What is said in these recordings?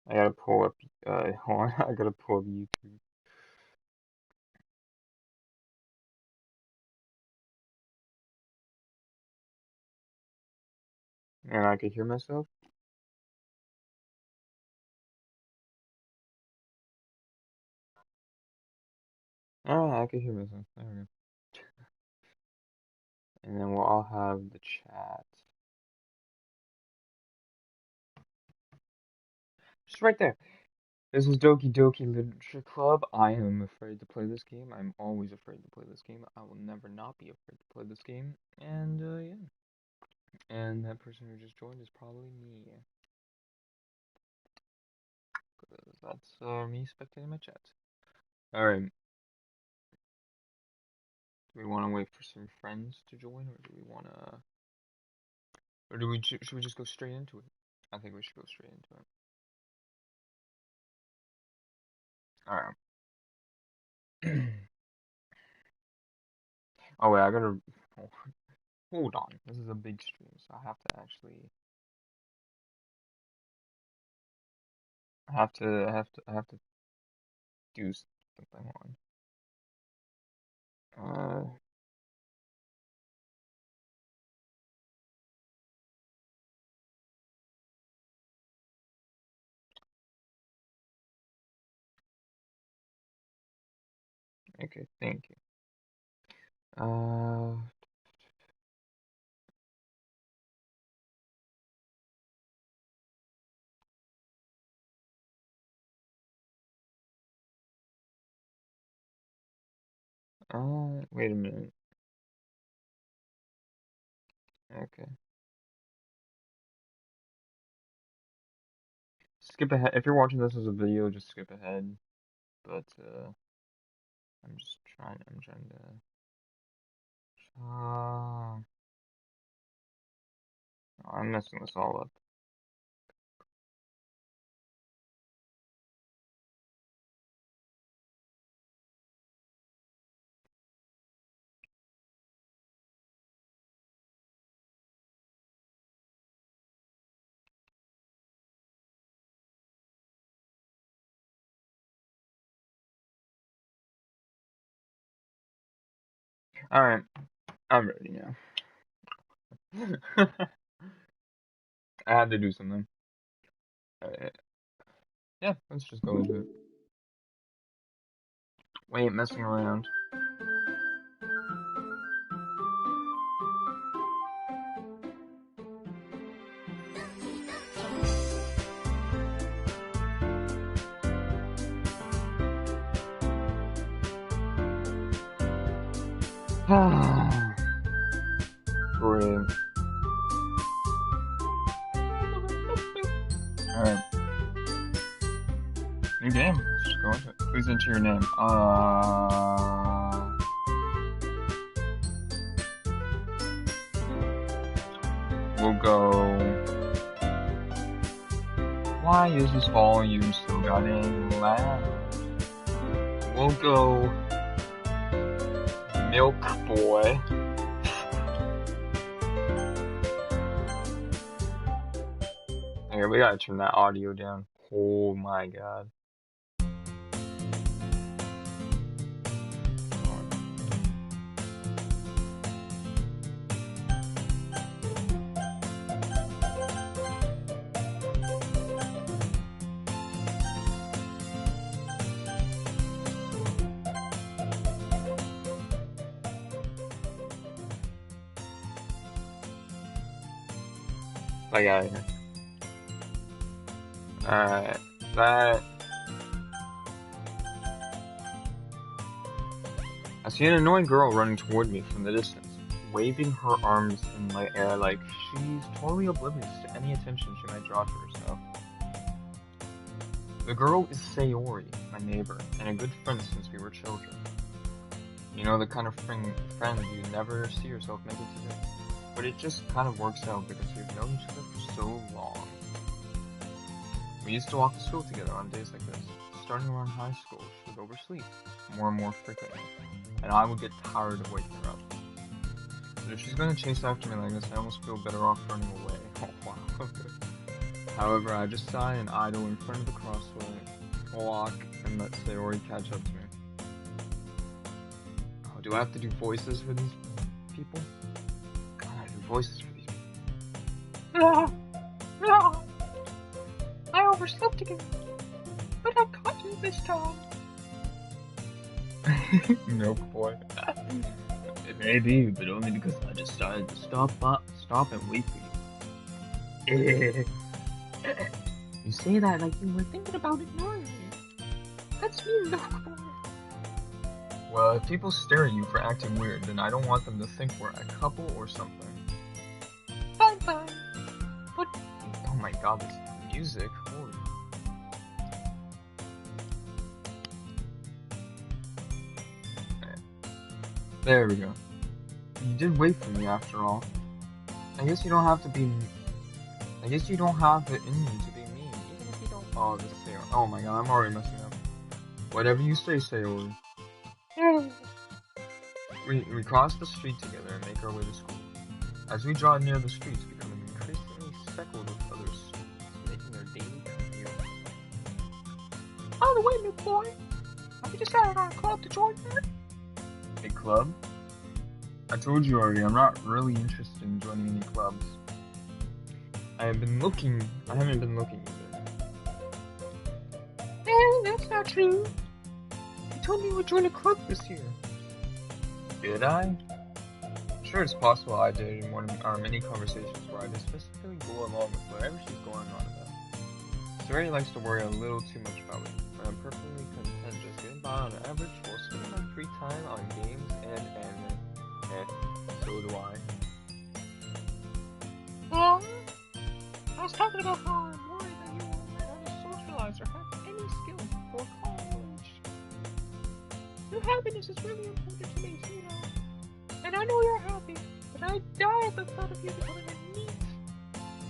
I gotta pull up, hold on, I gotta pull up YouTube. And I could hear myself. Oh, I could hear myself. There we go. And then we'll all have the chat. Just right there. This is Doki Doki Literature Club. I am afraid to play this game. I'm always afraid to play this game. I will never not be afraid to play this game. And, yeah. And that person who just joined is probably me. 'Cause that's, me spectating my chat. Alright. Do we want to wait for some friends to join, or do we want to... Or should we just go straight into it? I think we should go straight into it. Alright. Oh wait, I gotta... Hold on. This is a big stream, so I have to actually... I have to do something on. Okay, thank you. Wait a minute. Okay. Skip ahead. If you're watching this as a video, just skip ahead. But, I'm trying to... I'm messing this all up. Alright, I'm ready now. I had to do something. Alright. Yeah, let's just go into it. Wait, messing around. Great. Alright. New game. Let's just go into it. Please enter your name. We'll go. Why is this volume still getting loud? We'll go. Milk Boy. Okay, we gotta turn that audio down. Oh my god. I got it here. Alright, that... I see an annoying girl running toward me from the distance, waving her arms in the air like she's totally oblivious to any attention she might draw to herself. The girl is Sayori, my neighbor, and a good friend since we were children. You know, the kind of friend you never see yourself making today. But it just kind of works out because we've known each other for so long. We used to walk to school together on days like this. Starting around high school, she would oversleep more and more frequently, and I would get tired of waking her up. But if she's going to chase after me like this, I almost feel better off running away. Oh wow, okay. However, I just sigh and idle in front of the crossway, walk, and let Sayori catch up to me. Oh, do I have to do voices for these people? God, I do voices for these people. No, I overslept again, but I caught you this time. Nope, boy. It may be, but only because I decided to stop and wait for you. You say that like you were thinking about ignoring me. That's me, no boy. Well, if people stare at you for acting weird, then I don't want them to think we're a couple or something. Fine. But oh my god, this music, holy. There we go. You did wait for me after all. I guess you don't have it in you to be mean, even if you don't. Oh, this Sayori. Oh my god, I'm already messing up. Whatever you say, Sayori. We cross the street together and make our way to school. As we draw near the streets, we become increasingly speckled with other students, making our daily commute. By the way, new boy, have you decided on a club to join yet? A club? I told you already, I'm not really interested in joining any clubs. I haven't been looking either. That's not true. You told me you would join a club this year. Did I? I'm sure it's possible I did in one of our many conversations where I just specifically go along with whatever she's going on about. Sayori likes to worry a little too much about me, but I'm perfectly content just getting by on average while spending my free time on games and anime. So do I. I was talking about how I'm worried that you won't learn how to socialize or have any skills before college. Your happiness is really important to me, you know. And I know you're happy, but I die at the thought of you becoming a NEET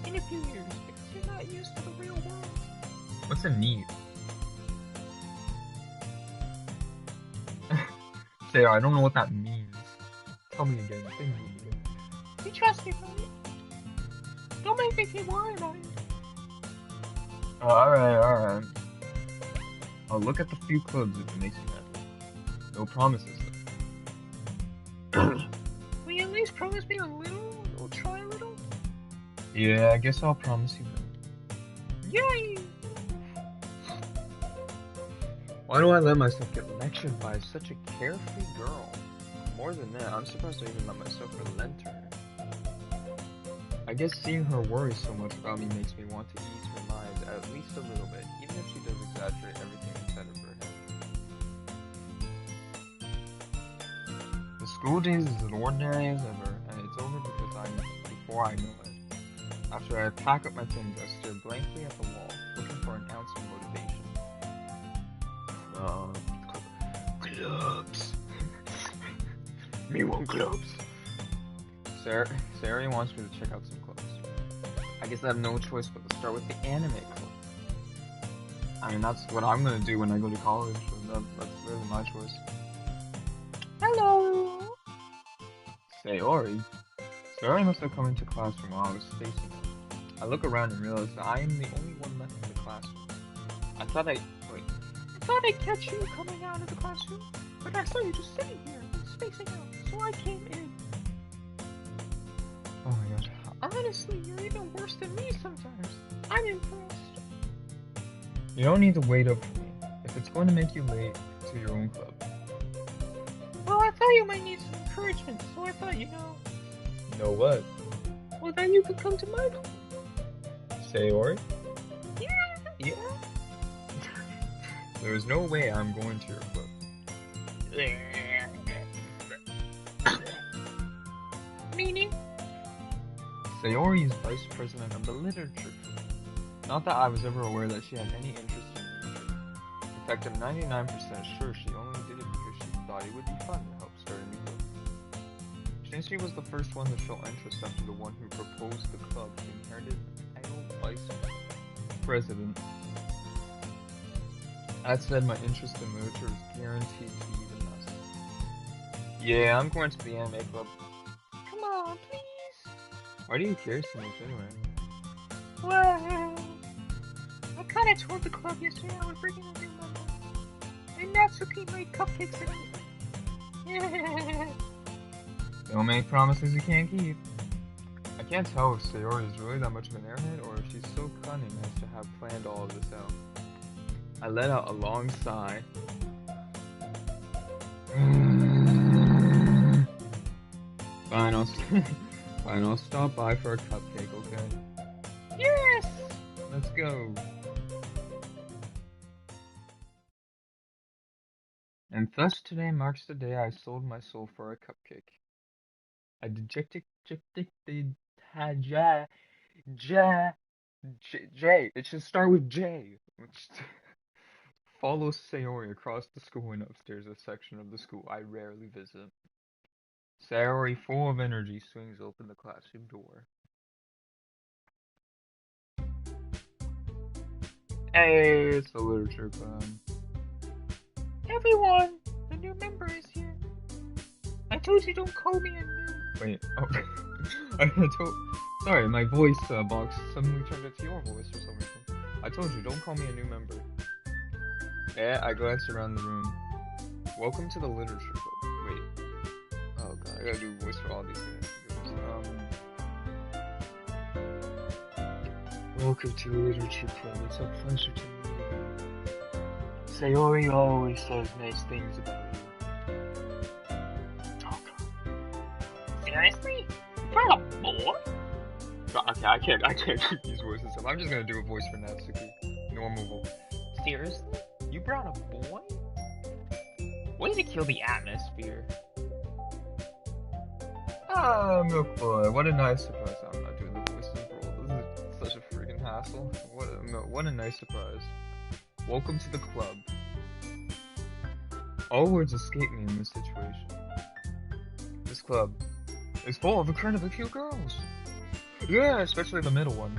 in a few years because you're not used to the real world. What's a NEET? Say, I don't know what that means. Tell me again. Say NEET again. You trust me, buddy. Don't make me keep worrying about it. Alright. I'll look at the few clubs if it makes you happy. No promises, though. Will you at least promise me a little? Or try a little? Yeah, I guess I'll promise you that. Yay! Why do I let myself get lectured by such a carefree girl? More than that, I'm surprised I even let myself relent her. I guess seeing her worry so much about me makes me want to ease her mind at least a little bit, even if she does exaggerate everything inside of her head. The school days is as ordinary as ever, and it's over before I know it. After I pack up my things, I stare blankly at the wall, looking for an ounce of motivation. Clubs. Me want clubs. Sayori wants me to check out some clubs. I guess I have no choice but to start with the anime club. I mean, that's what I'm gonna do when I go to college, so that's really my choice. Hello! Sayori must have come into classroom while I was facing her. I look around and realize that I am the only one left in the classroom. I thought I'd catch you coming out of the classroom, but I saw you just sitting here and spacing out, so I came in. Oh my god. Honestly, you're even worse than me sometimes. I'm impressed. You don't need to wait up for me, if it's going to make you late to your own club. Well, I thought you might need some encouragement, so I thought, you know... Know what? Well, then you could come to my club. Sayori? Yeah. There is no way I'm going to your club. Meaning? Sayori is vice president of the literature club. Not that I was ever aware that she had any interest in literature. In fact, I'm 99% sure she only did it because she thought it would be fun to help start a new club. Since she was the first one to show interest after the one who proposed the club, she inherited the title vice president. That said, my interest in literature is guaranteed to be even less. Yeah, I'm going to the anime club. Come on, please. Why do you care so much anyway? Well, kinda toured the club yesterday. I was bringing a new member. And Natsuki made cupcakes and everything. Don't make promises you can't keep. I can't tell if Sayori is really that much of an airhead or if she's so cunning as to have planned all of this out. I let out a long sigh. Fine, I'll stop by for a cupcake, okay? Yes! Let's go. And thus today marks the day I sold my soul for a cupcake. I dejected had J. It should start with J. Which follows Sayori across the school and upstairs a section of the school I rarely visit. Sayori, full of energy, swings open the classroom door. Hey, it's the literature club. Everyone, the new member is here. I told you don't call me a new. Wait, oh, sorry, my voice box suddenly turned into your voice for some reason. I told you, don't call me a new member. Yeah, I glanced around the room. Welcome to the literature club. Wait. Oh god, I gotta do a voice for all these guys. Welcome to the literature club. It's a pleasure to meet you. Sayori always says nice things about you. Seriously? You're a boy? Okay, I can't keep these voices up. I'm just gonna do a voice for Natsuki. Normal. Seriously? You brought a boy? Way to kill the atmosphere. Ah, Milk Boy, what a nice surprise. I'm not doing the voices for all. This is such a freaking hassle. What a nice surprise. Welcome to the club. All words escape me in this situation. This club is full of incredibly cute girls. Yeah, especially the middle one.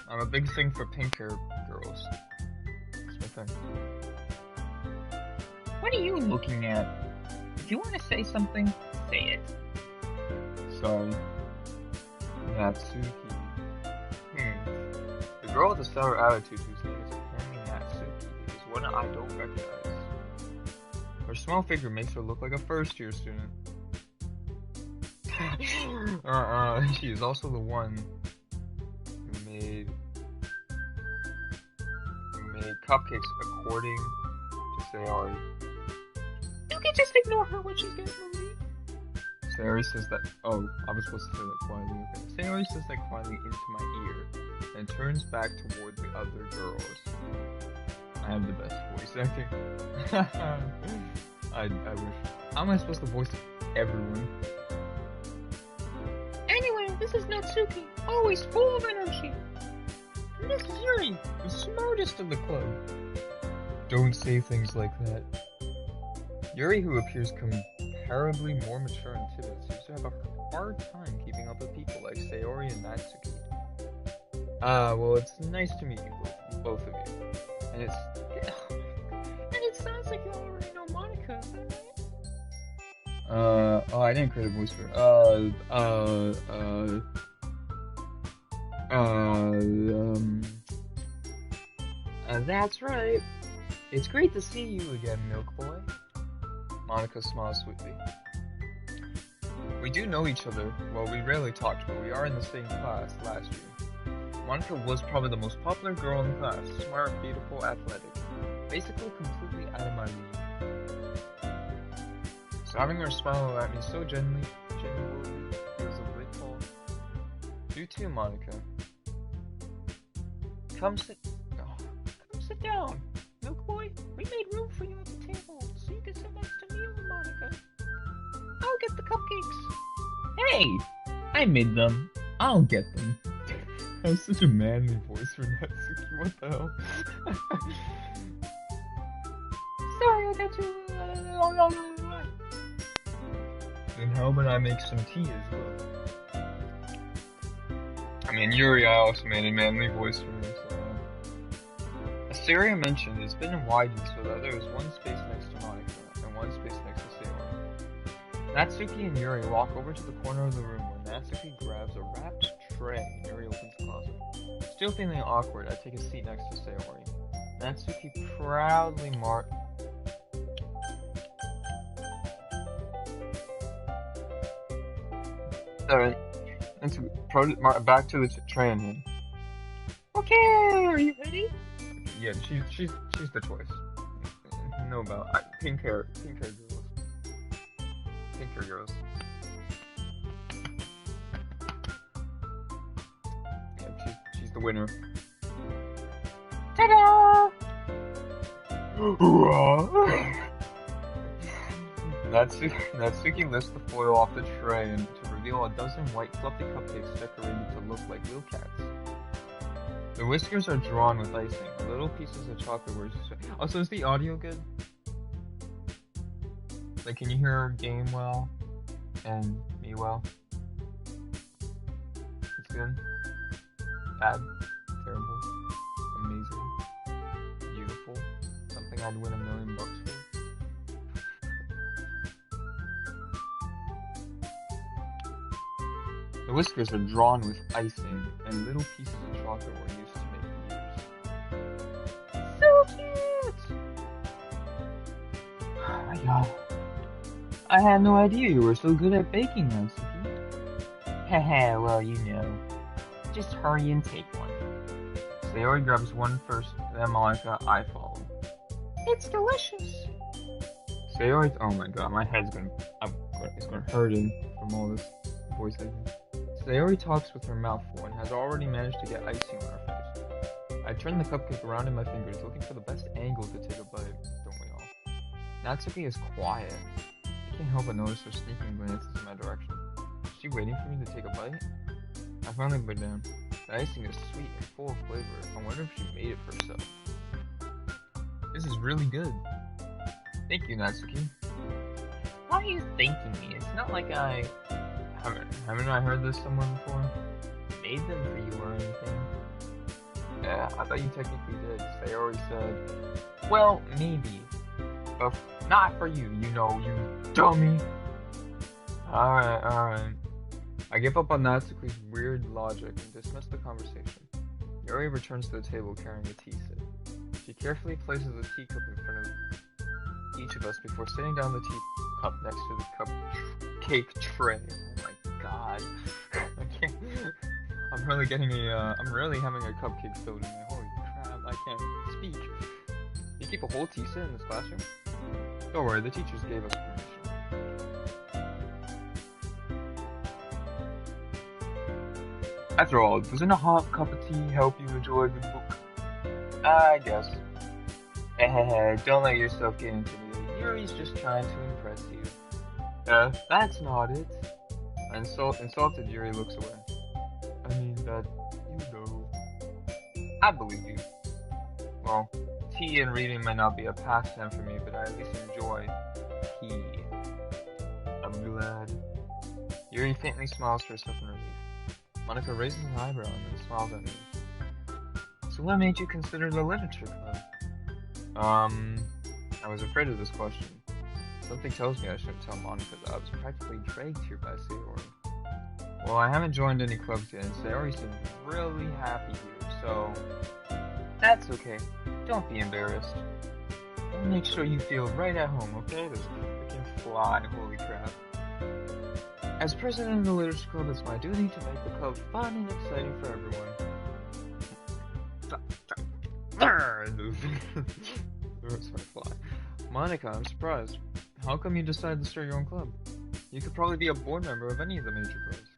I'm a big thing for pink hair girls. It's my thing. What are you looking at? If you want to say something, say it. Sorry. Natsuki. The girl with the sour attitude whose name is apparently Natsuki is one I don't recognize. Her small figure makes her look like a first-year student. She is also the one who made cupcakes according to Sayori. You can just ignore her when she's getting movie. Sayori says that. Oh, I was supposed to say that quietly. Okay. Sayori says that quietly into my ear and turns back toward the other girls. I have the best voice acting. I wish. How am I supposed to voice everyone? Anyway, this is Natsuki, always full of energy. And this is Yuri, the smartest of the club. Don't say things like that. Yuri, who appears comparably more mature and timid, seems to have a hard time keeping up with people like Sayori and Natsuki. Well, it's nice to meet you, both of you. And it sounds like you already know Monica, is that right? Oh, I didn't create a voice for her. That's right. It's great to see you again, Milk Boy. Monica smiles sweetly. We do know each other. Well, we rarely talked, but we are in the same class last year. Monica was probably the most popular girl in the class. Smart, beautiful, athletic. Basically completely out of my league. So having her smile at me so genuinely feels a little. You too, Monica. Come sit down. Milk Boy, we made room for you at the table, so you can sit next to me and Monica. I'll get the cupcakes. Hey! I made them. I'll get them. That was such a manly voice for Natsuki, what the hell? Sorry, I got you. Then how about I make some tea as well? I mean, Yuri, I also made a manly voice for him, so... As Syria mentioned, it's been widened so that there is one space next to Monica, and one space next to Sayori. Natsuki and Yuri walk over to the corner of the room where Natsuki grabs a wrapped tray and Yuri opens the closet. Still feeling awkward, I take a seat next to Sayori. Natsuki proudly Alright, back to the train here. Okay, are you ready? Yeah, she's the choice. No about pink hair girls. Pink hair girls. Yeah, she's the winner. Ta-da! Natsuki lifts the foil off the tray and to reveal a dozen white fluffy cupcakes decorated to look like real cats. The whiskers are drawn with icing. Little pieces of chocolate were... Also, is the audio good? Like, can you hear our game well? And me well? It's good? Bad? Terrible? Amazing? Beautiful? Something I'd win $1 million for? The whiskers are drawn with icing, and little pieces of chocolate were used to make ears. So cute! Oh my god. I had no idea you were so good at baking, Natsuki. Haha, well, you know. Just hurry and take one. Sayori grabs one first, then Monica, I follow. It's delicious! Sayori, oh my god, my head's it's gonna hurting from all this voice acting. Sayori talks with her mouth full and has already managed to get icing on her face. I turn the cupcake around in my fingers, looking for the best angle to take a bite, don't we all? Natsuki is quiet. I can't help but notice her sneaking glances in my direction. Is she waiting for me to take a bite? I finally bite down. The icing is sweet and full of flavor. I wonder if she made it for herself. This is really good. Thank you, Natsuki. Why are you thanking me? It's not like I... Haven't I heard this somewhere before? made them for you or anything. Yeah, I thought you technically did. Sayori said, Well, maybe. But not for you, you know, you dummy. Alright. I give up on Natsuki's weird logic and dismiss the conversation. Yuri returns to the table carrying a tea set. She carefully places a teacup in front of each of us before sitting down the teacup next to the cupcake tray. Oh my god. I can't. I'm really having a cupcake soda in me. Holy crap, I can't speak. You keep a whole tea set in this classroom? Don't worry, the teachers gave us permission. After all, doesn't a hot cup of tea help you enjoy a good book? I guess. Don't let yourself get intimidated. Yuri's just trying to impress you. That's not it. Insulted Yuri looks away. I mean that, you know. I believe you. Well, tea and reading might not be a pastime for me, but I at least enjoy tea. I'm glad. Yuri faintly smiles to herself in relief. Monica raises an eyebrow and then smiles at me. So what made you consider the literature club? I was afraid of this question. Something tells me I shouldn't tell Monica that I was practically dragged here by Sayori. Well, I haven't joined any clubs yet, and Sayori seems really happy here, so... That's okay. Don't be embarrassed. I'll make sure you feel right at home, okay? This freaking fly, holy crap. As president of the Literature Club, it's my duty to make the club fun and exciting for everyone. Sorry, fly. Monica, I'm surprised. How come you decided to start your own club? You could probably be a board member of any of the major clubs.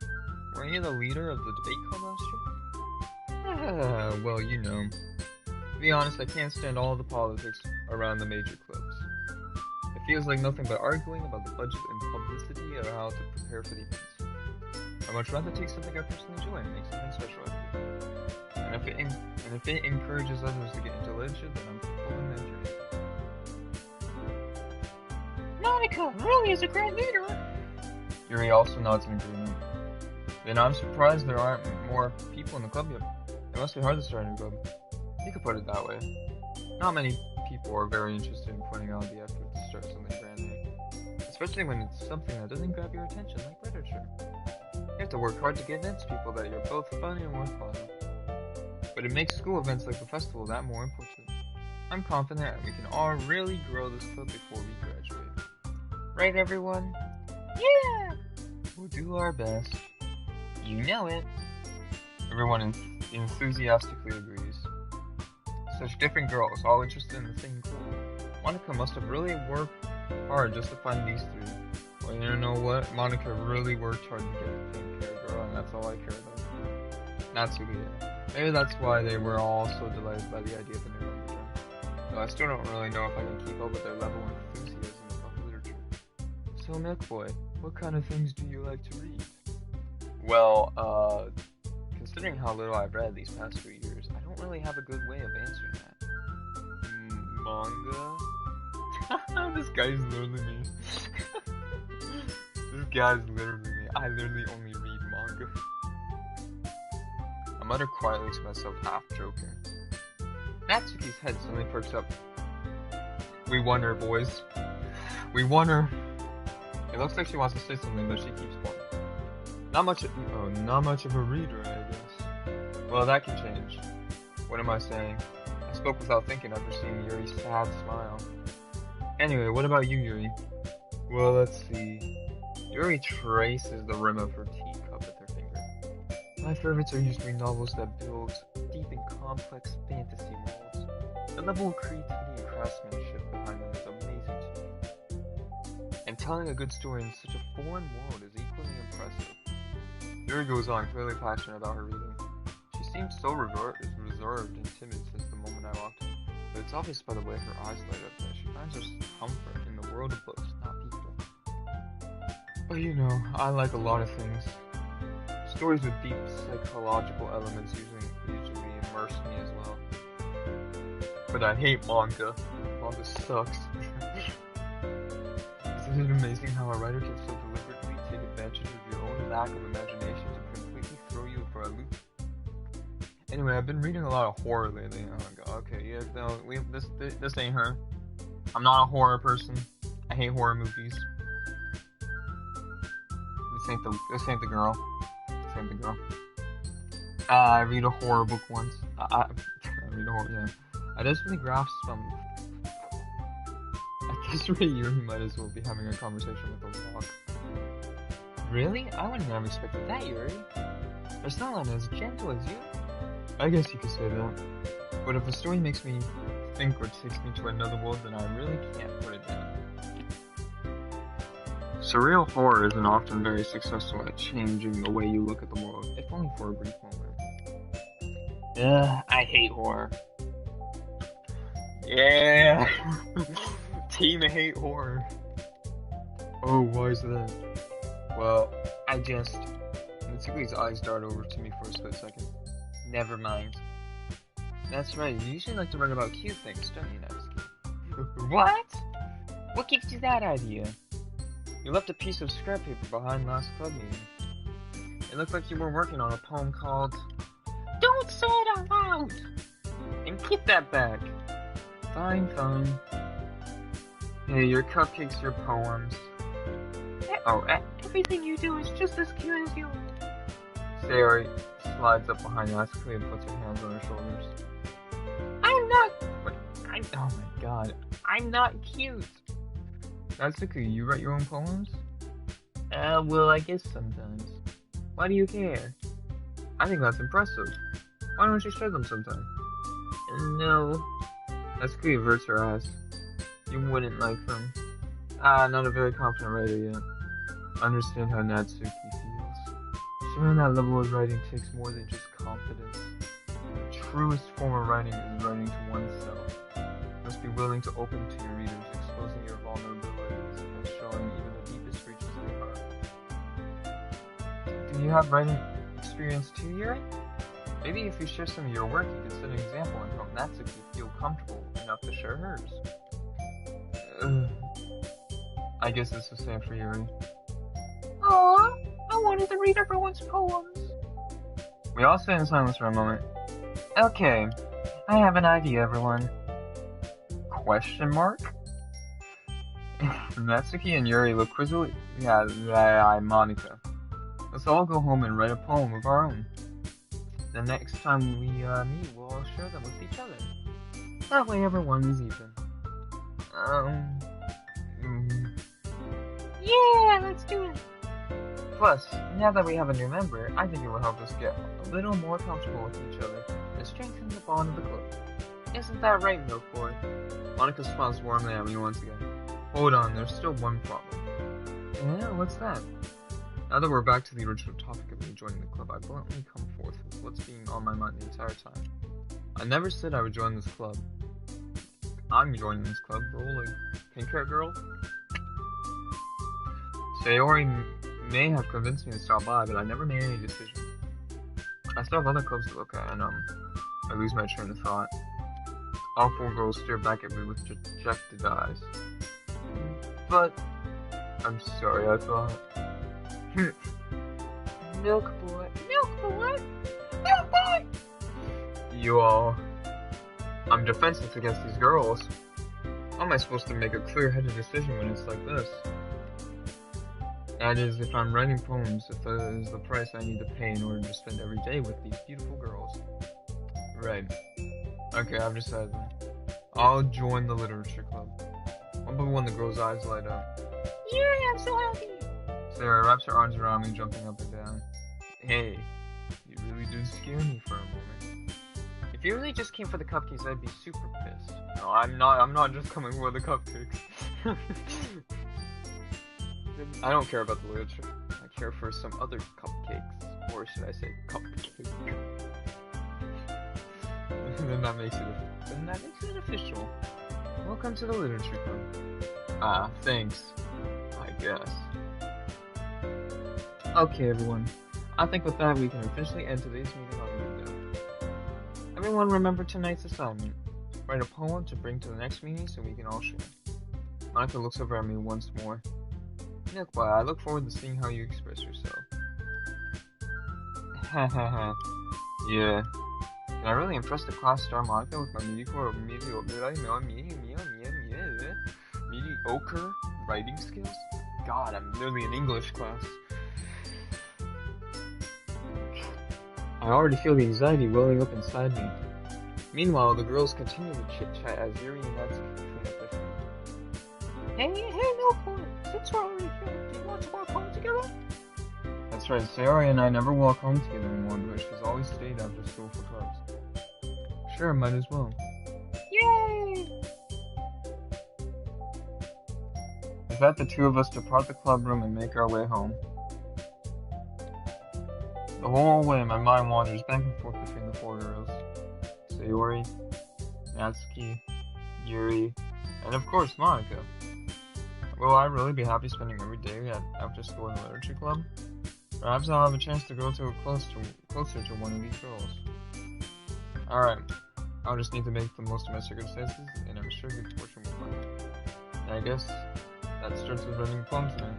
Weren't you the leader of the debate club last year? Well, you know. To be honest, I can't stand all the politics around the major clubs. It feels like nothing but arguing about the budget and publicity of how to prepare for the events. I'd much rather take something I personally enjoy and make something special out of it. And if it encourages others to get into literature, then I'm fulfilling that dream. Monica really is a great leader. Yuri also nods in agreement. Then I'm surprised there aren't more people in the club yet. It must be hard to start a new club. You could put it that way. Not many people are very interested in pointing out the effort to start something brand new. Especially when it's something that doesn't grab your attention, like literature. You have to work hard to convince people that you're both funny and worthwhile. but it makes school events like the festival that more important. I'm confident we can all really grow this club before we graduate. Right, everyone? Yeah! We'll do our best. You know it. Everyone enthusiastically agrees. Such different girls, all interested in the same goal. Monica must have really worked hard just to find these three. Well, you know what? Monica really worked hard to get the pink hair girl, and that's all I care about. Natsuki, yeah. Maybe that's why they were all so delighted by the idea of the new literature. Though I still don't really know if I can keep up with their level of enthusiasm about literature. So, Milk Boy, what kind of things do you like to read? Well, considering how little I've read these past 3 years, I don't really have a good way of answering that. Manga? This guy's literally me. This guy's literally me. I literally only read manga. I mutter quietly to myself, half joking. Natsuki's head suddenly perks up. We won her, boys. We won her. It looks like she wants to say something, but she keeps quiet. Not much of a reader, I guess. Well, that can change. What am I saying? I spoke without thinking after seeing Yuri's sad smile. Anyway, what about you, Yuri? Well, let's see. Yuri traces the rim of her teacup with her finger. My favorites are usually novels that build deep and complex fantasy worlds. The level of creativity and craftsmanship behind them is amazing to me. And telling a good story in such a foreign world is equally impressive. Yuri goes on, clearly passionate about her reading. She seems so reserved and timid since the moment I walked in, but it's obvious by the way her eyes light up that she finds her comfort in the world of books, not people. But you know, I like a lot of things. Stories with deep psychological elements usually immerse me as well. But I hate manga. Manga sucks. Isn't it amazing how a writer can so deliberately take advantage of your own lack of imagination to completely throw you for a loop? Anyway, I've been reading a lot of horror lately. Oh my god. Okay, yeah, no, this ain't her. I'm not a horror person. I hate horror movies. This ain't the girl. This ain't the girl. I read a horror book once. I read a horror, yeah. I desperately grasped some. I guess right here he might as well be having a conversation with a rock. Really? I wouldn't have expected that, Yuri. There's no one as gentle as you. I guess you could say that. But if a story makes me think or takes me to another world, then I really can't put it down. Surreal horror isn't often very successful at changing the way you look at the world, if only for a brief moment. I hate horror. Yeah! Team hate horror. Oh, why is that? Well, Mitsuki's eyes dart over to me for a split second. Never mind. That's right, you usually like to write about cute things, don't you, Natsuki? What? What gives you that idea? You left a piece of scrap paper behind last club meeting. It looked like you were working on a poem called... Don't say it out loud! And keep that back. Fine. Hey, your cupcakes, your poems. Everything you do is just as cute as you. Sayori slides up behind Natsuki and puts her hands on her shoulders. Oh my god. I'm not cute. Natsuki, you write your own poems? Well, I guess sometimes. Why do you care? I think that's impressive. Why don't you share them sometime? No. Natsuki averts her eyes. You wouldn't like them. Not a very confident writer yet. I understand how Natsuki feels. Sharing that level of writing takes more than just confidence. The truest form of writing is writing to oneself. You must be willing to open to your readers, exposing your vulnerabilities and showing even the deepest reaches of your heart. Do you have writing experience too, Yuri? Maybe if you share some of your work, you could set an example and help Natsuki feel comfortable enough to share hers. I guess it's the same for Yuri. Aww, I wanted to read everyone's poems. We all stay in silence for a moment. Okay, I have an idea, everyone. Question mark? Natsuki and Yuri look quizzically. Yeah, Monica. Let's all go home and write a poem of our own. the next time we meet, we'll all share them with each other. That way everyone is even. Yeah, let's do it. Plus, now that we have a new member, I think it will help us get a little more comfortable with each other and strengthen the bond of the club. Isn't that right, Milk Boy? Monica smiles warmly at me once again. Hold on, there's still one problem. Yeah, what's that? Now that we're back to the original topic of me joining the club, I bluntly come forth with what's been on my mind the entire time. I never said I would join this club. I'm joining this club, rolling. Pink hair girl? Sayori may have convinced me to stop by, but I never made any decision. I still have other clubs to look at, and I lose my train of thought. All four girls stare back at me with dejected eyes. But I'm sorry, I thought. Milk boy. Milk boy! Milk boy! You all. I'm defenseless against these girls. How am I supposed to make a clear-headed decision when it's like this? That is, if I'm writing poems, if that is the price I need to pay in order to spend every day with these beautiful girls. Right. Okay, I've decided then. I'll join the literature club. I'll be when the girl's eyes light up. Yeah, I'm so happy! Sarah wraps her arms around me, jumping up and down. Hey, you really did scare me for a moment. If you really just came for the cupcakes, I'd be super pissed. No, I'm not just coming for the cupcakes. I don't care about the literature. I care for some other cupcakes. Or should I say cupcake? then that makes it official. Welcome to the literature club. Ah, thanks. I guess. Okay, everyone. I think with that we can officially end today's meeting on a good note. Everyone remember tonight's assignment. Write a poem to bring to the next meeting so we can all share. Monica looks over at me once more. Milk Boy, I look forward to seeing how you express yourself. Hahaha. Yeah. Can I really impress the class star Monica with my mediocre writing skills? God, I'm literally in English class. I already feel the anxiety welling up inside me. Meanwhile, the girls continue to chit-chat as Yuri and Natsuki clean up their food. Hey, Milk boy! Since we're already here, do you want to walk home together? That's right, Sayori and I never walk home together anymore, but she's always stayed after school for clubs. Sure, might as well. Yay! With that, the two of us depart the club room and make our way home. The whole way, my mind wanders back and forth between the four girls. Sayori, Natsuki, Yuri, and of course, Monica. Will I really be happy spending every day after school in the literature club? Perhaps I'll have a chance to go closer to one of these girls. Alright, I'll just need to make the most of my circumstances, and I'm sure good fortune will find me. And I guess that starts with writing poems then.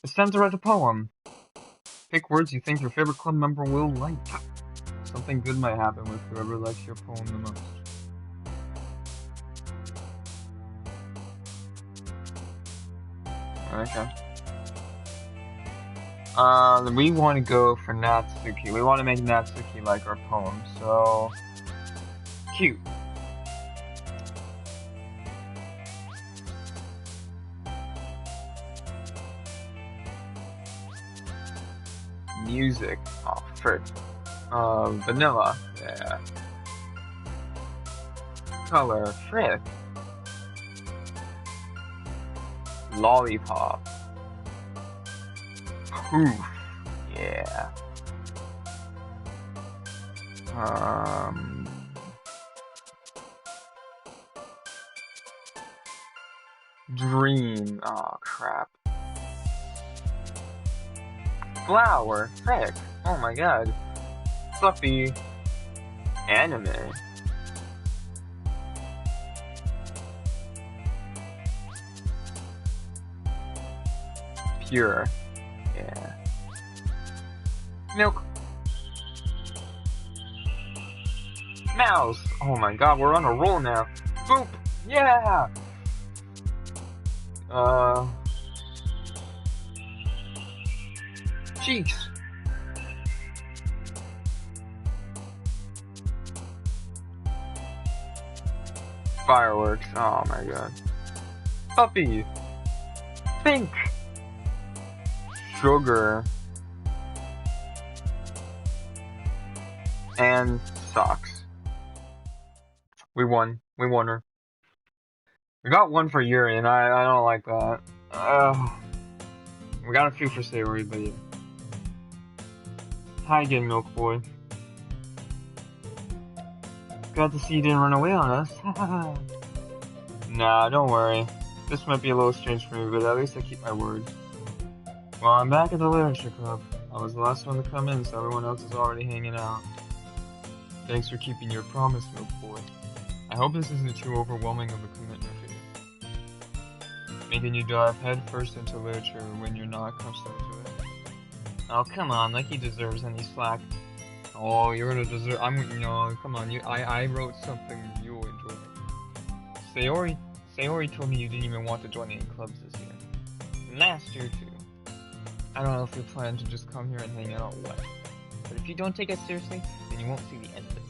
It's time to write a poem. Pick words you think your favorite club member will like. Something good might happen with whoever likes your poem the most. Okay. We want to go for Natsuki. We want to make Natsuki like our poem, so... Cute. Music. Oh, frick. Vanilla. Yeah. Color. Frick. Lollipop. Poof. Yeah. Dream. Oh, crap. Flower. Frick. Oh my god. Fluffy. Anime. Pure. Yeah. Milk. Mouse. Oh my god, we're on a roll now. Boop. Yeah. cheeks! Fireworks, oh my god. Puppy! Pink! Sugar. And socks. We won. We won her. We got one for Yuri, and I don't like that. We got a few for Sayori, but yeah. Hi again, Milk Boy. Glad to see you didn't run away on us. Nah, don't worry. This might be a little strange for me, but at least I keep my word. Well, I'm back at the literature club. I was the last one to come in, so everyone else is already hanging out. Thanks for keeping your promise, Milk Boy. I hope this isn't too overwhelming of a commitment for you. Making you dive head first into literature when you're not accustomed to it. Oh, come on, like he deserves any slack. Oh, you're gonna deserve. Come on. I wrote something you'll enjoy. Sayori told me you didn't even want to join any clubs this year. And last year too. I don't know if you plan to just come here and hang out or what. But if you don't take us seriously, then you won't see the end of it.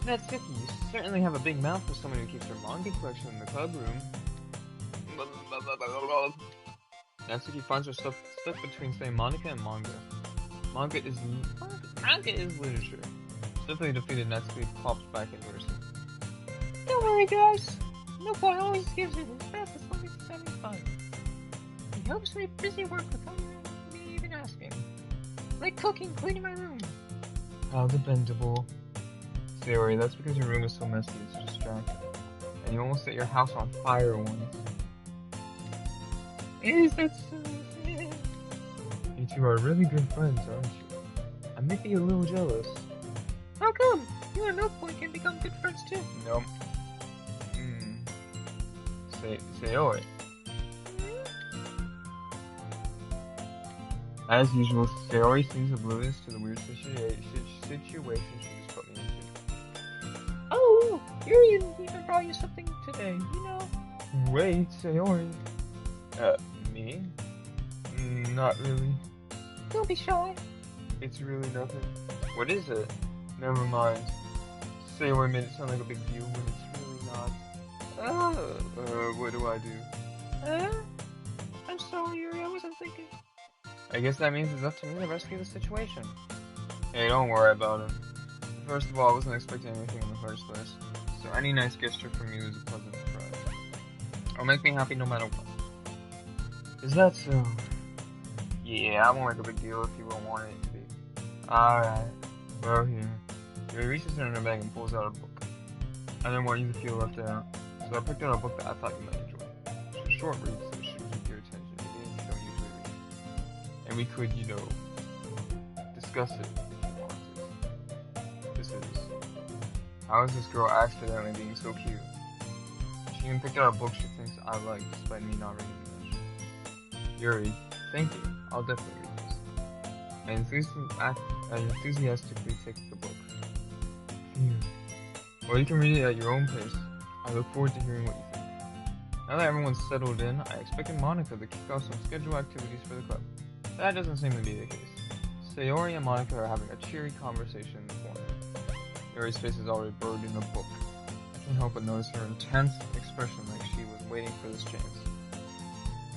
Natsuki, you certainly have a big mouth for someone who keeps her manga collection in the club room. Natsuki finds herself stuck between saying Monica and manga. Manga is literature. Stiffly defeated, Natsuki pops back into her seat. Don't worry, guys. No boy always gives it his best as long as he's having fun. He helps me busy work without me even asking. Like cooking, cleaning my room. How dependable. Sayori, that's because your room is so messy, it's distracting. And you almost set your house on fire once. Is that so? You two are really good friends, aren't you? I may be a little jealous. How come? You and Milk Boy can become good friends too. Nope. Sayori. As usual, Sayori seems oblivious to the weird situation she just put me into. Oh, Yuri even brought you something today, you know? Wait, Sayori. Me? Not really. Don't be shy. It's really nothing. What is it? Never mind. Sayori made it sound like a big deal when it's really not. What do I do? I'm sorry, Yuri, I wasn't thinking. I guess that means it's up to me to rescue the situation. Hey, don't worry about it. First of all, I wasn't expecting anything in the first place, so any nice gesture from you is a pleasant surprise. It'll make me happy no matter what. Is that so? Yeah, I won't make a big deal if you don't want it to be. Alright. Well, here. Yuri reaches in her bag and pulls out a book. I didn't want you to feel left out, so I picked out a book that I thought you might enjoy. It's a short read, so it should keep your attention, even if you don't usually read. And we could, discuss it if you want to. This is... How is this girl accidentally being so cute? She even picked out a book she thinks I like, despite me not reading much. Yuri, thank you. I'll definitely read this. I enthusiastically take the book. Well, you can read it at your own pace. I look forward to hearing what you think. Now that everyone's settled in, I expected Monica to kick off some scheduled activities for the club. That doesn't seem to be the case. Sayori and Monica are having a cheery conversation in the corner. Yuri's face is already buried in the book. I can't help but notice her intense expression like she was waiting for this chance.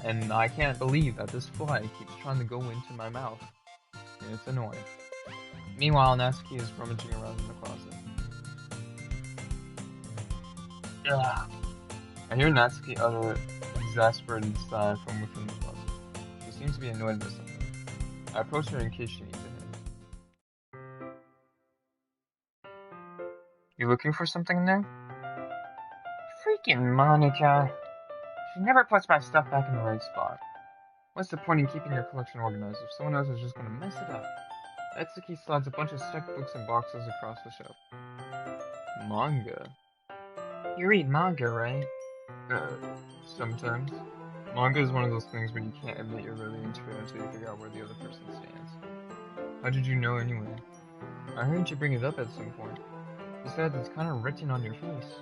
And I can't believe that this fly keeps trying to go into my mouth. And it's annoying. Meanwhile, Natsuki is rummaging around in the closet. Ugh. I hear Natsuki utter an exasperated sigh from within the closet. She seems to be annoyed by something. I approach her in case she needs a hand. You looking for something new? Freaking Monica! She never puts my stuff back in the right spot. What's the point in keeping your collection organized if someone else is just gonna mess it up? Natsuki slides a bunch of stacked books and boxes across the shelf. Manga? You read manga, right? Sometimes. Manga is one of those things where you can't admit you're really into it until you figure out where the other person stands. How did you know anyway? I heard you bring it up at some point. Besides, it's kind of written on your face.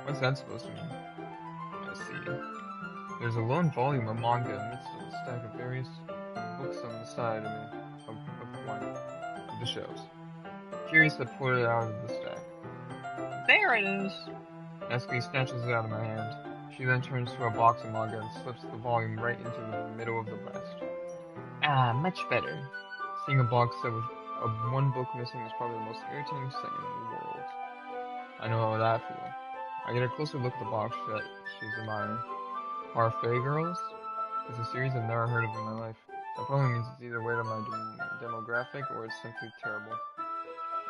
What's that supposed to mean? I see. There's a lone volume of manga amidst a stack of various books on the side of one of the shelves. Curious, I pulled it out of the stack. There it is! Natsuki snatches it out of my hand. She then turns to a box of manga and slips the volume right into the middle of the breast. Ah, much better. Seeing a box set with one book missing is probably the most irritating thing in the world. I know how that feels. I get a closer look at the box that she's admiring. Parfait Girls? It's a series I've never heard of in my life. That probably means it's either way to my demographic or it's simply terrible.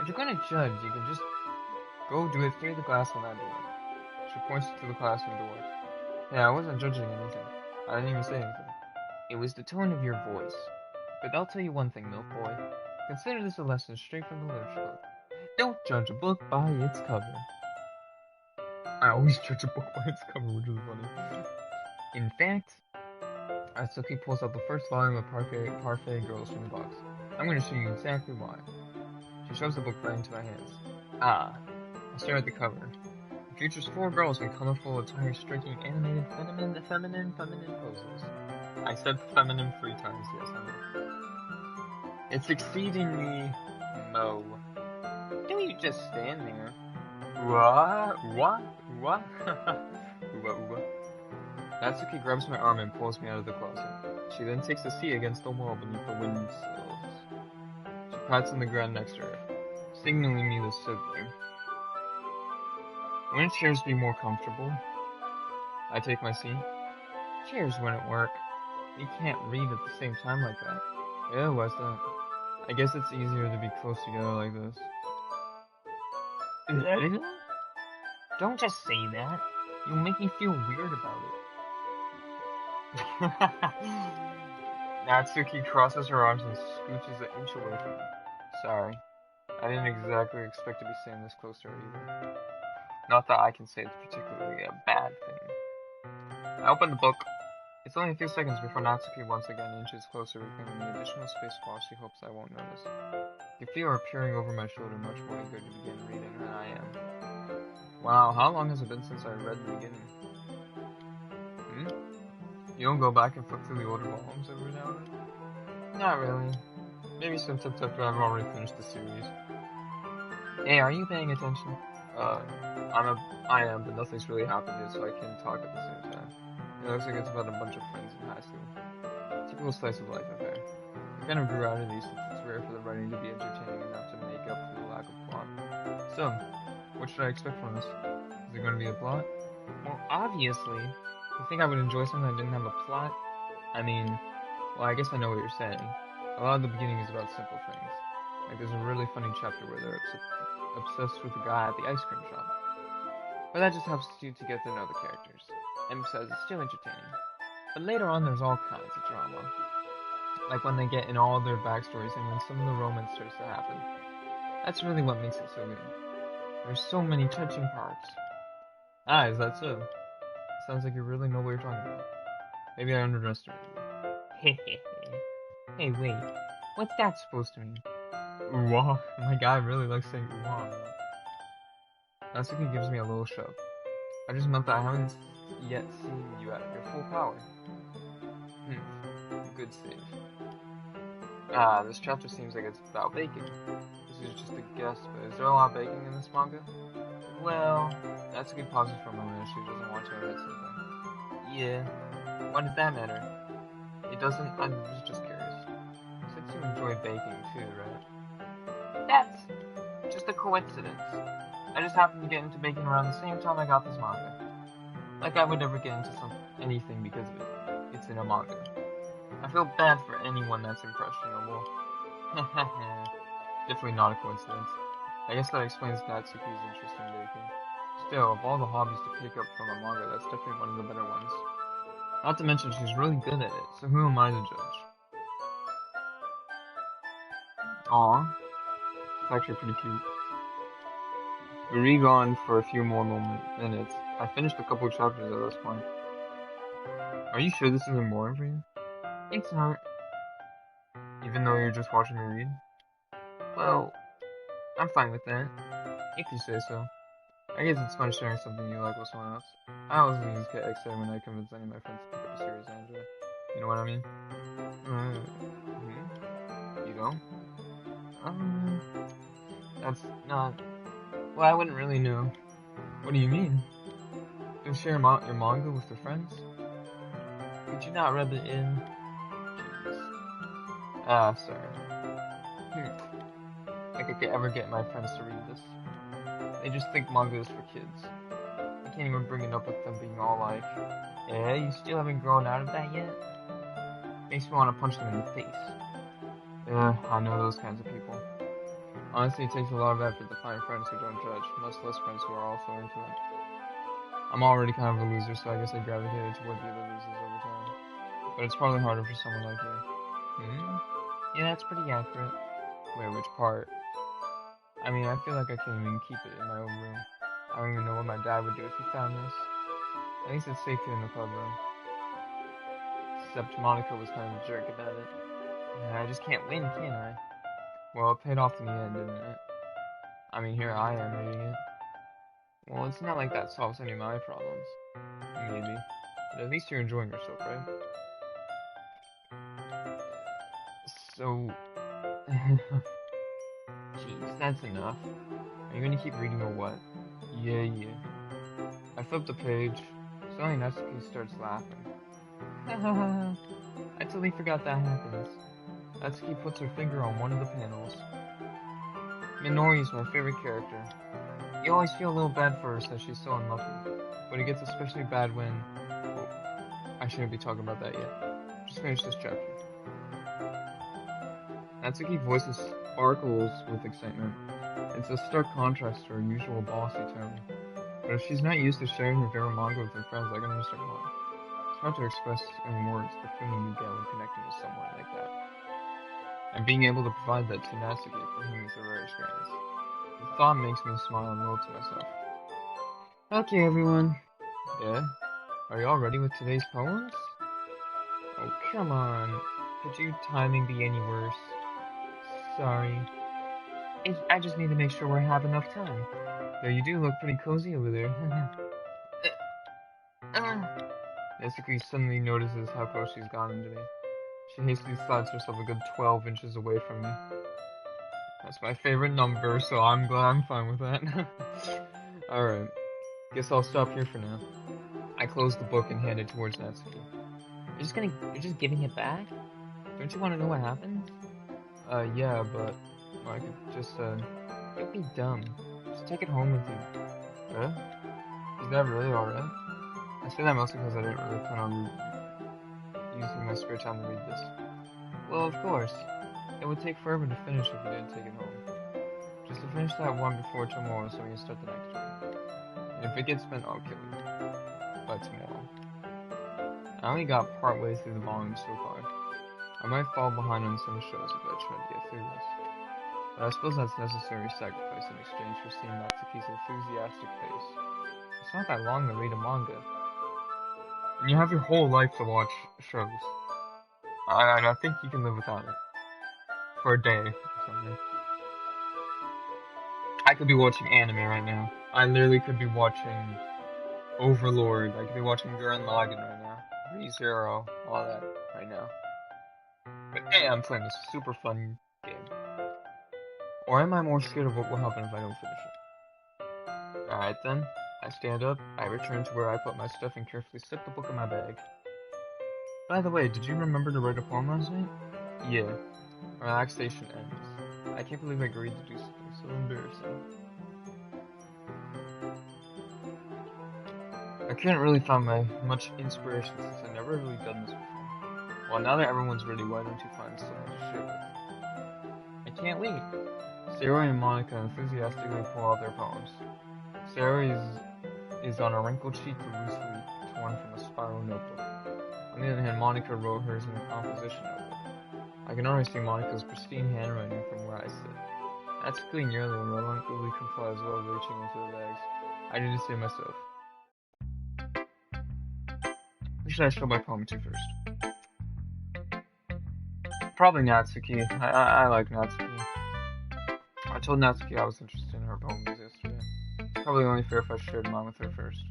If you're gonna judge, you can just go do it through the glass on that door. She points to the classroom door. Yeah, I wasn't judging anything. I didn't even say anything. It was the tone of your voice. But I'll tell you one thing, Milk Boy. Consider this a lesson straight from the literature book. Don't judge a book by its cover. I always judge a book by its cover, which is funny. In fact, Atsuki pulls out the first volume of Parfait Girls from the box. I'm going to show you exactly why. She shoves the book right into my hands. Ah, I stare at the cover. It features 4 girls in colorful attire striking animated feminine poses. I said feminine 3 times, yes, I know. It's exceedingly Mo. Don't you just stand there. What? Natsuki grabs my arm and pulls me out of the closet. She then takes a seat against the wall beneath the windsills. She pats on the ground next to her, signaling me to sit there. Wouldn't chairs be more comfortable? I take my seat. Chairs wouldn't work. You can't read at the same time like that. Yeah, what's that? I guess it's easier to be close together like this. Don't just say that. You'll make me feel weird about it. Natsuki crosses her arms and scooches an inch away from me. Sorry. I didn't exactly expect to be staying this close to her either. Not that I can say it's particularly a bad thing. I open the book. It's only a few seconds before Natsuki once again inches closer, reclaiming the additional space while she hopes I won't notice. I can feel her peering over my shoulder, much more eager to begin reading than I am. Wow, how long has it been since I read the beginning? You don't go back and flip through the older volumes every now and then? Not really. Maybe sometimes after I've already finished the series. Hey, are you paying attention? I am, but nothing's really happened yet, so I can talk at the same time. It looks like it's about a bunch of friends in high school. Typical slice of life affair. I kind of grew out of these since it's rare for the writing to be entertaining enough to make up for the lack of plot. So, what should I expect from this? Is it going to be a plot? Well, obviously. You think I would enjoy something that didn't have a plot? I mean, well, I guess I know what you're saying. A lot of the beginning is about simple things. Like there's a really funny chapter where they're obsessed with the guy at the ice cream shop. But that just helps you to get to know the characters. And besides, it's still entertaining. But later on, there's all kinds of drama. Like when they get in all their backstories and when some of the romance starts to happen. That's really what makes it so good. There's so many touching parts. Ah, is that so? Sounds like you really know what you're talking about. Maybe I underestimated you. Hey, wait. What's that supposed to mean? Ooh-wah. My guy really likes saying ooh-wah. Natsuki gives me a little shove. I just meant that I haven't yet seen you at your full power. Good save. Ah, this chapter seems like it's about baking. This is just a guess, but is there a lot of baking in this manga? Well, Natsuki pauses for a moment as she doesn't want to admit something. Yeah. Why does that matter? It doesn't. I was just curious. You said you enjoy baking too, right? That's just a coincidence. I just happened to get into baking around the same time I got this manga. Like I would never get into anything because of it. It's in a manga. I feel bad for anyone that's impressionable. Definitely not a coincidence. I guess that explains Natsuki's interest in baking. Still, of all the hobbies to pick up from a manga, that's definitely one of the better ones. Not to mention she's really good at it, so who am I to judge? Aww. It's actually pretty cute. We read on for a few more minutes. I finished a couple of chapters at this point. Are you sure this isn't boring for you? It's not. Even though you're just watching me read? Well, I'm fine with that. If you say so. I guess it's fun sharing something you like with someone else. I always get excited when I convince any of my friends to pick up series I enjoy. You know what I mean? You don't? That's not... Well, I wouldn't really know. What do you mean? You share your manga with your friends? Could you not rub it in? Jeez. Ah, sorry. I could ever get my friends to read this. They just think manga is for kids. I can't even bring it up with them being all like, yeah, you still haven't grown out of that yet? Makes me want to punch them in the face. Yeah, I know those kinds of people. Honestly, it takes a lot of effort to find friends who don't judge, much less friends who are also into it. I'm already kind of a loser, so I guess I gravitated toward the other losers over time. But it's probably harder for someone like you. Yeah, that's pretty accurate. Wait, which part? I mean, I feel like I can't even keep it in my own room. I don't even know what my dad would do if he found this. At least it's safe here in the club room. Except Monica was kind of a jerk about it. I just can't win, can I? Well, it paid off in the end, didn't it? I mean, here I am reading it. Well, it's not like that solves any of my problems. Maybe. But at least you're enjoying yourself, right? So... Jeez, that's enough. Are you gonna keep reading or what? Yeah. I flipped the page. Suddenly Natsuki starts laughing. I totally forgot that happens. Natsuki puts her finger on one of the panels. Minori's my favorite character. You always feel a little bad for her since she's so unlucky. But it gets especially bad when... Oh, I shouldn't be talking about that yet. Just finish this chapter. Natsuki voices sparkles with excitement. It's a stark contrast to her usual bossy tone. But if she's not used to sharing her favorite manga with her friends, I can understand why. It's hard to express in words the feeling you get when connecting with someone like that. And being able to provide that to Natsuki for him is a rare experience. The thought makes me smile and roll to myself. Okay, everyone. Yeah? Are y'all ready with today's poems? Oh, come on. Could your timing be any worse? Sorry. I just need to make sure we have enough time. Though you do look pretty cozy over there. Natsuki suddenly notices how close she's gotten to me. She hastily slides herself a good 12 inches away from me. That's my favorite number, so I'm glad I'm fine with that. Alright. Guess I'll stop here for now. I close the book and hand it towards Natsuki. You're just giving it back? Don't you want to know what happens? Yeah, but... I could just, Don't be dumb. Just take it home with you. Huh? Is that really alright? I say that mostly because I didn't really plan on using my spare time to read this. Well, of course. It would take forever to finish if you didn't take it home. Just to finish that one before tomorrow so we can start the next one. And if it gets spent, I'll kill you. By tomorrow. I only got part way through the volume so far. I might fall behind on some shows if I try to get through this. But I suppose that's necessary sacrifice in exchange for seeing Natsuki's enthusiastic face. It's not that long to read a manga. And you have your whole life to watch shows. I think you can live without it. For a day or something. I could be watching anime right now. I literally could be watching Overlord. I could be watching Gurren Lagann right now. ReZero, all that right now. But hey, I'm playing this super fun game. Or am I more scared of what will happen if I don't finish it? Alright then. I stand up, I return to where I put my stuff and carefully slip the book in my bag. By the way, did you remember to write a poem last night? Yeah. Relaxation ends. I can't believe I agreed to do something so embarrassing. I couldn't really find much inspiration since I've never really done this before. Well, now that everyone's ready, why don't you find someone to share with? I can't wait. Sarah and Monica enthusiastically pull out their poems. Sarah is on a wrinkled sheet loosely torn from a spiral notebook. On the other hand, Monica wrote hers in a composition notebook. I can already see Monica's pristine handwriting from where I sit. That's clean nearly and reluctantly complies while reaching into the bags. I need to say myself. Who should I show my poem to first? Probably Natsuki. I like Natsuki. I told Natsuki I was interested in her poems yesterday. It's probably only fair if I shared mine with her first.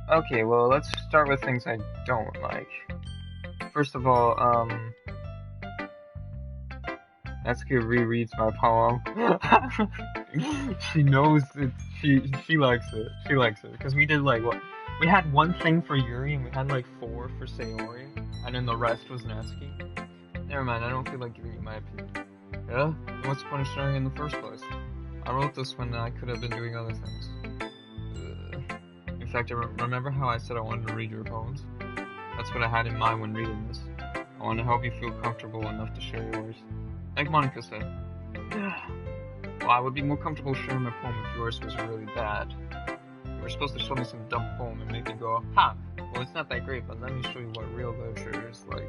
Okay, well, let's start with things I don't like. First of all, Natsuki rereads my poem. She knows it. She likes it. She likes it because we did like what? We had one thing for Yuri and we had like 4 for Sayori, and then the rest was Natsuki. Never mind. I don't feel like giving you my opinion. Yeah? Then what's the point of starting in the first place? I wrote this when I could have been doing other things. In fact, remember how I said I wanted to read your poems? That's what I had in mind when reading this. I want to help you feel comfortable enough to share yours. Like Monica said. Well, I would be more comfortable sharing my poem if yours was really bad. You were supposed to show me some dumb poem and make me go, ha! Well, it's not that great, but let me show you what real literature is like.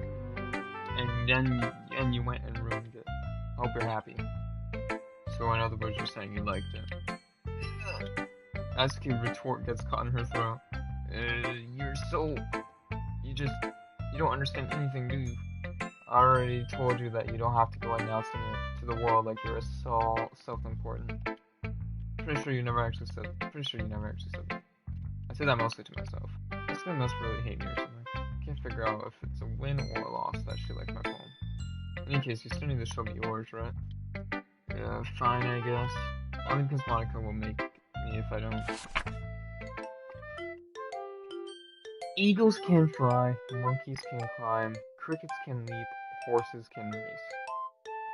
And then you went and ruined it. I hope you're happy. So in other words, you're saying you liked it. Natsuki retort gets caught in her throat. You don't understand anything, do you? I already told you that you don't have to go announcing it to the world like you're so self-important. Pretty sure you never actually said that. I say that mostly to myself. Natsuki must really hate me or something. I can't figure out if it's a win or a loss that she liked my poem. In any case, you still need to show me yours, right? Yeah, fine, I guess. Only because Monica will make me if I don't. Eagles can fly, monkeys can climb, crickets can leap, horses can race.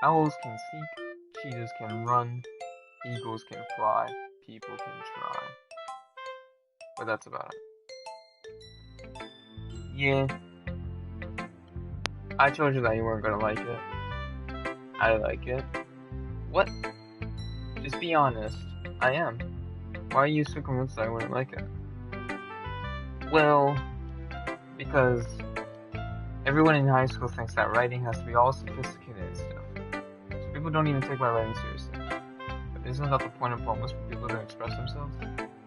Owls can seek, cheetahs can run, eagles can fly, people can try. But that's about it. Yeah. I told you that you weren't gonna like it. I like it. What? Just be honest. I am. Why are you so convinced that I wouldn't like it? Well, because everyone in high school thinks that writing has to be all sophisticated and stuff. So people don't even take my writing seriously. But isn't that the point of poems for people to express themselves?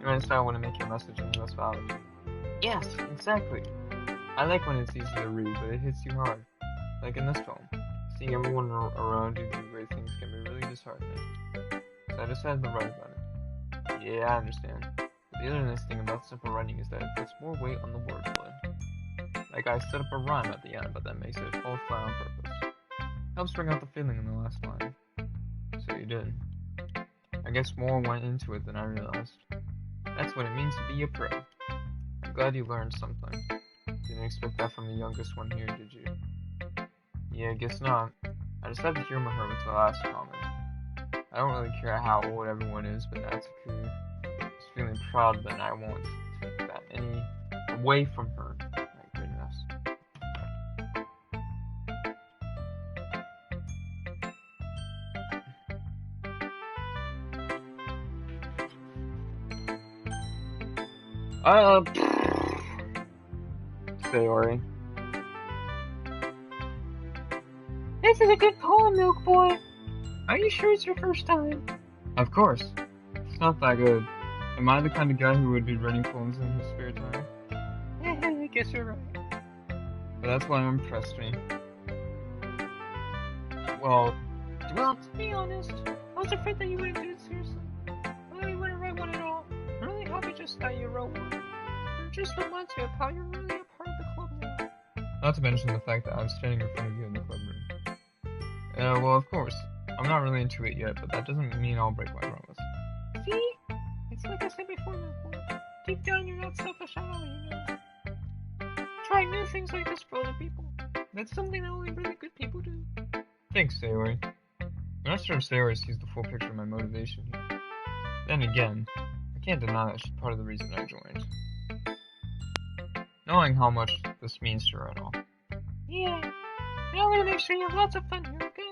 Your own style want to make your message any less valid. Yes, exactly. I like when it's easy to read, but it hits you hard. Like in this poem. Seeing everyone around you do great things can be really disheartening. So I decided to write about it. Yeah, I understand. But the other nice thing about simple writing is that it puts more weight on the wordplay. Like I set up a rhyme at the end, but that makes it fall flat on purpose. Helps bring out the feeling in the last line. So you did. I guess more went into it than I realized. That's what it means to be a pro. I'm glad you learned something. Didn't expect that from the youngest one here, did you? Yeah, I guess not. I just had to humor her with the last comment. I don't really care how old everyone is, but Natsuki is feeling proud that I won't take that any away from her. My goodness. Sayori. This is a good poem, Milk Boy. Are you sure it's your first time? Of course. It's not that good. Am I the kind of guy who would be writing poems in his spare time? I guess you're right. But that's why you impressed me. Well, to be honest, I was afraid that you wouldn't do it seriously. Or you wouldn't write one at all. I'm really happy just that you wrote one. It just reminds me of how you're really a part of the club now. Not to mention the fact that I'm standing in front of you in the club room. Well, of course. I'm not really into it yet, but that doesn't mean I'll break my promise. See? It's like I said before, Milk. Deep down, you're not selfish at all, you know. Trying new things like this for other people. That's something that only really good people do. Thanks, Sayori. I'm not sure if Sayori sees the full picture of my motivation here. Then again, I can't deny that she's part of the reason I joined. Knowing how much this means to her and all. Yeah. And I'm gonna make sure you have lots of fun here, okay?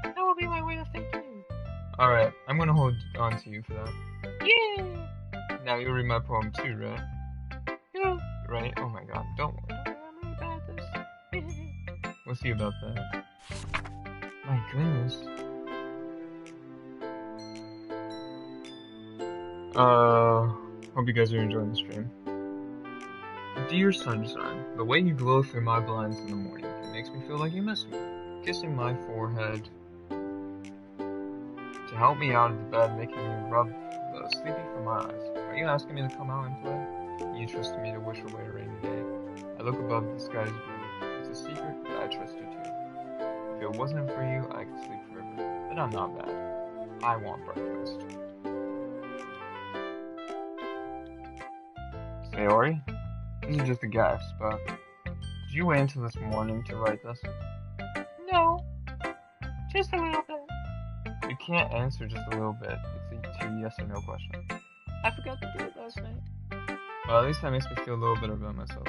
That will be my way of thanking you. Alright, I'm gonna hold on to you for that. Yay! Now you'll read my poem too, right? Yeah. Right? Oh my god, don't worry. I'm really bad at this. We'll see about that. My goodness. Hope you guys are enjoying the stream. Dear sunshine, the way you glow through my blinds in the morning, it makes me feel like you miss me. Kissing my forehead to help me out of the bed, making me rub the sleepy from my eyes. Are you asking me to come out and play? You trusted me to wish away a rainy day. I look above the sky's blue. It's a secret, but I trust you too. If it wasn't for you, I could sleep forever. But I'm not bad. I want breakfast. Say, Ori, this is just a guess, but did you wait until this morning to write this? No. Just a little bit. You can't answer just a little bit. It's a yes or no question. I forgot to do it last night. Well, at least that makes me feel a little better about myself.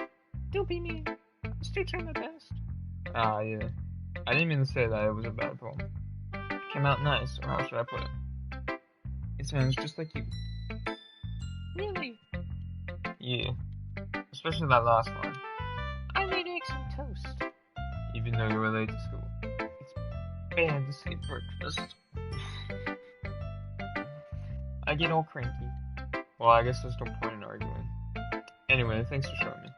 Don't be mean. I'm still trying my best. Ah, yeah. I didn't mean to say that it was a bad poem. It came out nice, or how should I put it? It sounds just like you. Really? Yeah. Especially that last line. I made eggs and toast. Even though you were late to school. It's bad to skip breakfast. I get all cranky. Well, I guess there's no point in arguing. Anyway, thanks for showing me.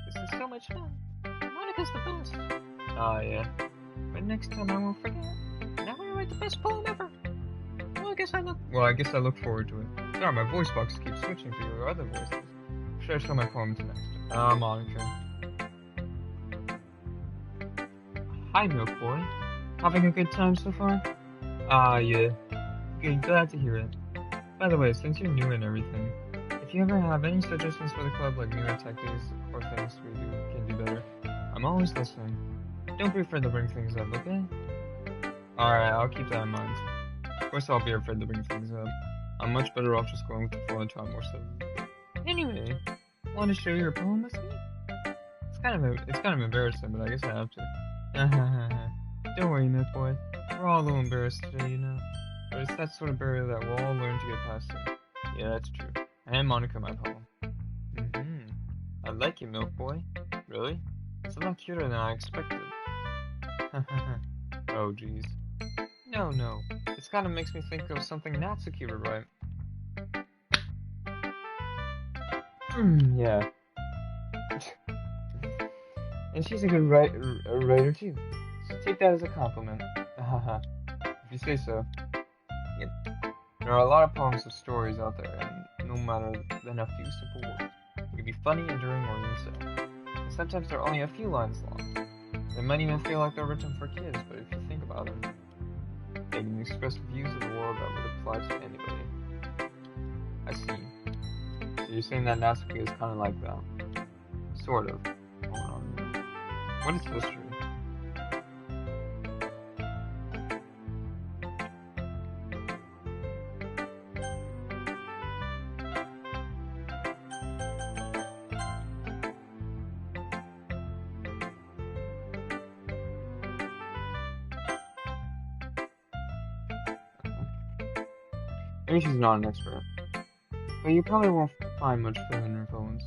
This is so much fun. Monica's the best. Ah, yeah. But next time I won't forget. Now I write the best poem ever. Well, I guess I look forward to it. Sorry, my voice box keeps switching to your other voices. Should I show my poem to next? Monica. Hi, Milk Boy. Having a good time so far? Ah, yeah. Good, glad to hear it. By the way, since you're new and everything, if you ever have any suggestions for the club, like newer tactics or things can do better, I'm always listening. Don't be afraid to bring things up, okay? Alright, I'll keep that in mind. Of course I'll be afraid to bring things up. I'm much better off just going with the flow until I'm more settled. Anyway, want to share your poem with me? It's kind of embarrassing, but I guess I have to. Don't worry, Milk Boy. We're all a little embarrassed today, you know. But it's that sort of barrier that we'll all learn to get past it. Yeah, that's true. I am Monica, my poem. I like you, Milk Boy. Really? It's a lot cuter than I expected. Oh, jeez. No. This kind of makes me think of something not so cute, right? Yeah. And she's a good writer too. So take that as a compliment. If you say so. Yeah. There are a lot of poems with stories out there, and no matter than a few simple words. They can be funny, enduring, or even sad. And sometimes they're only a few lines long. They might even feel like they're written for kids, but if you think about them, they can express views of the world that would apply to anybody. I see. So you're saying that Natsuki is kind of like that? Sort of. Hold on. What is history? Maybe she's not an expert. But you probably won't find much filling in her poems.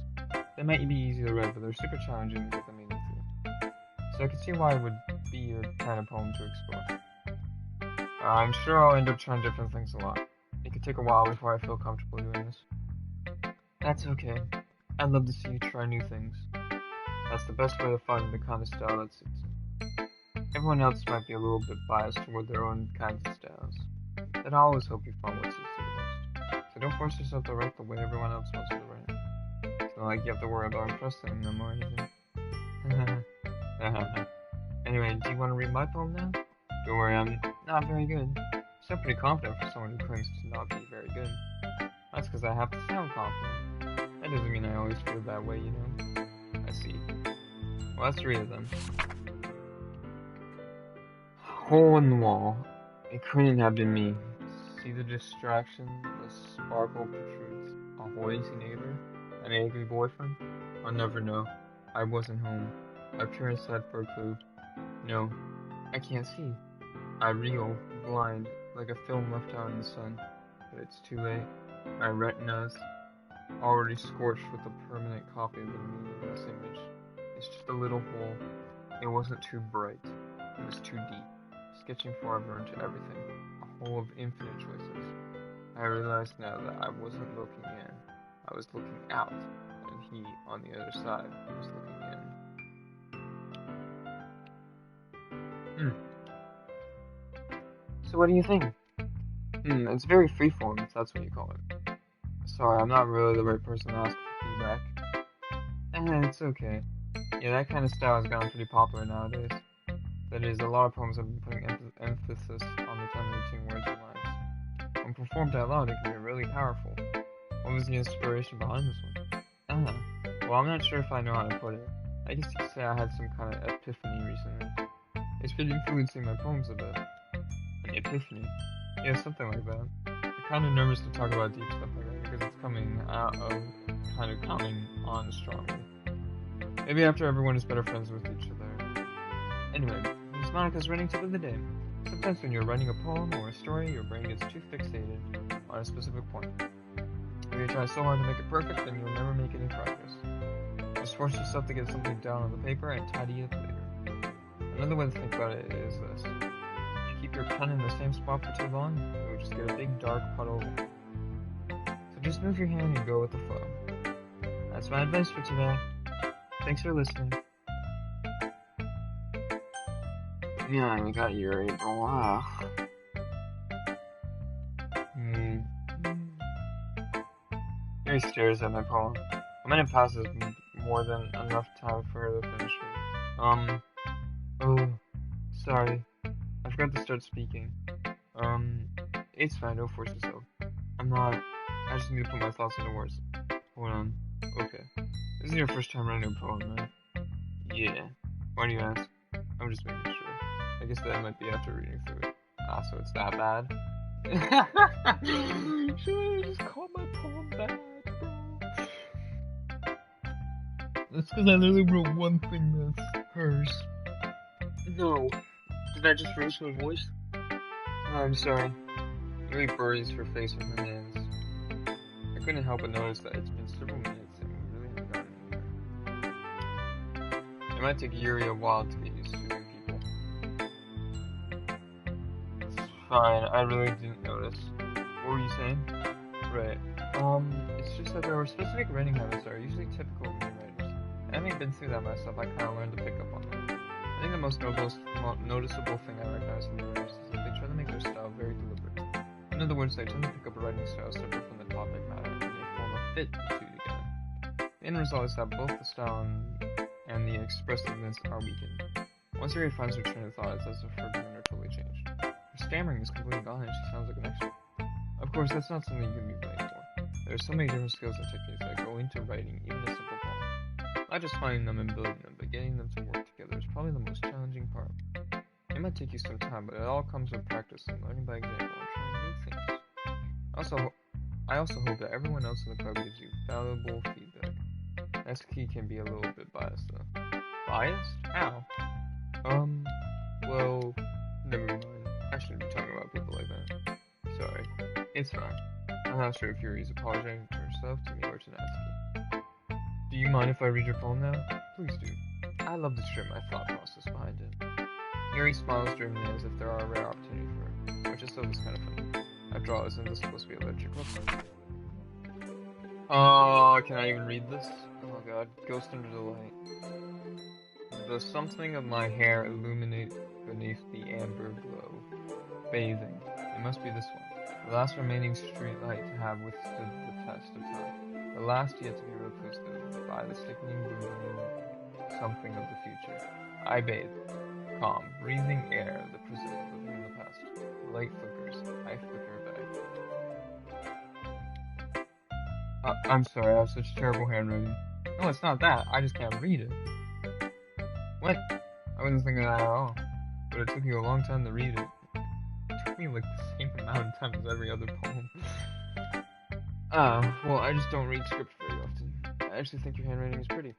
They might be easy to read, but they're super challenging to get the meaning through. So I can see why it would be your kind of poem to explore. I'm sure I'll end up trying different things a lot. It could take a while before I feel comfortable doing this. That's okay. I'd love to see you try new things. That's the best way to find the kind of style that suits you. Everyone else might be a little bit biased toward their own kinds of styles. But I always hope you find what suits you the most. So don't force yourself to write the way everyone else wants you to write. It's not like you have to worry about impressing them or anything. Anyway, do you want to read my poem now? Don't worry, I'm not very good. Still pretty confident for someone who claims to not be very good. That's because I have to sound confident. That doesn't mean I always feel that way, you know? I see. Well, let's read it then. Hole in the wall. It couldn't have been me. See the distraction, the sparkle protrudes. A noisy neighbor? An angry boyfriend? I'll never know. I wasn't home. I peer inside for a clue. No, I can't see. I reel, blind, like a film left out in the sun. But it's too late. My retina's already scorched with a permanent copy of the meaning of this image. It's just a little hole. It wasn't too bright. It was too deep. Sketching forever into everything. A hole of infinite choices. I realized now that I wasn't looking in. I was looking out. And he, on the other side, was looking in. So what do you think? It's very freeform, if that's what you call it. Sorry, I'm not really the right person to ask for feedback. It's okay. Yeah, that kind of style has gotten pretty popular nowadays. That is, a lot of poems have been putting emphasis on the 10 routine words and lines. When performed out loud, it can be really powerful. What was the inspiration behind this one? Well, I'm not sure if I know how to put it. I guess you could say I had some kind of epiphany recently. It's been influencing my poems a bit. An epiphany? Yeah, something like that. I'm kind of nervous to talk about deep stuff like that because it's coming out of kind of coming on strongly. Maybe after everyone is better friends with each other. Anyway, Miss Monica's running tip of the day. Sometimes when you're writing a poem or a story, your brain gets too fixated on a specific point. If you try so hard to make it perfect, then you'll never make any progress. Just force yourself to get something down on the paper and tidy it later. Another way to think about it is this. If you keep your pen in the same spot for too long, you will just get a big dark puddle. So just move your hand and go with the flow. That's my advice for today. Thanks for listening. Yeah, we got your April. Wow. He stares at my poem. A minute passes more than enough time for her to finish it. Oh, sorry. I forgot to start speaking. It's fine, don't force yourself. I just need to put my thoughts into words. Hold on. Okay. This is your first time writing a poem, right? Yeah. Why do you ask? I'm just making sure. I guess that might be after reading through it. So it's that bad? Should I just call my poem bad, bro? That's because I literally wrote one thing that's hers. No. Did I just raise my voice? I'm sorry. Yuri buries her face in her hands. I couldn't help but notice that it's been several minutes and we really haven't gotten anywhere. It might take Yuri a while to get used to new people. It's fine, I really didn't notice. What were you saying? Right. It's just that there are specific writing habits that are usually typical of new writers. Having been through that myself, I kind of learned to pick up on them. I think the most noticeable thing I recognize from new writers is that they try to make their style very deliberate. In other words, they tend to pick up a writing style separate from the topic matter, and they form a fit the two together. The end result is that both the style and the expressiveness are weakened. Once Yuri finds her train of thought, it's as if her demeanor totally changed. Her stammering is completely gone and she sounds like an extra. Of course, that's not something you can be blamed for. There are so many different skills and techniques that go into writing even a simple poem. Not just finding them and building them, but getting them to work together is probably the most challenging part. It might take you some time, but it all comes with practice and learning by example and trying new things. I also hope that everyone else in the club gives you valuable feedback. SK can be a little bit biased though. Biased? How? Well, never mind. I shouldn't be talking about people like that. Sorry. It's fine. I'm not sure if Yuri's apologizing to herself, to me, or to Natsuki. Do you mind if I read your poem now? Please do. I love to share my thought process behind it. Yuri smiles dreamily as if there are a rare opportunity for her, which is so is kind of funny. After all, isn't this supposed to be a literature club? Oh, can I even read this? Oh god, Ghost Under the Light. The something of my hair illuminate beneath the amber glow. Bathing. It must be this one. The last remaining street light to have withstood the test of time. The last yet to be replaced by the sickening booming something of the future. I bathe. Calm, breathing air that preserves within the past. The light flickers. I flicker back. I'm sorry, I have such terrible handwriting. No, it's not that. I just can't read it. What? I wasn't thinking that at all. But it took you a long time to read it. It took me like the same amount of time as every other poem. Well, I just don't read script very often. I actually think your handwriting is pretty.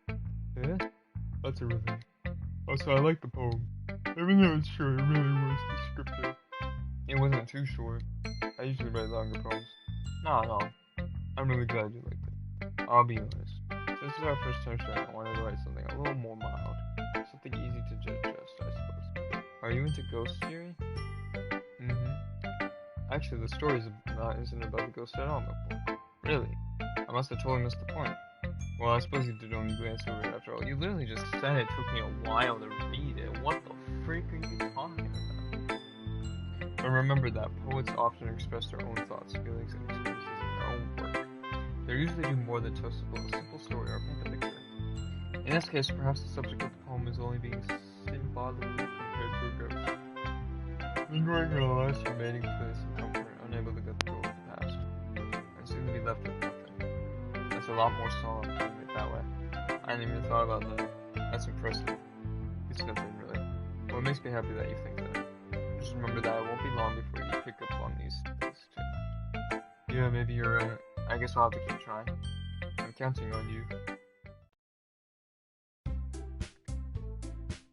Yeah? That's a review. Also, I like the poem. Even though it's short, it really was descriptive. It wasn't too short. I usually write longer poems. No. I'm really glad you liked it. I'll be honest. Since this is our first time sharing, I wanted to write something a little more mild. Something easy to digest, I suppose. Are you into ghosts, Yuri? Actually, the story isn't about the ghost at all, no. Really? I must have totally missed the point. Well, I suppose you did only glance over it after all. You literally just said it took me a while to read it. What the freak are you talking about? But remember that poets often express their own thoughts, feelings, and experiences in their own work. They usually do more than just a simple story or paint a picture. In this case, perhaps the subject of the poem is only being symbolically compared to a ghost. Lingering in a life's remaining place and comfort, unable to get through the past, and soon to be left with nothing. That's a lot more solemn putting it that way. I hadn't even thought about that. That's impressive. It's nothing really. Well, it makes me happy that you think that. Just remember that it won't be long before you pick up on these things too. Yeah, maybe you're right. I guess I'll have to keep trying. I'm counting on you.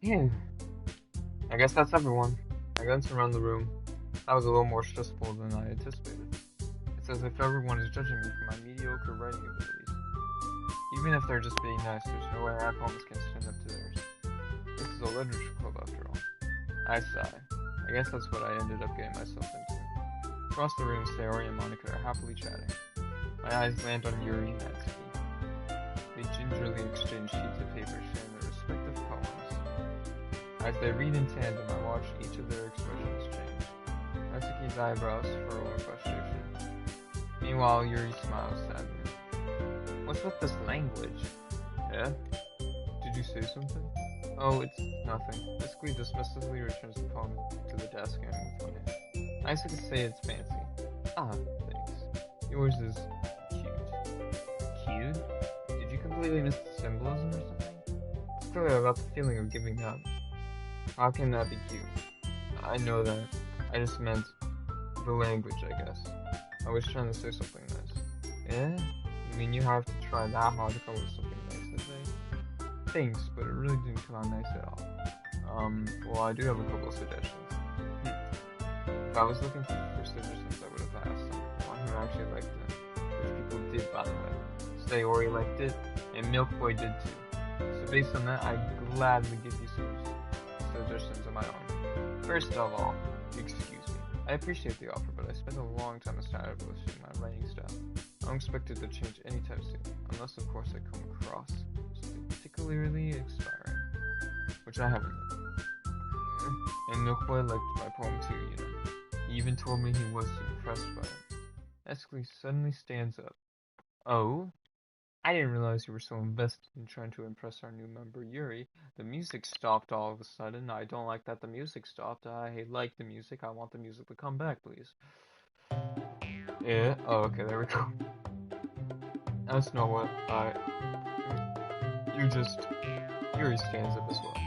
Phew. I guess that's everyone. I glanced around the room. That was a little more stressful than I anticipated. It's as if everyone is judging me for my mediocre writing abilities. Even if they're just being nice, there's no way our poems can stand up to theirs. This is a literature club after all. I sigh. I guess that's what I ended up getting myself into. Across the room, Sayori and Monica are happily chatting. My eyes land on Yuri and Natsuki. They gingerly exchange sheets of paper sharing their respective poems. As they read in tandem, I watch each of their expressions change. Natsuki's eyebrows furrow in frustration. Meanwhile, Yuri smiles sadly. What's with this language? Yeah? Did you say something? Oh, it's nothing. Natsuki dismissively returns the poem to the desk and with one hand. I could say it's fancy. Ah, thanks. Yours is cute. Cute? Did you completely miss the symbolism or something? Clearly I got the feeling of giving up. How can that be cute? I know that. I just meant the language, I guess. I was trying to say something nice. Yeah? You mean you have to try that hard to come up with something nice to say? Thanks, but it really didn't come out nice at all. Well, I do have a couple of suggestions. If I was looking for suggestions, I would have asked someone who actually liked it. Which people did, by the way. Sayori liked it, and Milk Boy did too. So based on that, I'd gladly give you some suggestions of my own. First of all, excuse me. I appreciate the offer, but I spent a long time establishing my writing style. I don't expect it to change anytime soon, unless of course I come across something particularly inspiring, which I haven't yet. And Milk Boy liked my poem too, you know. He even told me he was impressed by it. Natsuki suddenly stands up. Oh? I didn't realize you were so invested in trying to impress our new member, Yuri. The music stopped all of a sudden. I don't like that the music stopped. I like the music. I want the music to come back, please. Yeah? Oh, okay, there we go. That's not what Yuri stands up as well.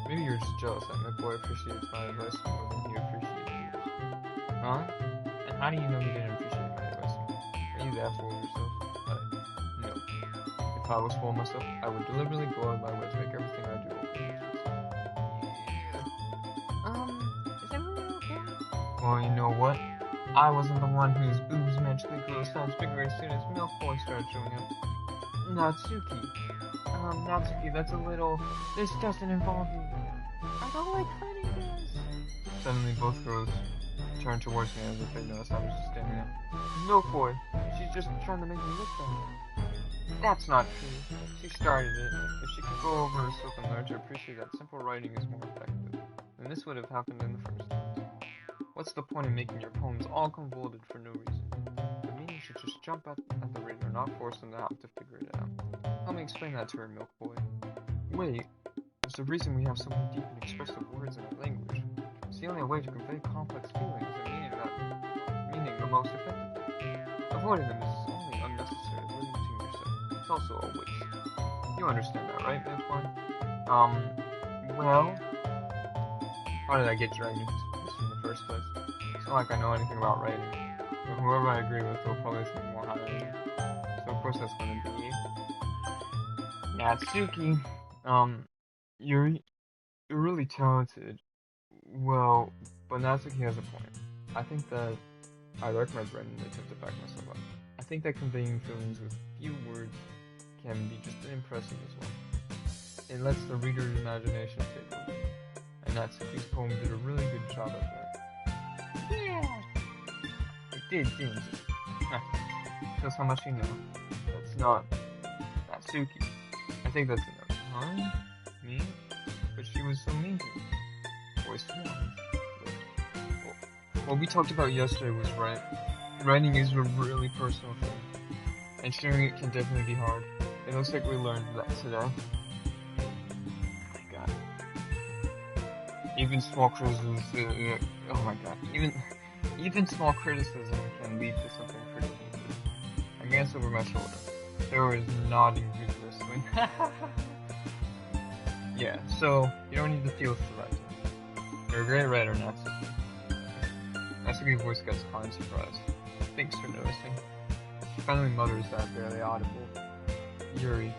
Maybe you're just jealous that my boy appreciates my advice more than he appreciates yours. Huh? And how do you know he didn't appreciate my advice more? Are you that full of yourself? No. If I was full of myself, I would deliberately go out of my way to make everything I do open. Is everyone okay? Well, you know what? I wasn't the one whose boobs magically grew a size bigger as soon as Milk Boy started showing up. Natsuki. Natsuki, that's a little... This doesn't involve you. I don't like hurting guys. Suddenly, both girls turned towards me as if they noticed I was just standing there. Milk Boy, she's just trying to make me look better. That's not true. She started it. If she could go over herself and learn to appreciate that simple writing is more effective, then this would have happened in the first place. What's the point of making your poems all convoluted for no reason? The meaning should just jump at the reader, not force them to have to figure it out. Help me explain that to her, Milk Boy. Wait, there's a reason we have so many deep and expressive words in our language. It's the only way to convey complex feelings and meaning the most effectively. Avoiding them is only unnecessary, limiting yourself. It's also a waste. You understand that, right, Milk Boy? Well... How did I get you writing this in the first place? It's not like I know anything about writing. But whoever I agree with will probably think more highly of me. So of course that's gonna be... Natsuki. You're really talented. Well, but Natsuki has a point. I think that I recommend writing an attempt to back myself up. I think that conveying feelings with few words can be just as impressive as well. It lets the reader's imagination take over. And Natsuki's poem did a really good job at that. Yeah! It did, didn't it? Shows how much you know. That's not Natsuki. I think that's enough. Huh? Me? But she was so mean to me. Voice what we talked about yesterday was writing is a really personal thing. And sharing it can definitely be hard. It looks like we learned that today. Oh my god. Even small criticism, oh my god. Even small criticism can lead to something pretty heated. I glanced over my shoulder. Sarah is nodding vigorously. Yeah, so you don't need to feel threatened. You're a great writer, Natsuki. Natsuki's voice gets calm and surprised. Thanks for noticing. She finally mutters that barely audible. Yuri.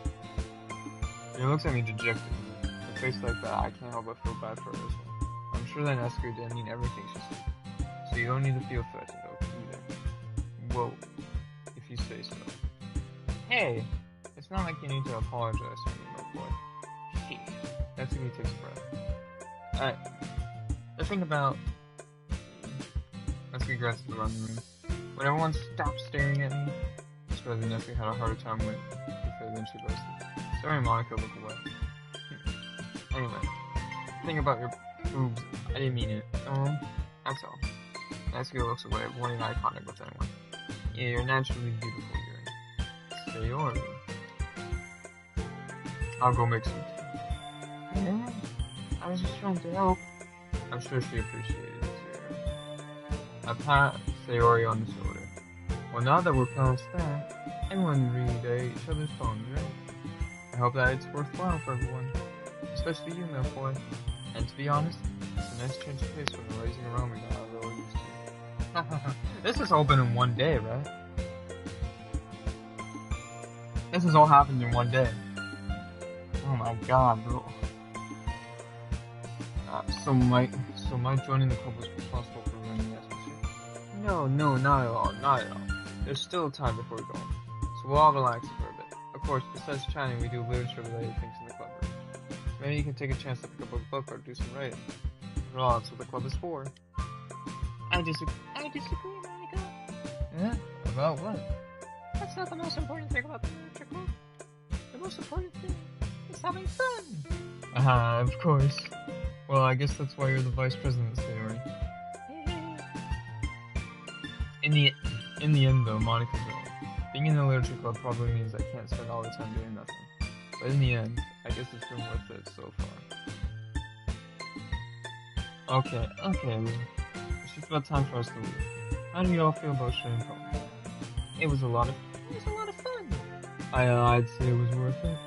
He looks at me dejectedly. With a face like that, I can't help but feel bad for her as well. I'm sure that Natsuki didn't mean everything she said. So you don't need to feel threatened, either. Whoa. If you say so. Hey! It's not like you need to apologize to me, my boy. Sheesh. Natsuki takes a breath. I think about... Natsuki grabs the wrong room. When everyone stopped staring at me, I swear that Natsuki had a harder time with it than she boasted. Sorry, Monica looked away. Anyway, think about your boobs. I didn't mean it. That's all. Natsuki looks away, avoiding eye contact with anyone. Yeah, you're naturally beautiful, Yuri. Sayori. I'll go make some tea. Yeah, I was just trying to help. I'm sure she appreciated it, Sayori. I pat Sayori on the shoulder. Well, now that we're past that, everyone read each other's phones, right? I hope that it's worthwhile for everyone. Especially you, Malfoy. And to be honest, it's a nice change of pace from the racing around we got a little used to. This has all been in one day, right? This has all happened in one day. Oh my god, bro. So my joining the club was responsible for ruining the atmosphere? No, not at all, not at all. There's still time before we go home, so we'll all relax for a bit. Of course, besides chatting, we do literature-related things in the club room. So maybe you can take a chance to pick up a book or do some writing. After all, that's what the club is for. I disagree, Monica. Yeah? About what? That's not the most important thing about the literature club. The most important thing is having fun. Of course. Well, I guess that's why you're the vice president, Sayori. In the end, though, Monica's right. Being in the literature club probably means I can't spend all the time doing nothing. But in the end, I guess it's been worth it so far. Okay, it's just about time for us to leave. How do you all feel about sharing poems? It was a lot of fun. I'd say it was worth it.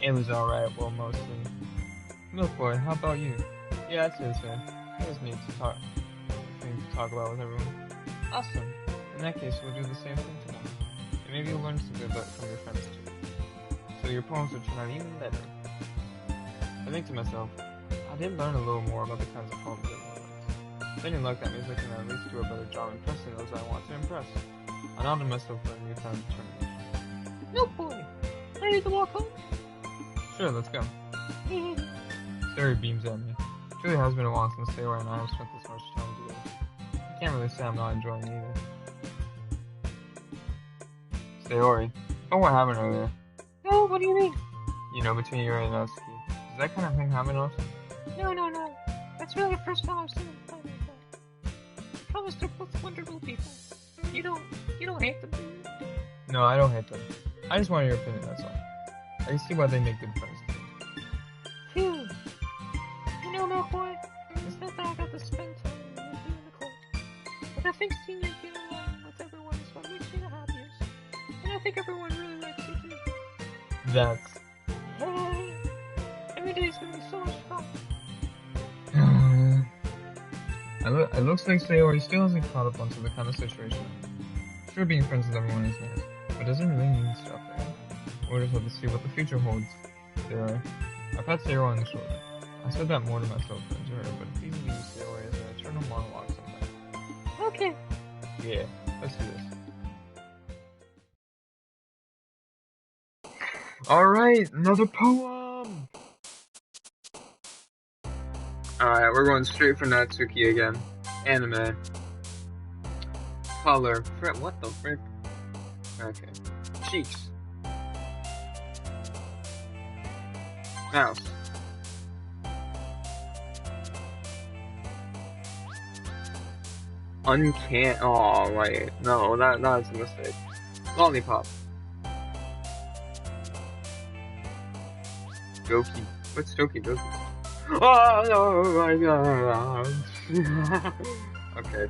It was alright, well, mostly. Milkboy, how about you? Yeah, I'd say the same. It was neat to talk about with everyone. Awesome. In that case, we'll do the same thing tomorrow. And maybe you'll learn something from your friends too. So your poems will turn out even better. I think to myself, I did learn a little more about the kinds of poems everyone likes. If any luck, that means I can at least do a better job impressing those I want to impress. I nodded myself for a newfound determination. Milkboy, ready to walk home? Sure, let's go. Sayori beams at me. It really has been a while since Sayori and I have spent this much time together. I can't really say I'm not enjoying it either. Sayori, oh, what happened earlier? No, what do you mean? You know, between Yuri and Natsuki. Does that kind of thing happen often? No. That's really the first time I've seen them play like that. I promise they're both wonderful people. You don't hate them, do you? No, I don't hate them. I just wanted your opinion, that's all. I can see why they make good friends. Phew. You know, Malfoy, it's not that I got to spend time with you in the club. But I think seeing you get along with everyone is what makes me the happiest. And I think everyone really likes you too. That's... Hey! Every day is gonna be so much fun. It looks like Sayori still hasn't caught up onto the kind of situation. Sure, being friends with everyone is nice, but does it really mean stuff there? We'll just have to see what the future holds. Sayori. I pat Sayori on the shoulder. I said that more to myself than to her, but it's easy to use Sayori as an eternal monologue sometimes. Okay. Yeah, let's do this. Alright, another poem! Alright, we're going straight for Natsuki again. Anime. Color. What the frick? Okay. Cheeks. Mouse. Oh, wait. No, that's a mistake. Lollipop. Doki. What's Doki Doki? Oh my god. Okay.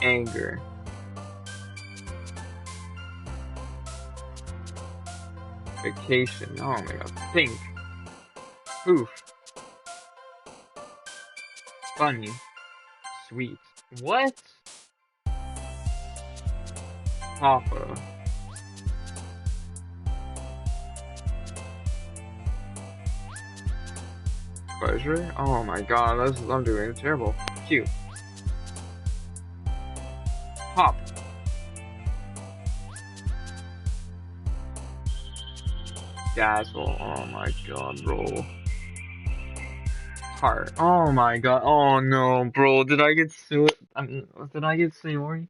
Anger. Vacation. Oh my god. Pink. Poof. Funny. Sweet. What? Papa. Pleasure? Oh my god, I'm doing terrible. Cute. Pop. Dazzle. Oh my god, bro. Heart. Oh my god. Oh no, bro. Did I get did I get Sayori?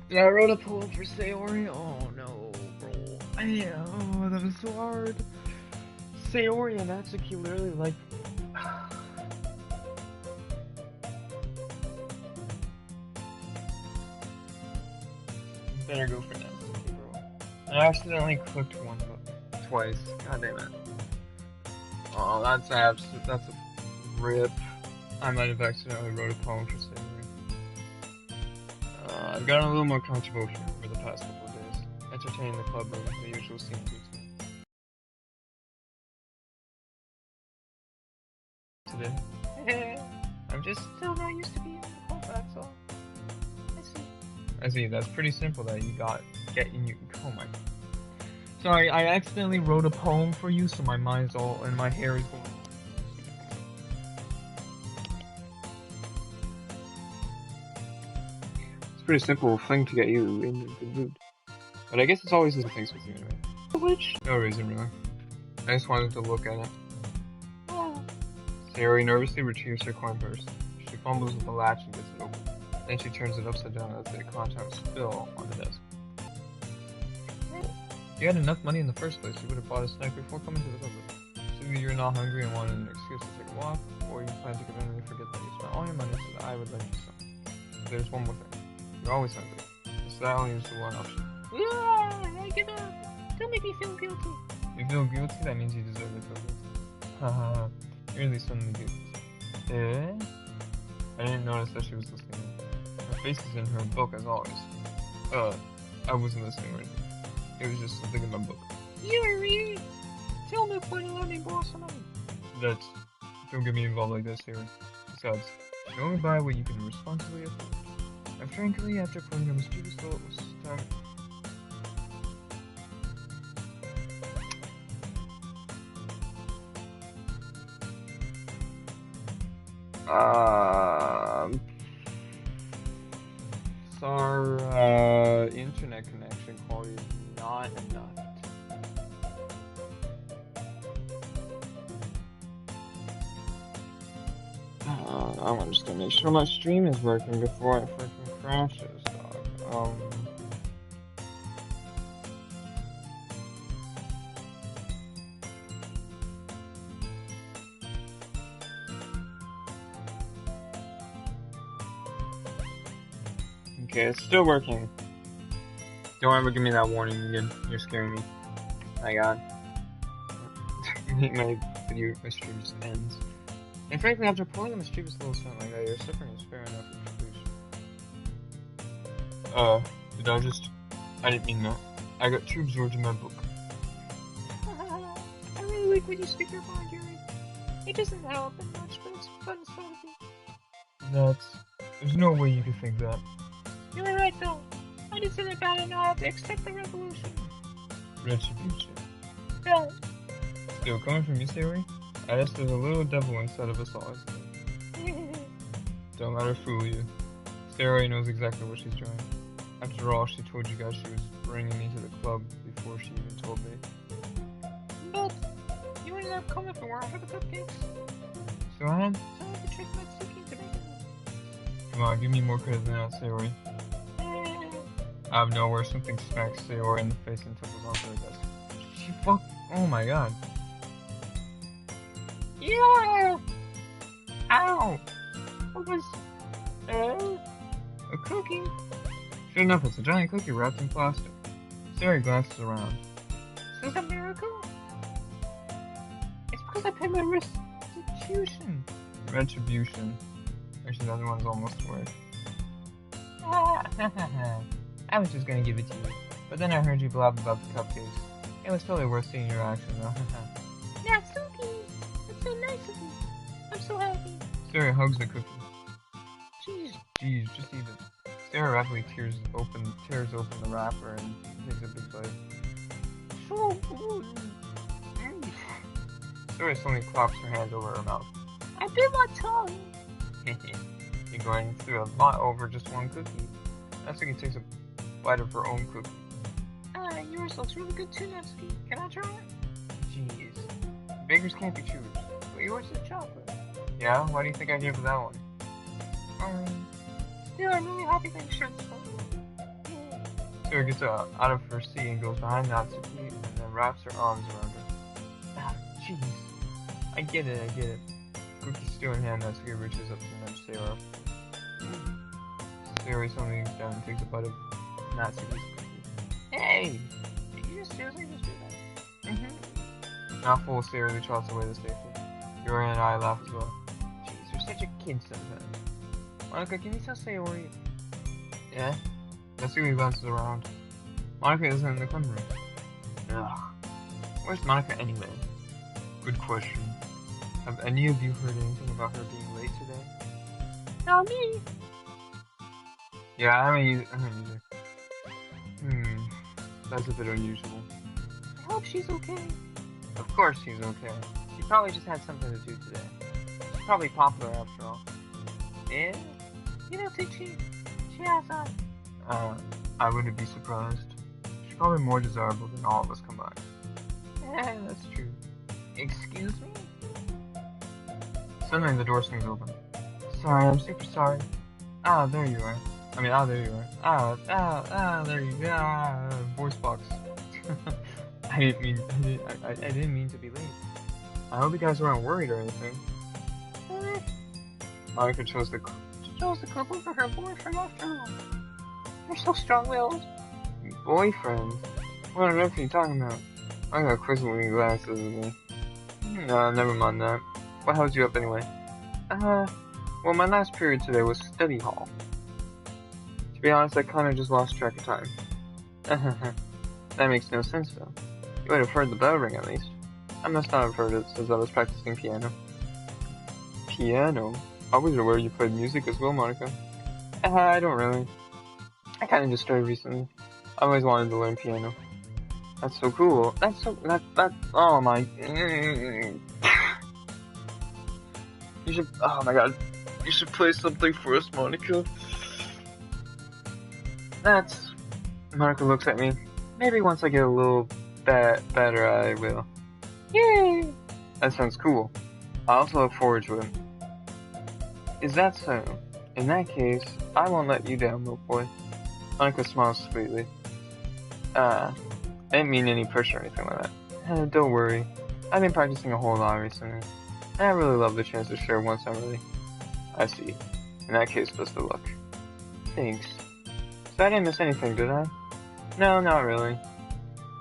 Yeah, I wrote a poem for Sayori. Oh no, bro. Yeah, oh, that was so hard. Sayori and Natsuki literally like. Better go for Natsuki, bro. I accidentally clicked one twice. God damn it. Oh, that's a rip. I might have accidentally wrote a poem for Sayori. I've gotten a little more comfortable here over the past couple of days. Entertaining the club room, the usual scene routine. Today? I'm just still not used to being in the club, that's all. I see, that's pretty simple that you oh my. Sorry, I accidentally wrote a poem for you, so my mind's all, and my hair is going. It's a pretty simple thing to get you in the good mood. But I guess it's always the things with you anyway. Which? No reason really. I just wanted to look at it. Oh. Sayori nervously retrieves her coin purse. She fumbles with the latch and gets it open. Then she turns it upside down and lets the contents spill on the desk. If you had enough money in the first place, you would have bought a snack before coming to the club. So either you're not hungry and wanted an excuse to take a walk, or you plan to conveniently forget that you spent all your money so that I would lend you some. There's one more thing. You're always hungry. So that only is the one option. Yeah, I give up. Don't make me feel guilty. You feel guilty? That means you deserve to feel guilty. Haha. You're really suddenly guilty. Eh? I didn't notice that she was listening. Her face is in her book as always. I wasn't listening right now. It was just something in my book. Yuri! Tell me when you let me borrow some money. Don't get me involved like this here. Besides, you can only buy what you can responsibly afford. And frankly, after putting a mischievous goal, it was time. Our internet connection quality is not enough. I'm just gonna make sure my stream is working before it freaking crashes, dog. Okay, it's still working. Don't ever give me that warning again. You're scaring me. My god. my stream just ends. And frankly, after pulling a mischievous little stunt like that, your suffering is fair enough with I didn't mean that. I got too absorbed in my book. I really like when you speak your mind, Yuri. It doesn't happen much, but it's fun strategy. There's no way you could think that. You were right, though. I did something bad and now I have to accept the revolution. Retribution. Yeah. Still, coming from you, Sayori, I guess there's a little devil inside of us all. Don't let her fool you. Sayori knows exactly what she's doing. After all, she told you guys she was bringing me to the club before she even told me. But you ended up coming for where I have the cupcakes. So I had? So I had to trick Natsuki to make them. Come on, give me more credit than that, Sayori. Out of nowhere, something smacks Sayori in the face and tumbles onto her desk. She oh my god. Yeah! Ow! It was, a cookie. Sure enough, it's a giant cookie wrapped in plastic. Sayori glances around. Is this a miracle? It's because I paid my restitution. Retribution. Actually, the other one's almost worse. I was just gonna give it to you, but then I heard you blab about the cupcakes. It was totally worth seeing your action, though. Natsuki! That's so nice of you. I'm so happy. Sayori hugs the cookie. Jeez. Just eat it. Sayori rapidly tears open the wrapper and takes a big bite. So good. Sayori suddenly claps her hands over her mouth. I bit my tongue. You're going through a lot over just one cookie. Natsuki takes a bite of her own cookie. Yours looks really good too, Natsuki. Can I try it? Jeez. Bakers can't be choosers. But yours is chocolate. Yeah? Why do you think I gave her that one? Still, I'm really happy that you shared this one. Sayori gets out of her seat and goes behind Natsuki and then wraps her arms around her. Ah, jeez. I get it. Cookie still in hand, Natsuki reaches up to nudge Sayori. Sayori suddenly leans down and takes a bite of Natsuki's cookie. Hey! Did you just seriously just do that? Mm-hmm. Now full, Sayori trots away to safety. Yuri and I laugh as well. Jeez, you're such a kid sometimes. Monica, can you tell Sayori? Yeah? Natsuki glances around. Monica isn't in the club room. Ugh. Where's Monica anyway? Good question. Have any of you heard anything about her being late today? Not me. Yeah, I haven't either. That's a bit unusual. I hope she's okay. Of course she's okay. She probably just had something to do today. She's probably popular after all. Yeah? You don't think she has I wouldn't be surprised. She's probably more desirable than all of us combined. Yeah, that's true. Excuse me? Suddenly the door swings open. Sorry, I'm super sorry. Ah, there you are. There you are. There you go. Voice box. I didn't mean to be late. I hope you guys weren't worried or anything. Monica chose the couple for her boyfriend after all. You're so strong-willed. Boyfriend? What on earth are you talking about? I got crystal glasses with me. Nah, never mind that. What held you up anyway? Well, my last period today was study hall. To be honest, I kinda just lost track of time. That makes no sense though. You would have heard the bell ring at least. I must not have heard it since I was practicing piano. Piano? I was aware you played music as well, Monica. I don't really. I kinda just started recently. I always wanted to learn piano. That's so cool. Oh my. You should, oh my god. You should play something for us, Monica. Monica looks at me. Maybe once I get a little better, I will. Yay! That sounds cool. I also look forward to it. Is that so? In that case, I won't let you down, little boy. Monica smiles sweetly. I didn't mean any pressure or anything like that. Don't worry. I've been practicing a whole lot recently. And I really love the chance to share once I'm ready. I see. In that case, best of luck. Thanks. So I didn't miss anything, did I? No, not really.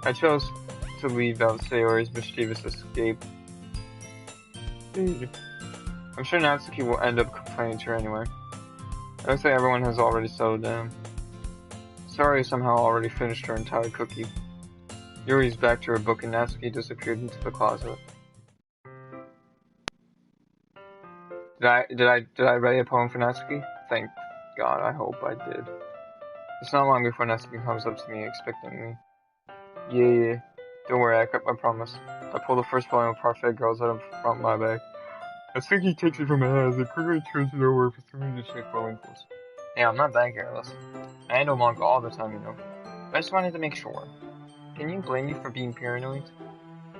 I chose to leave out Sayori's mischievous escape. I'm sure Natsuki will end up complaining to her anyway. It looks like everyone has already settled down. Sayori somehow already finished her entire cookie. Yuri's back to her book and Natsuki disappeared into the closet. Did I write a poem for Natsuki? Thank God, I hope I did. It's not long before Natsuki comes up to me expecting me. Yeah. Don't worry, I kept my promise. I pull the first volume of Parfait Girls out of my bag. Natsuki takes it from my hands and quickly turns it over for me to check my wrinkles. Hey, I'm not that careless. I handle manga all the time, you know. But I just wanted to make sure. Can you blame me for being paranoid?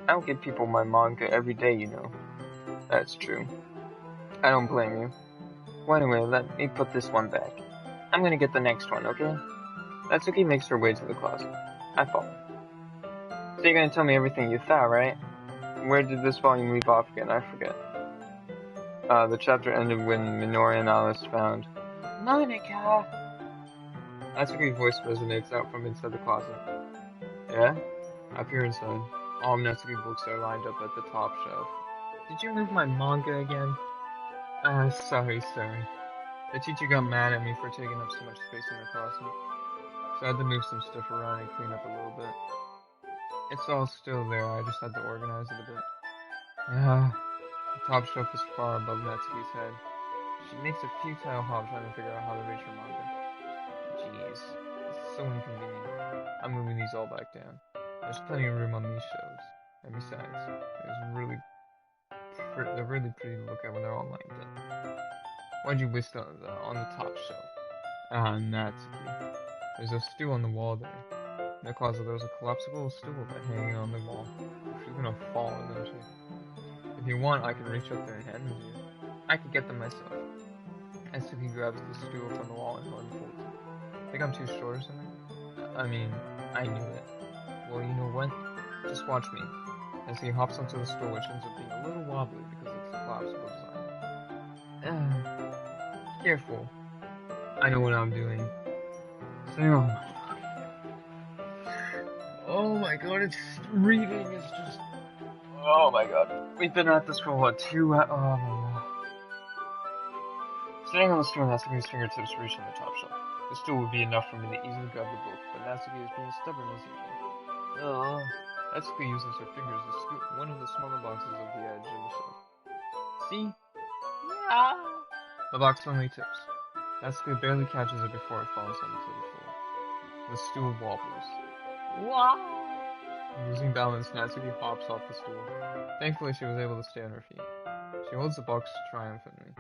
I don't give people my manga every day, you know. That's true. I don't blame you. Well, anyway, let me put this one back. I'm gonna get the next one, okay? Natsuki makes her way to the closet. I follow. So you're gonna tell me everything you thought, right? Where did this volume leave off again? I forget. The chapter ended when Minori and Alice found Monica! Natsuki's voice resonates out from inside the closet. Yeah? I peer inside. All Natsuki books are lined up at the top shelf. Did you move my manga again? Sorry. The teacher got mad at me for taking up so much space in her closet. So I had to move some stuff around and clean up a little bit. It's all still there, I just had to organize it a bit. Yeah, the top shelf is far above Natsuki's head. She makes a futile hop trying to figure out how to reach her manga. Jeez, it's so inconvenient. I'm moving these all back down. There's plenty of room on these shelves. And besides, they're really pretty to look at when they're all lined up. Why'd you waste on the top shelf? Natsuki. There's a stool on the wall there. In the closet, there was a collapsible stool hanging on the wall. She's gonna fall eventually. If you want, I can reach up there and hand them to you. I could get them myself. Natsuki grabs the stool from the wall and unfolds it. Think I'm too short or something? I mean, I knew it. Well, you know what? Just watch me. Natsuki hops onto the stool, which ends up being a little wobbly because it's a collapsible design. Careful. I know what I'm doing. So, oh my god, it's reading is just. Oh my god. We've been at this for what, 2 hours? Oh my god. Standing on the stool, Natsuki's fingertips reach on the top shelf. The stool would be enough for me to easily grab the book, but Natsuki is being stubborn as usual. Natsuki uses her fingers to scoop one of the smaller boxes of the edge of the shelf. See? Yeah. The box suddenly tips. Natsuki barely catches it before it falls onto the floor. The stool wobbles. Wow. Losing balance, Natsuki hops off the stool. Thankfully, she was able to stay on her feet. She holds the box triumphantly.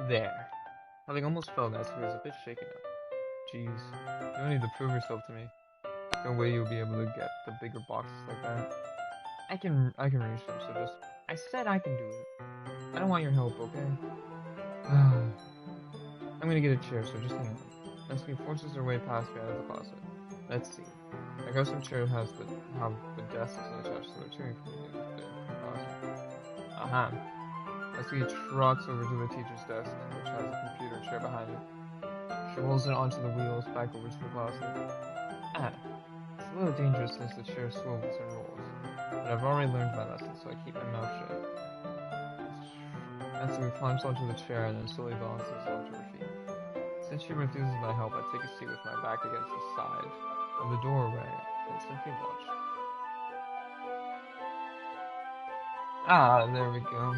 There. Having almost fell, Natsuki is a bit shaken up. Jeez, you don't need to prove yourself to me. No way you'll be able to get the bigger boxes like that. I can reach them, so just... I said I can do it. I don't want your help, okay? I'm gonna get a chair, so just hang on. Natsuki forces her way past me out of the closet. Let's see. I got some chair have the desks attached to it too for me to fit in the closet. Natsuki trots over to the teacher's desk, which has a computer chair behind it. She rolls it onto the wheels back over to the closet. It's a little dangerous since the chair swivels and rolls, but I've already learned my lesson, so I keep my mouth shut. Natsuki climbs onto the chair and then slowly balances onto her feet. Since she refuses my help, I take a seat with my back against the side of the doorway and simply watch. There we go.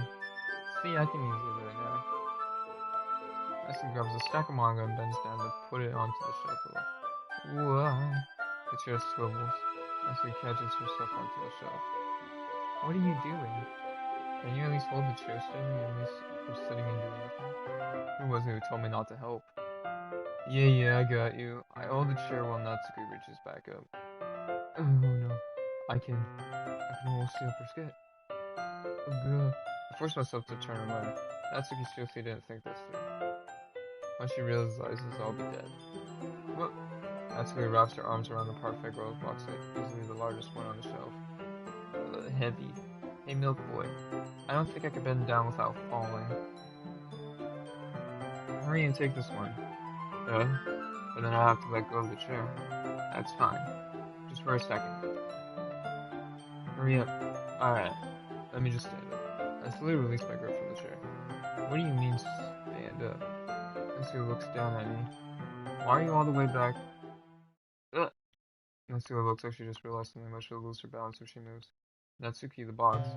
See, I can easily do it now. Natsuki grabs a stack of manga and bends down to put it onto the shelf below. Whoa. The chair swivels. Natsuki catches herself onto the shelf. What are you doing? Can you at least hold the chair steady at least from sitting and doing nothing? Who was it who told me not to help? Yeah, I got you. I hold the chair while Natsuki reaches back up. Oh no. I can almost see up her skirt. Oh god. I forced myself to turn away. Natsuki seriously didn't think this through. When she realizes I'll be dead. What? Natsuki wraps her arms around the parfait rose box, easily the largest one on the shelf. Heavy. Hey, Milk Boy. I don't think I could bend down without falling. Hurry and take this one. But then I have to let go of the chair. That's fine. Just for a second. Hurry up. Alright. Let me just stand up. I slowly release my grip from the chair. What do you mean, stand up? Natsuki looks down at me. Why are you all the way back? Natsuki looks like she just realized something, but she'll lose her balance if she moves. Natsuki, the box.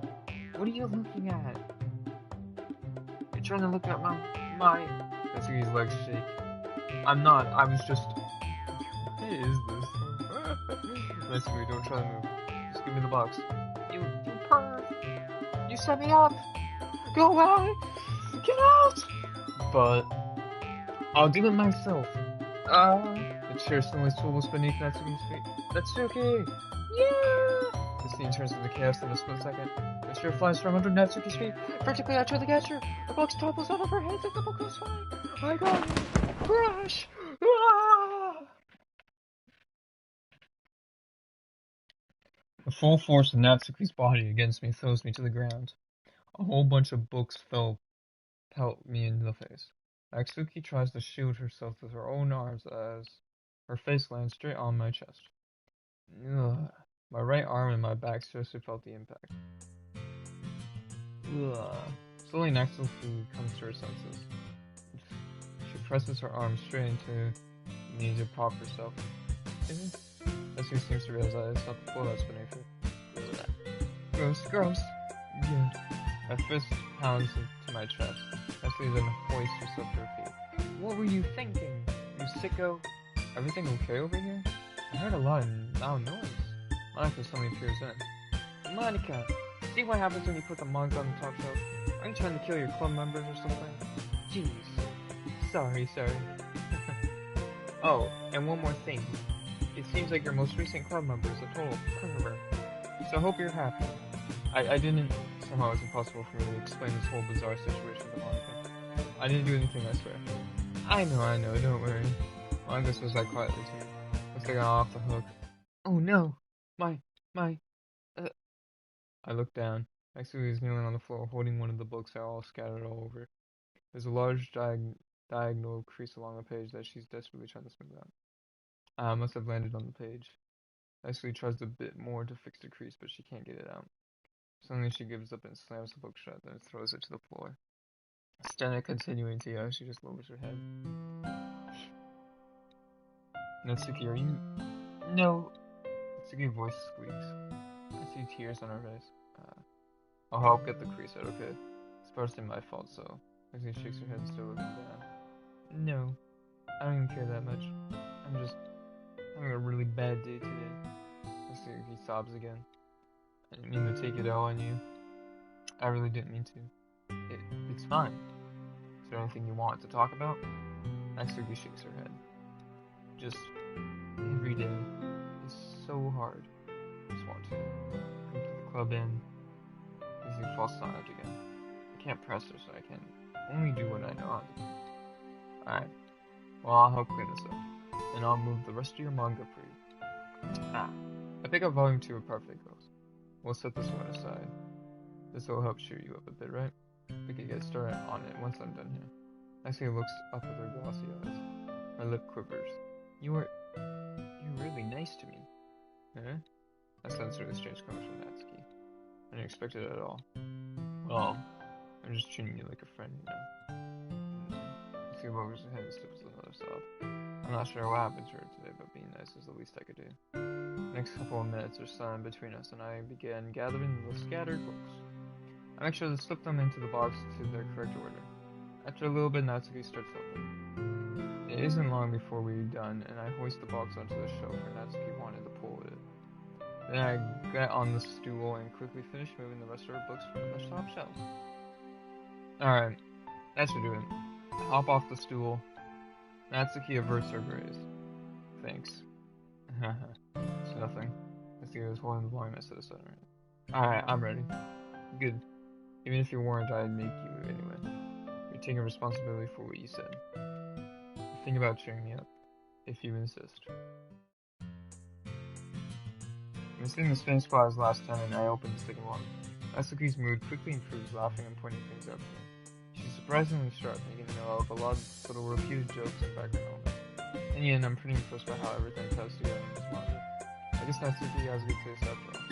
What are you looking at? You're trying to look at my... Natsuki's legs shake. I'm not, I was just... What is this? Natsuki, don't try to move. Just give me the box. You perv! You set me up! Go away! Get out! But... I'll do it myself. The chair suddenly swivels beneath Natsuki's feet. Natsuki! Yeah! The scene turns into chaos in a split second. The chair flies from under Natsuki's feet. Vertically, I try to catch her. The box topples out of her head and the book goes flying. I got it! Crash! Ah! The full force of Natsuki's body against me throws me to the ground. A whole bunch of books pelt me in the face. Natsuki tries to shield herself with her own arms as Her face lands straight on my chest. Ugh. My right arm and my back seriously felt the impact. Ugh. Slowly, Natsuki comes to her senses. She presses her arm straight into me to prop herself. Natsuki seems to realize that it's not the floor that's beneath her. Gross, gross. Yeah. My fist pounds into my chest. Natsuki then hoists herself to her feet. What were you thinking, you sicko? Everything okay over here? I heard a lot of loud noise. Monica suddenly peers in. Monica, see what happens when you put the manga on the top shelf? Are you trying to kill your club members or something? Jeez. Sorry. Oh, and one more thing. It seems like your most recent club member is a total pervert. So I hope you're happy. I didn't... Somehow it's impossible for me to explain this whole bizarre situation to Monica. I didn't do anything, I swear. I know, don't worry. Monica says that quietly to me. Looks like I'm off the hook. Oh no! I look down. Natsuki is kneeling on the floor, holding one of the books that are all scattered all over. There's a large diagonal crease along the page that she's desperately trying to smooth out. I must have landed on the page. Natsuki tries a bit more to fix the crease, but she can't get it out. Suddenly she gives up and slams the book shut, then throws it to the floor. Instead of continuing to yell, she just lowers her head. Natsuki, are you... No. Natsuki's voice squeaks. I see tears on her face. I'll help get the crease out, okay? It's partially my fault, so... Natsuki shakes her head, still looking down. No. I don't even care that much. I'm just... having a really bad day today. Natsuki sobs again. I didn't mean to take it all on you. I really didn't mean to. It's fine. Is there anything you want to talk about? Natsuki shakes her head. Just every day is so hard. I just want to go to the club in. Natsuki falls silent again. I can't press her, so I can only do what I know how to do. Alright. Well, I'll help clean this up. And I'll move the rest of your manga for you. I pick up volume 2 of Perfect Girls. We'll set this one aside. This will help cheer you up a bit, right? We can get started on it once I'm done here. Natsuki looks up with her glossy eyes. Her lip quivers. You're really nice to me. Huh? That sounds really strange coming from Natsuki. I didn't expect it at all. Well, I'm just treating you like a friend, you know? Natsuki lowers her head and slips another sob. I'm not sure what happened to her today, but being nice is the least I could do. The next couple of minutes are silent between us, and I begin gathering the scattered books. I make sure to slip them into the box to their correct order. After a little bit, Natsuki starts opening. It isn't long before we're done, and I hoist the box onto the shelf where Natsuki wanted to pull it. Then I get on the stool and quickly finish moving the rest of her books from the top shelf. Alright, that should do it. I hop off the stool. Natsuki averts her gaze. Thanks. It's nothing. Natsuki was holding the volume I set aside. Alright, I'm ready. Good. Even if you weren't, I'd make you anyway. You're taking responsibility for what you said. Think about cheering me up, if you insist. I'm sitting the spin squad as last time, and I opened the second one. Natsuki's mood quickly improves, laughing and pointing things out to me. She's surprisingly sharp, making me know of a lot of little repeated jokes and background elements. In the end, I'm pretty impressed by how everything ties together in this manga. I guess Natsuki has a good taste after all.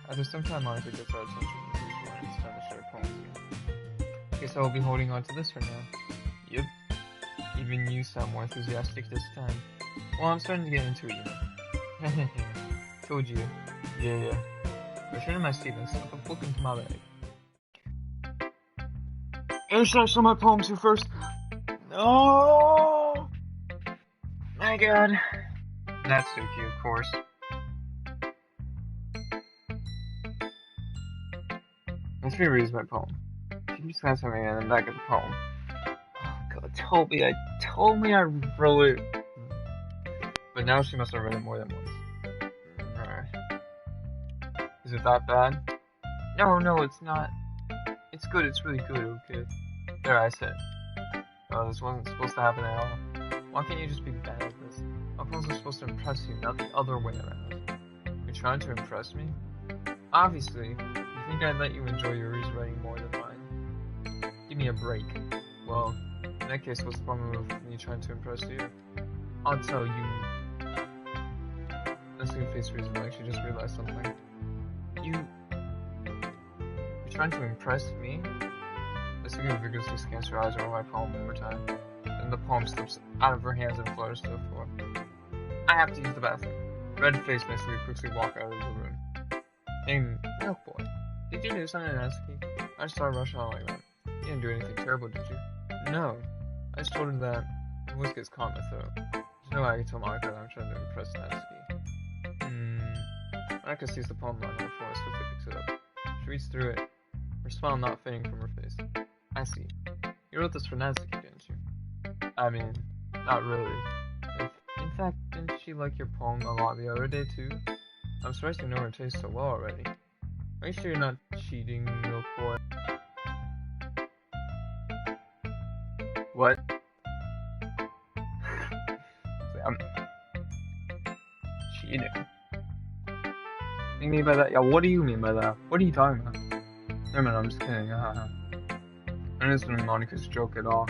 After some time, Monica gets our attention as usual, and it's time to share poems again. Guess I will be holding on to this for now. Yep. Even you sound more enthusiastic this time. Well, I'm starting to get into it, you know. Told you. Yeah. Return to my seat and slip a book into my bag. Should I show my poems here first? No! My god. Natsuki, of course. Let's reread my poem. She keeps glancing at me and then back at the poem. Oh god, told me I wrote it. But now she must have read it more than once. Alright. Is it that bad? No, it's not. It's good, it's really good, okay? There, I said. Oh, this wasn't supposed to happen at all. Why can't you just be bad at this? My poems are supposed to impress you, not the other way around. You're trying to impress me? Obviously. You think I'd let you enjoy your writing more than mine? Give me a break. Well, in that case, what's the problem with me trying to impress you? I'll tell you. face reason, like she just realized something. You're trying to impress me? Asuki vigorously scans her eyes over my palm one more time. Then the palm slips out of her hands and flutters to the floor. I have to use the bathroom. Red-faced Asuki quickly walk out of the room. Hey, Milk Boy, did you do something, Asuki? I just saw her rush on like that. You didn't do anything terrible, did you? No. I just told her that her voice gets caught in my throat. There's no way I can tell Monica that I'm trying to impress Natsuki. Monica sees the palm line on the floor and swiftly picks it up. She reads through it, her smile not fading from her face. I see. You wrote this for Natsuki, didn't you? I mean, not really. In fact, didn't she like your poem a lot the other day, too? I'm surprised you know her taste so well already. Are you sure you're not cheating, Milk Boy? What? I'm cheating. What do you mean by that? Yeah, what do you mean by that? What are you talking about? Never mind, I'm just kidding. I didn't mean Monica's joke at all.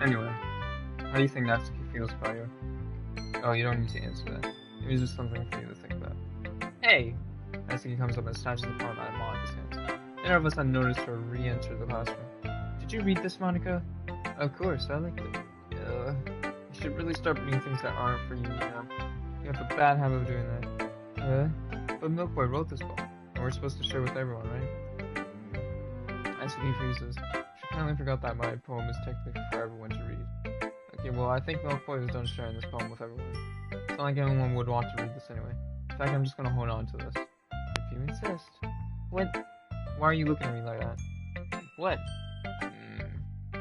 Anyway, how do you think Natsuki feels about you? Oh, you don't need to answer that. Maybe it's just something for you to think about. Hey! Natsuki comes up and snatches the palm out of Monica's hands. Neither of us had noticed her re-enter the classroom. Did you read this, Monica? Of course, I liked it. You should really start reading things that aren't for you, you know? You have a bad habit of doing that. But Milk Boy wrote this poem, and we're supposed to share with everyone, right? Natsuki freezes. She apparently forgot that my poem is technically for everyone to read. Okay, well, I think Milk Boy is done sharing this poem with everyone. It's not like anyone would want to read this anyway. In fact, I'm just gonna hold on to this. If you insist. What? Why are you looking at me like that? What?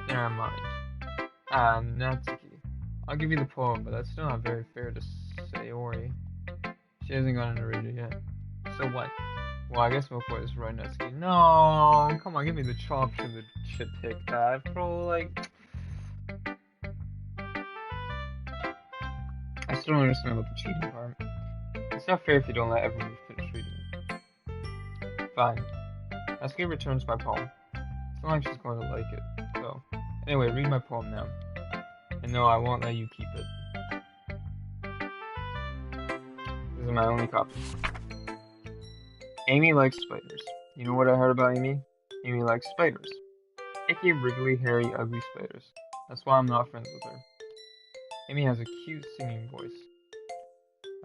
Never mind. Natsuki. I'll give you the poem, but that's still not very fair to Sayori. She hasn't gotten to read it yet. So what? Well, I guess Milk Boy is right, Natsuki. No, come on, give me the option to pick that, bro. Like, I still don't understand about the cheating part. It's not fair if you don't let everyone finish reading it. Fine. Natsuki returns my poem. It's not like she's going to like it, so. Anyway, read my poem now. And no, I won't let you keep it. This is my only copy. Amy likes spiders. You know what I heard about Amy? Amy likes spiders. Icky, wriggly, hairy, ugly spiders. That's why I'm not friends with her. Amy has a cute singing voice.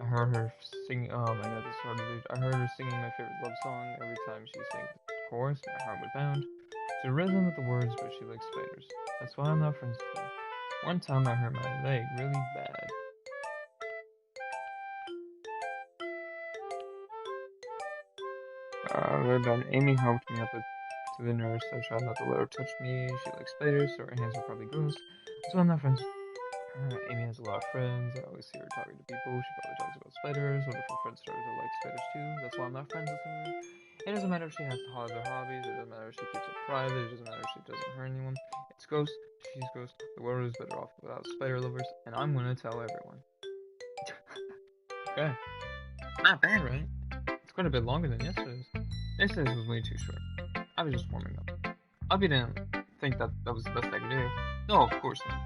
I heard her sing. Oh my god, this is hard to read. I heard her singing my favorite love song. Every time she sang the chorus, my heart would pound. To the rhythm of the words, but she likes spiders. That's why I'm not friends with her. One time I hurt my leg really bad. Very bad. Amy helped me up to the nurse. I tried not to let her touch me. She likes spiders, so her hands are probably gross. So I'm not friends with her. Amy has a lot of friends. I always see her talking to people. She probably talks about spiders. What if her friends started to like spiders too? That's why I'm not friends with her. It doesn't matter if she has other hobbies. It doesn't matter if she keeps it private. It doesn't matter if she doesn't hurt anyone. It's ghost. She's ghost. The world is better off without spider lovers, and I'm gonna tell everyone. Okay. Not bad, right? It's quite a bit longer than yesterday's. Yesterday's was way too short. I was just warming up. I didn't think that was the best I could do. No, of course not.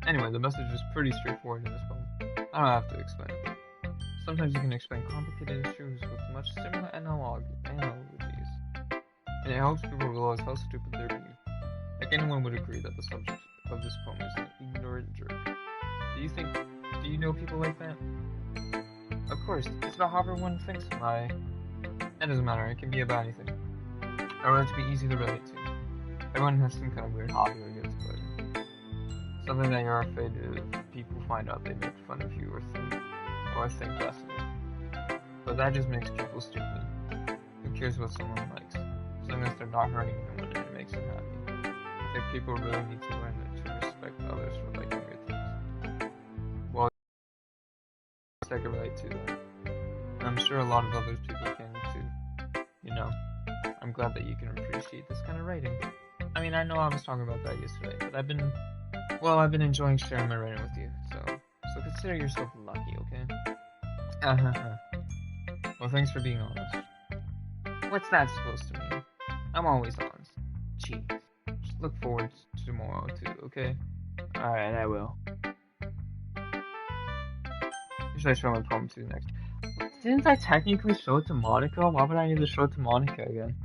Anyway, the message is pretty straightforward in this poem. I don't have to explain it. Sometimes you can explain complicated issues with much similar analogies. And it helps people realize how stupid they're being. Like anyone would agree that the subject of this poem is an ignorant jerk. Do you know people like that? Of course, it's about how everyone thinks. That doesn't matter, it can be about anything. I want it to be easy to relate to. Everyone has some kind of weird hobby or gets pleasure. Something that you're afraid if people find out they make fun of you or think less of you. But that just makes people stupid. Who cares what someone likes? As long as they're not hurting anyone and it makes them happy. I think people really need to learn to respect others for liking weird things. Well, I can relate to that. I'm sure a lot of other people can too. You know, I'm glad that you can appreciate this kind of writing. I mean, I know I was talking about that yesterday, but I've been enjoying sharing my writing with you, so consider yourself lucky, okay? Well, thanks for being honest. What's that supposed to mean? I'm always honest. Jeez. Just look forward to tomorrow too, okay? Alright, I will. Who should I show my poem to next? Didn't I technically show it to Monica? Why would I need to show it to Monica again?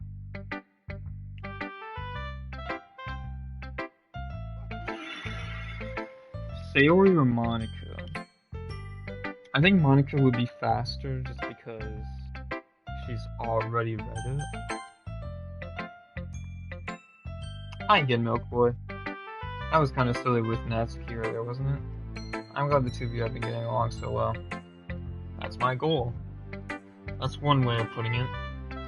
Sayori or Monica? I think Monica would be faster just because she's already read it. I get Milk Boy. That was kind of silly with Natsuki earlier, wasn't it? I'm glad the two of you have been getting along so well. That's my goal. That's one way of putting it.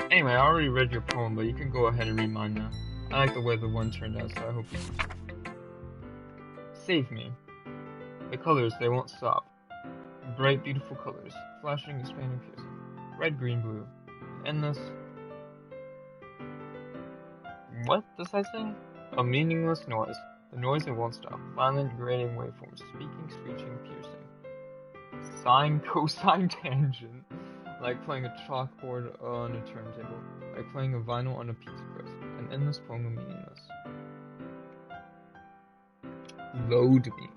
Anyway, I already read your poem, but you can go ahead and read mine now. I like the way the one turned out, so I hope you do. Save me. The colors, they won't stop. Bright, beautiful colors, flashing, expanding, piercing. Red, green, blue. Endless. What does that say? A meaningless noise. The noise that won't stop. Violent, grating waveforms. Speaking, screeching, piercing. Sine, cosine, tangent. Like playing a chalkboard on a turntable. Like playing a vinyl on a pizza crust. An endless poem of meaningless. Load me.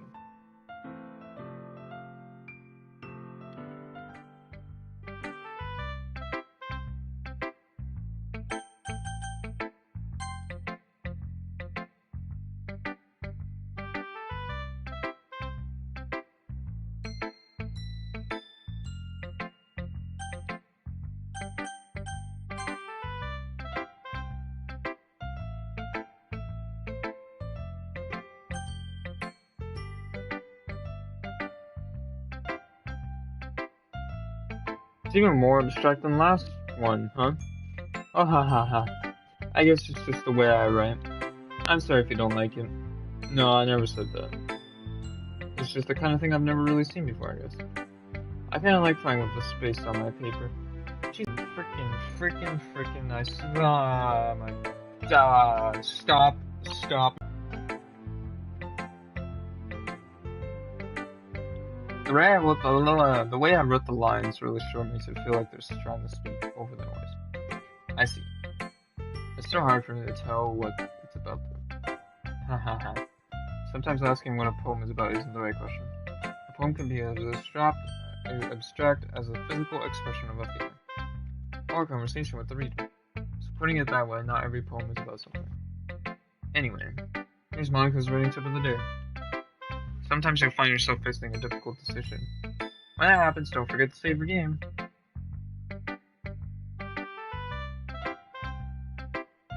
It's even more abstract than last one, huh? Oh ha ha ha. I guess it's just the way I write. I'm sorry if you don't like it. No, I never said that. It's just the kind of thing I've never really seen before, I guess. I kinda like playing with the space on my paper. Jeez, freaking nice. Ah, my god. Stop. The way I wrote the lines really sure makes it feel like they're trying to speak over the noise. I see. It's so hard for me to tell what it's about. Hahaha. Sometimes asking what a poem is about isn't the right question. A poem can be as abstract as a physical expression of a feeling, or a conversation with the reader. So putting it that way, not every poem is about something. Anyway, here's Monica's writing tip of the day. Sometimes you'll find yourself facing a difficult decision. When that happens, don't forget to save your game.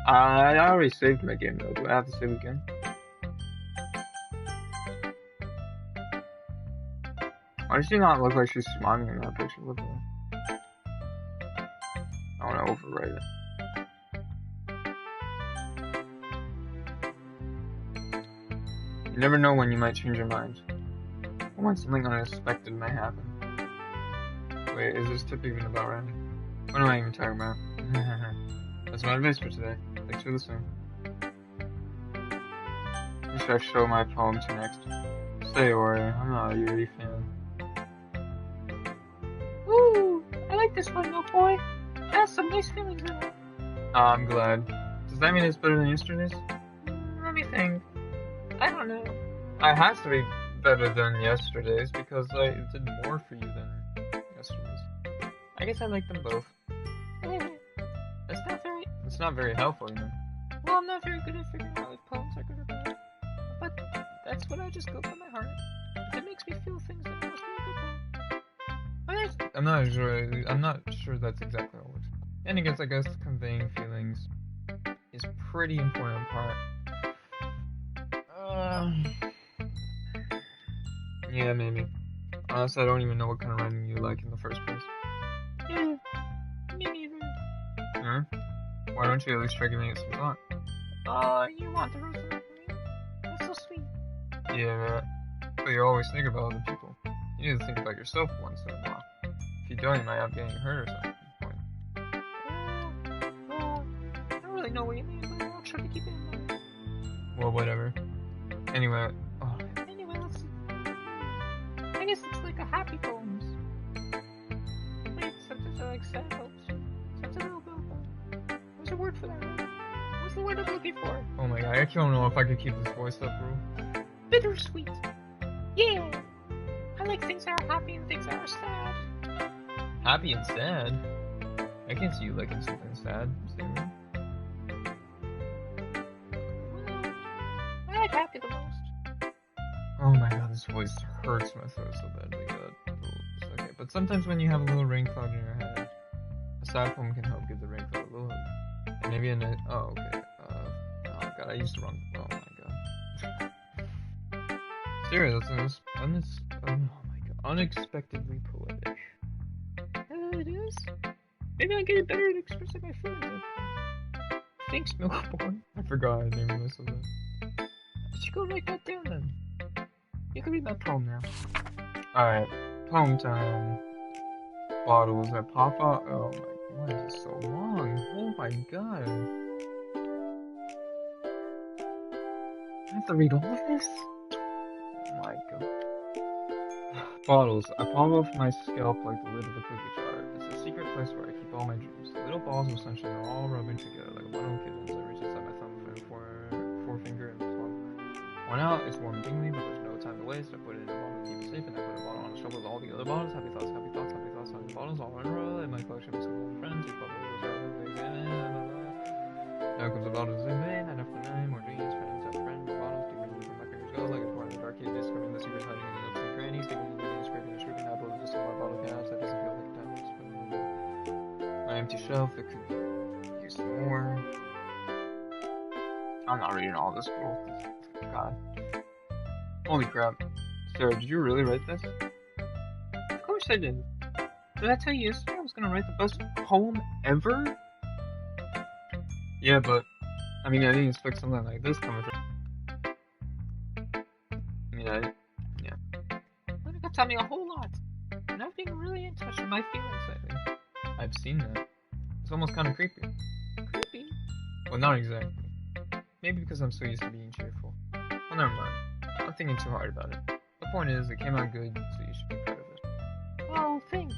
I already saved my game though. Do I have to save again? Why does she not look like she's smiling in that picture? Look at her. I want to overwrite it. You never know when you might change your mind. Or when something unexpected might happen. Wait, is this tip even about writing? What am I even talking about? That's my advice for today. Thanks for listening. Who should I show my poem to next? Sayori. I'm not a Yuri fan. Ooh, I like this one, Milk Boy. It has some nice feelings in it. I'm glad. Does that mean it's better than yesterday's? Let me think. I don't know. It has to be better than yesterday's because I did more for you than yesterday's. I guess I like them both. It's not very helpful, you know. Well, I'm not very good at figuring out if poems are good or bad. But that's what I just go from my heart. If it makes me feel things, then it must be a good poem. I'm not sure that's exactly how it works. And I guess conveying feelings is pretty important part. Yeah, maybe. Honestly, I don't even know what kind of writing you like in the first place. Yeah, me neither. Huh? Why don't you at least try giving it some thought? You want the rose for me? That's so sweet. Yeah, but you always think about other people. You need to think about yourself once in a while. If you don't, you might end up getting hurt or something. Well, I don't really know what you mean, but I'll try to keep it in mind. Well, whatever. Anyway, let's see. I guess it's like a happy poems. Wait, sometimes I like sad poems. Sometimes a little bit of both. There's a word for that, right? What's the word I'm looking for? Oh my god, I don't know if I could keep this voice up, bro. Bittersweet. Yeah. I like things that are happy and things that are sad. happy and sad. I can see you liking something sad, Sailor. Well, I like happy the most. Oh my god, this voice hurts my throat so badly. God. It's okay, but sometimes when you have a little rain cloud in your head, a sad poem can help give the rain cloud a little hug. And maybe oh, okay. Oh god, I used the wrong. Oh my god. Serious, oh my god, unexpectedly poetic. It is. Maybe I get it better at expressing my feelings. Thanks, Milkborn. I forgot I named myself that. I should go write that down then. You can read my poem now. Alright, poem time. Bottles that pop out. Oh my, why is it so long? Oh my god. I have to read all of this? Oh my god. Bottles. I pop off my scalp like the lid of a cookie jar. It's a secret place where I keep all my dreams. Little balls of sunshine are all rubbing together like a bundle of kittens. I reach inside my thumb and forefinger and swallow. One out, it's warm and tingly, but there's no time to waste. I put it in a bottle to keep it safe, and I put a bottle on the shelf with all the other bottles. Happy thoughts, happy thoughts, happy thoughts, happy bottles all in a row. In my collection of simple friends, who probably goes around and now comes a bottle of the same day, night after night, more dreams, friends after friends, more bottles, deeper and deeper my fingers go, like a part of the dark cave, discovering the secrets hiding in the nooks and crannies, digging and digging and scraping and scraping, I blow this till my bottle caps, that doesn't feel like a time to spend my empty shelf, it could use more. I'm not reading all this, bro. God. Holy crap. Sarah, did you really write this? Of course I did. Did I tell you yesterday I was gonna write the best poem ever? Yeah, but I mean, I didn't expect something like this coming from. I mean, yeah. Monica taught me a whole lot, and I've been really in touch with my feelings lately. I've seen that. It's almost kind of creepy. Creepy? Well, not exactly. Maybe because I'm so used to being cheerful. Well, never mind. I'm thinking too hard about it. The point is, it came out good, so you should be proud of it. Oh, thanks.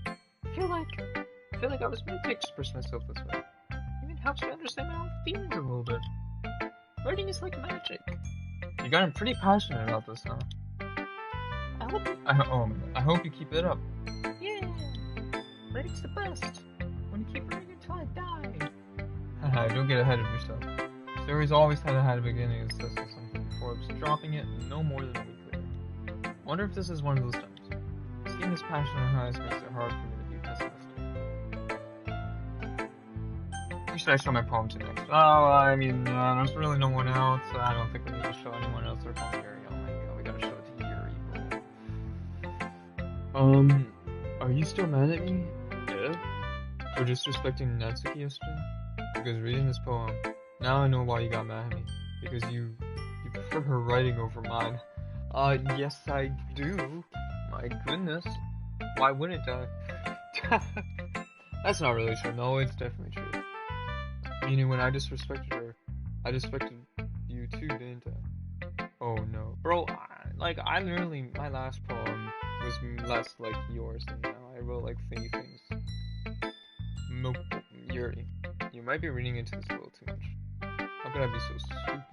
I feel like I was meant to express myself this way. It helps me understand my own feelings a little bit. Writing is like magic. You gotten pretty passionate about this, huh? I hope you keep it up. Yeah. Writing's the best. When you keep writing until I die. Haha, don't get ahead of yourself. Stories always had a beginning as this was something before it was dropping it no more than a week later. I wonder if this is one of those times. Seeing this passion on highs makes it hard for me to be pessimistic. Who should I show my poem to next? Oh, I mean, there's really no one else. I don't think we need to show anyone else our poem. Yuri. Oh my god, we gotta show it to Yuri, bro. Are you still mad at me? Yeah? For disrespecting Natsuki yesterday? Because reading this poem, now I know why you got mad at me. Because you prefer her writing over mine. Yes I do. My goodness. Why wouldn't I? That's not really true. No, it's definitely true. Meaning when I disrespected her, I disrespected you too, didn't I? Oh no. Bro, I literally, my last poem was less like yours than now. I wrote like 3 things. Yuri, you might be reading into this a little too much. How could I be so stupid?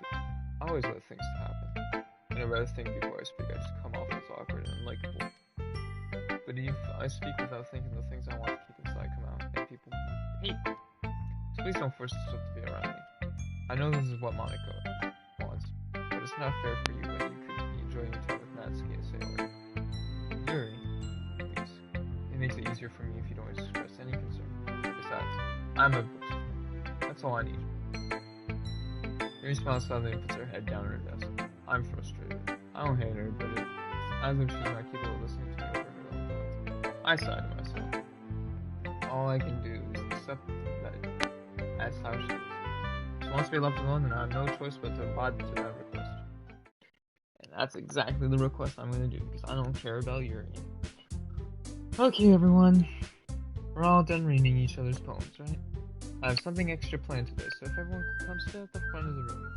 I always let things happen. And I'd rather think before I speak, I just come off as awkward and unlikable. But if I speak without thinking, the things I want to keep inside come out, and people hate me. So please don't force yourself to be around me. I know this is what Monica wants, but it's not fair for you when you could be enjoying your time with Natsuki and Sailor. Yuri, please. It makes it easier for me if you don't express any concern. Besides, I'm a booster. That's all I need. Yuri smiles sadly and puts her head down on her desk. I'm frustrated. I don't hate her, but it's as if she's not capable of listening to me over her own thoughts. I sigh to myself. All I can do is accept that that's how she is. She wants to be left alone, and I have no choice but to abide to that request. And that's exactly the request I'm going to do, because I don't care about Yuri. Okay, everyone. We're all done reading each other's poems, right? I have something extra planned today, so if everyone comes to at the front of the room.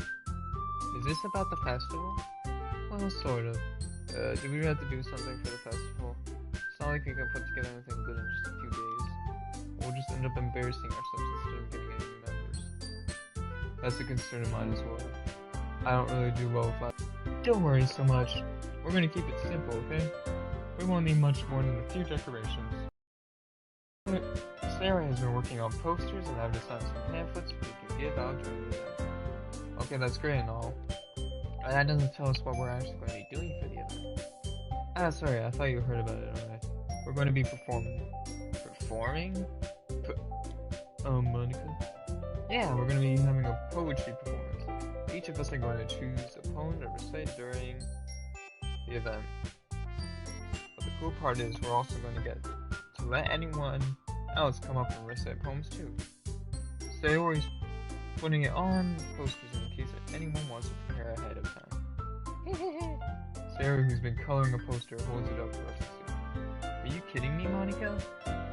Is this about the festival? Well, sort of. Do we have to do something for the festival? It's not like we can put together anything good in just a few days. We'll just end up embarrassing ourselves instead of getting any new members. That's a concern of mine as well. I don't really do well with that. Don't worry so much. We're gonna keep it simple, okay? We won't need much more than a few decorations. Sarah has been working on posters, and I've designed some pamphlets we can give out during the event. Okay, that's great and all. But that doesn't tell us what we're actually going to be doing for the event. Ah, sorry, I thought you heard about it already. We're going to be performing. Performing? Monica? Yeah, we're going to be having a poetry performance. Each of us are going to choose a poem to recite during the event. But the cool part is we're also going to get to let anyone else come up and recite poems too. So they're always putting it on posters in case anyone wants to prepare ahead of time. Sarah, who's been coloring a poster, holds it up for us to see. Are you kidding me, Monica?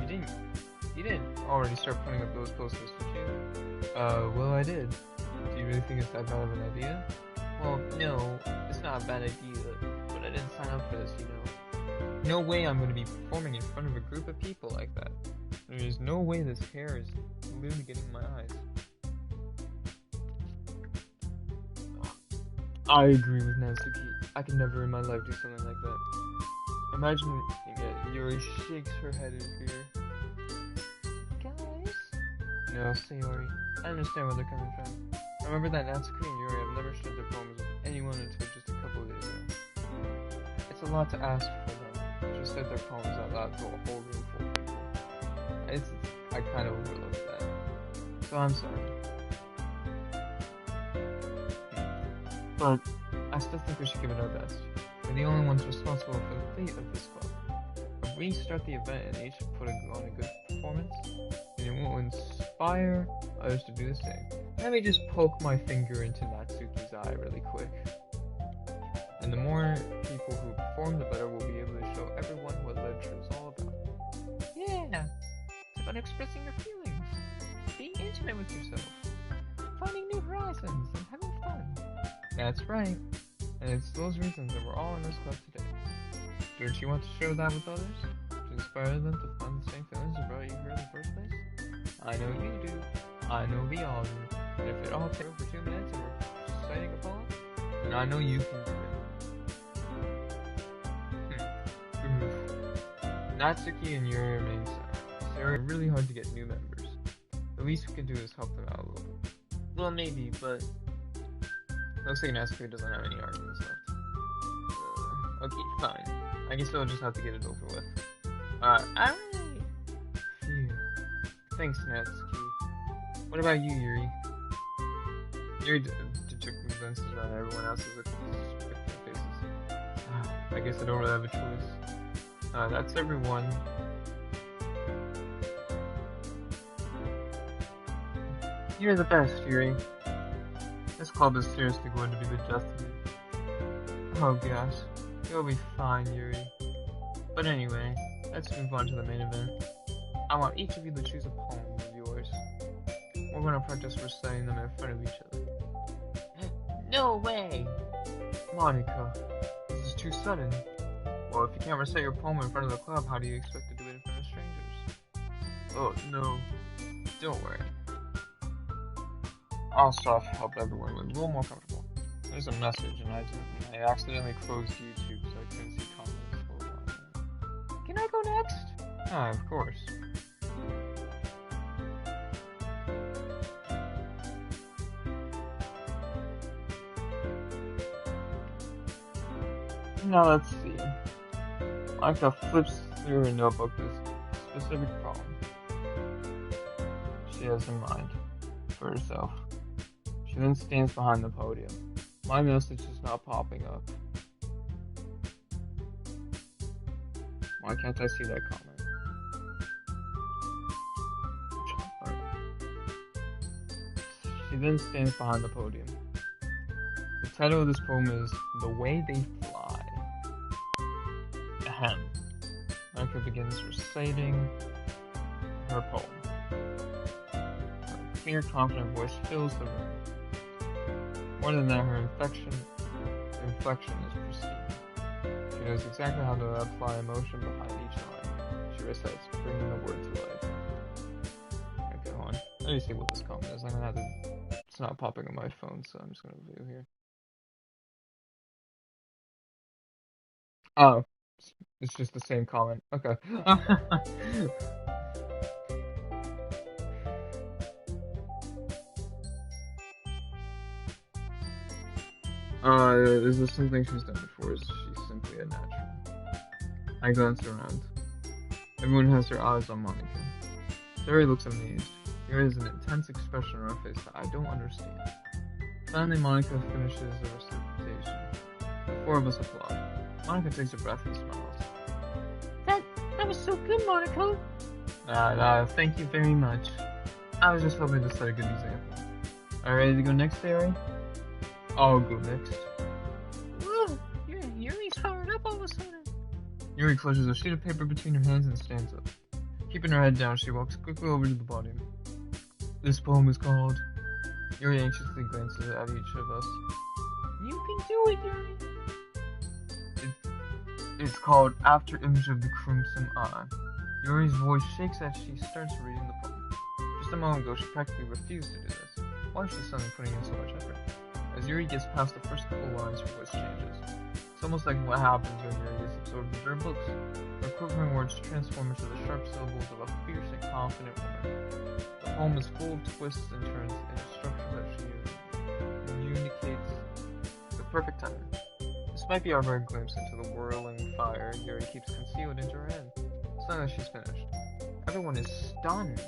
You didn't already start putting up those posters, did you? Well, I did. Do you really think it's that bad of an idea? Well, no, it's not a bad idea, but I didn't sign up for this, you know. No way I'm going to be performing in front of a group of people like that. There's no way this hair is literally getting in my eyes. I agree with Natsuki. I could never in my life do something like that. Imagine it. Yuri shakes her head in fear. Guys? No, Sayori. I understand where they're coming from. Remember that Natsuki and Yuri have never shared their poems with anyone until just a couple of days ago. It's a lot to ask for them to say their poems out loud to a whole room full of people. I kind of overlooked that. So I'm sorry. But I still think we should give it our best. We're the only ones responsible for the fate of this club. If we start the event and each put on a good performance, then it will inspire others to do the same. Let me just poke my finger into Natsuki's eye really quick. And the more people who perform, the better we'll be able to show everyone what literature is all about. Yeah, it's about expressing your feelings, being intimate with yourself, finding new horizons, and having fun. That's right, and it's those reasons that we're all in this club today. Don't you want to share that with others? To inspire them to find the same feelings that brought you here in the first place? I know you do. I know we all do. And if it all takes for 2 minutes and we're reciting a poem, then I know you can do it. Natsuki and Yuri remain silent. Sarah, it's really hard to get new members. The least we can do is help them out a little bit. Well, maybe, but looks like Natsuki doesn't have any arguments left. Okay, fine. I guess we'll just have to get it over with. Alright. Phew. Thanks, Natsuki. What about you, Yuri? Yuri convinces around everyone else's faces. I guess I don't really have a choice. That's everyone. You're the best, Yuri. This club is seriously going to be the death of me. Oh gosh, you'll be fine, Yuri. But anyway, let's move on to the main event. I want each of you to choose a poem of yours. We're going to practice reciting them in front of each other. No way! Monica, this is too sudden. Well, if you can't recite your poem in front of the club, how do you expect to do it in front of strangers? Oh, no. Don't worry. I'll start to help everyone with a little more comfortable. There's a message, and I accidentally closed YouTube so I couldn't see comments. Can I go next? Ah, of course. Now let's see. Monica flips through her notebook this specific problem she has in mind for herself. She then stands behind the podium. My message is not popping up. Why can't I see that comment? She then stands behind the podium. The title of this poem is The Way They Fly. Ahem. Monica begins reciting her poem. Her clear, confident voice fills the room. More than that, her inflection is pristine. She knows exactly how to apply emotion behind each line. She recites, bringing the word to life. Okay, hold on. Let me see what this comment is. I'm gonna have to. It's not popping on my phone, so I'm just gonna view here. Oh, it's just the same comment. Okay. Is this something she's done before? Is she simply a natural? I glance around. Everyone has their eyes on Monica. Sarah looks amazed. There is an intense expression on her face that I don't understand. Finally, Monica finishes the recitation. The four of us applaud. Monica takes a breath and smiles. That was so good, Monica. Thank you very much. I was just hoping to set a good example. Are you ready to go next, Sarah? I'll go next. Whoa, Yuri's fired up all of a sudden. Yuri clutches a sheet of paper between her hands and stands up. Keeping her head down, she walks quickly over to the podium. This poem is called... Yuri anxiously glances at each of us. You can do it, Yuri. It's called After Image of the Crimson Eye. Yuri's voice shakes as she starts reading the poem. Just a moment ago, she practically refused to do this. Why is she suddenly putting in so much effort? As Yuri gets past the first couple lines, her voice changes. It's almost like what happens when Yuri is absorbed into her books. Her quivering words transform into the sharp syllables of a fierce and confident woman. The poem is full of twists and turns in a structure that she communicates the perfect timing. This might be our rare glimpse into the whirling fire Yuri keeps concealed into her head. Suddenly she's finished. Everyone is stunned.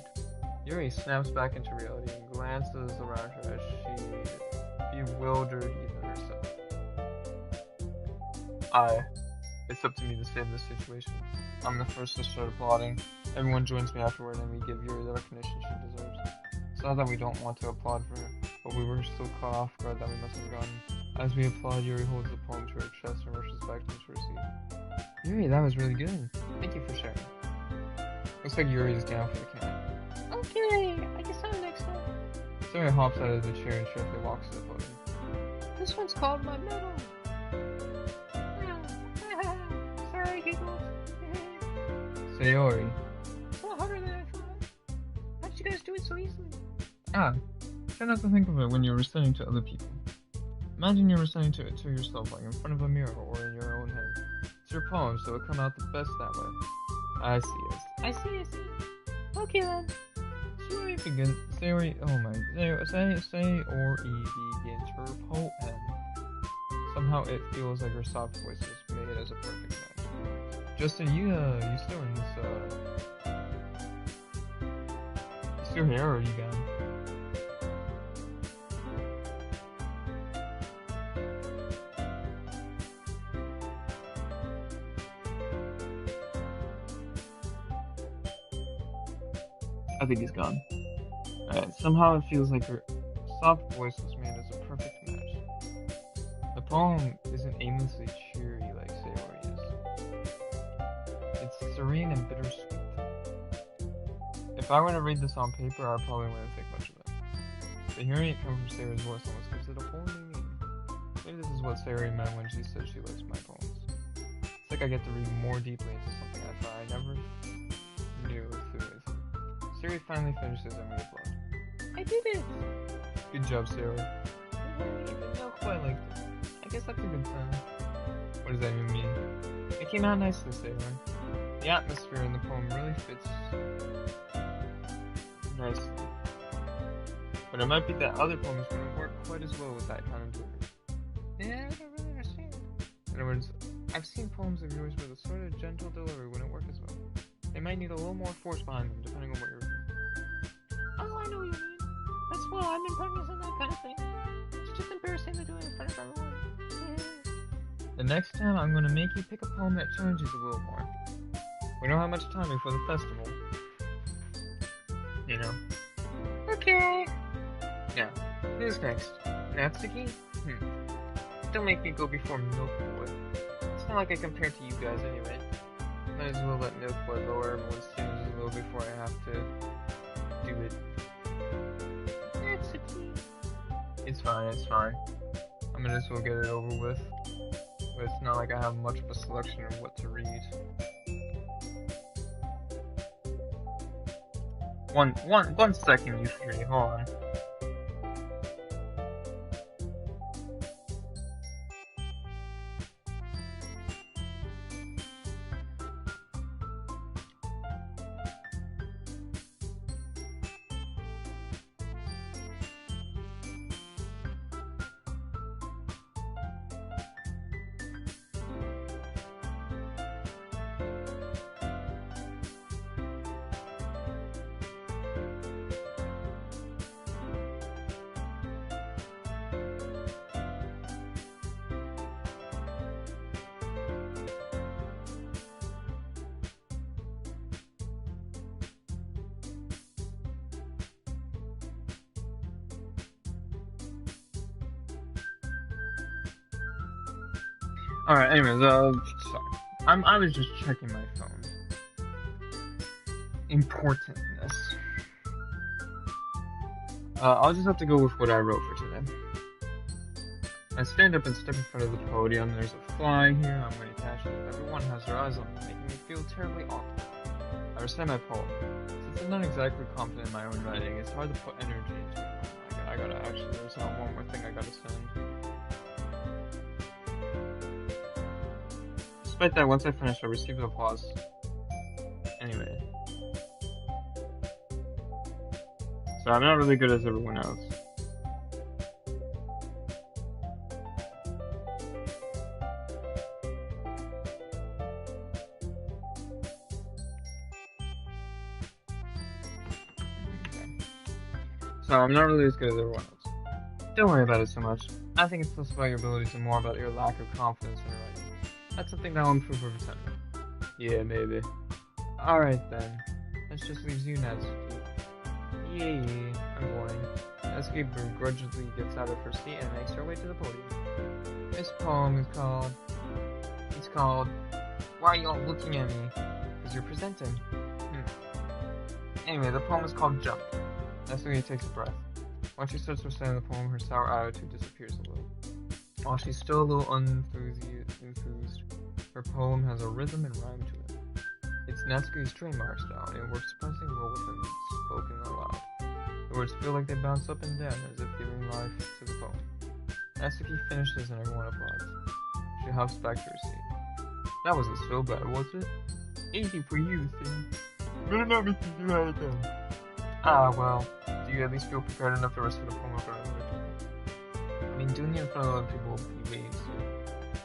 Yuri snaps back into reality and glances around her as she bewildered even herself. It's up to me to save this situation. I'm the first to start applauding. Everyone joins me afterward and we give Yuri the recognition she deserves. It's not that we don't want to applaud for her, but we were so caught off guard that we must have gotten. As we applaud, Yuri holds the poem to her chest and rushes back into her seat. Yuri, that was really good. Thank you for sharing. Looks like Yuri is down for the count. Okay, I guess I'm next up. Sarah hops out of the chair and swiftly walks to the podium. This one's called My Medal. Sorry, giggles. Sayori. It's a lot harder than I thought. How'd you guys do it so easily? Try not to think of it when you're reciting to other people. Imagine you're reciting to it to yourself, like in front of a mirror or in your own head. It's your poem, so it'll come out the best that way. I see. Okay then. Sayori begins. Sayori begins her poem. Somehow it feels like her soft voice is made as a perfect match. Justin, you still in this you still here or are you gone? I think he's gone. Somehow it feels like her soft voice was made as a perfect match. The poem isn't aimlessly cheery like Sayori is. It's serene and bittersweet. If I were to read this on paper, I probably wouldn't think much of it. But hearing it come from Sayori's voice almost gives it a whole new meaning. Maybe this is what Sayori meant when she said she likes my poems. It's like I get to read more deeply into something I thought I never knew through. Sayori finally finishes and we applaud. I did it! Good job, Sayori. Even though quite liked it. I guess that's a good sign. What does that even mean? It came out nicely, Sayori. The atmosphere in the poem really fits nicely. But it might be that other poems wouldn't work quite as well with that kind of delivery. Yeah, I don't really understand. In other words, I've seen poems of yours with a sort of gentle delivery wouldn't work as well. They might need a little more force behind them, depending on what you're reading. Oh, I know what you mean. That's why I'm in practice on that kind of thing. It's just embarrassing to do it in front of everyone. The next time, I'm going to make you pick a poem that challenges you a little more. We don't have much time before the festival. You know. Okay. Now, who's next? Natsuki? Don't make me go before Milk Boy. It's not like I compare to you guys anyway. Might as well let Milk Boy lower everyone's standards a little before I have to do it. Natsuki. It's fine. I might as well get it over with. But it's not like I have much of a selection of what to read. One second, you three, hold on. Alright, anyways, sorry. I was just checking my phone. Importantness. I'll just have to go with what I wrote for today. I stand up and step in front of the podium. There's a fly here. I'm going to catch it. Everyone has their eyes on me, making me feel terribly awkward. I recite my poem. Since I'm not exactly confident in my own writing, it's hard to put energy into it. I gotta actually, there's one more thing I gotta send. Despite that, once I finish, I receive applause. Anyway. So I'm not really good as everyone else. So I'm not really as good as everyone else. Don't worry about it so much. I think it's less about your abilities and more about your lack of confidence in your writing. That's something that will improve over time. Yeah, maybe. Alright then. That just leaves you, Natsuki. Yay, I'm going. Natsuki begrudgingly gets out of her seat and makes her way to the podium. This poem is called... It's called... Why are y'all looking at me? Because you're presenting. Anyway, the poem is called Jump. Natsuki takes a breath. Once she starts reciting the poem, her sour attitude disappears a little. While she's still a little enthused, her poem has a rhythm and rhyme to it. It's Natsuki's trademark style, and it works surprisingly well with her spoken aloud. The words feel like they bounce up and down as if giving life to the poem. Natsuki finishes and everyone applauds. She hops back to her seat. That wasn't so bad, was it? Easy for you, Sam. Better not make me do that again. Ah, well, do you at least feel prepared enough to recite the poem in front of other people? I mean, doing it in front of other people would be way easier.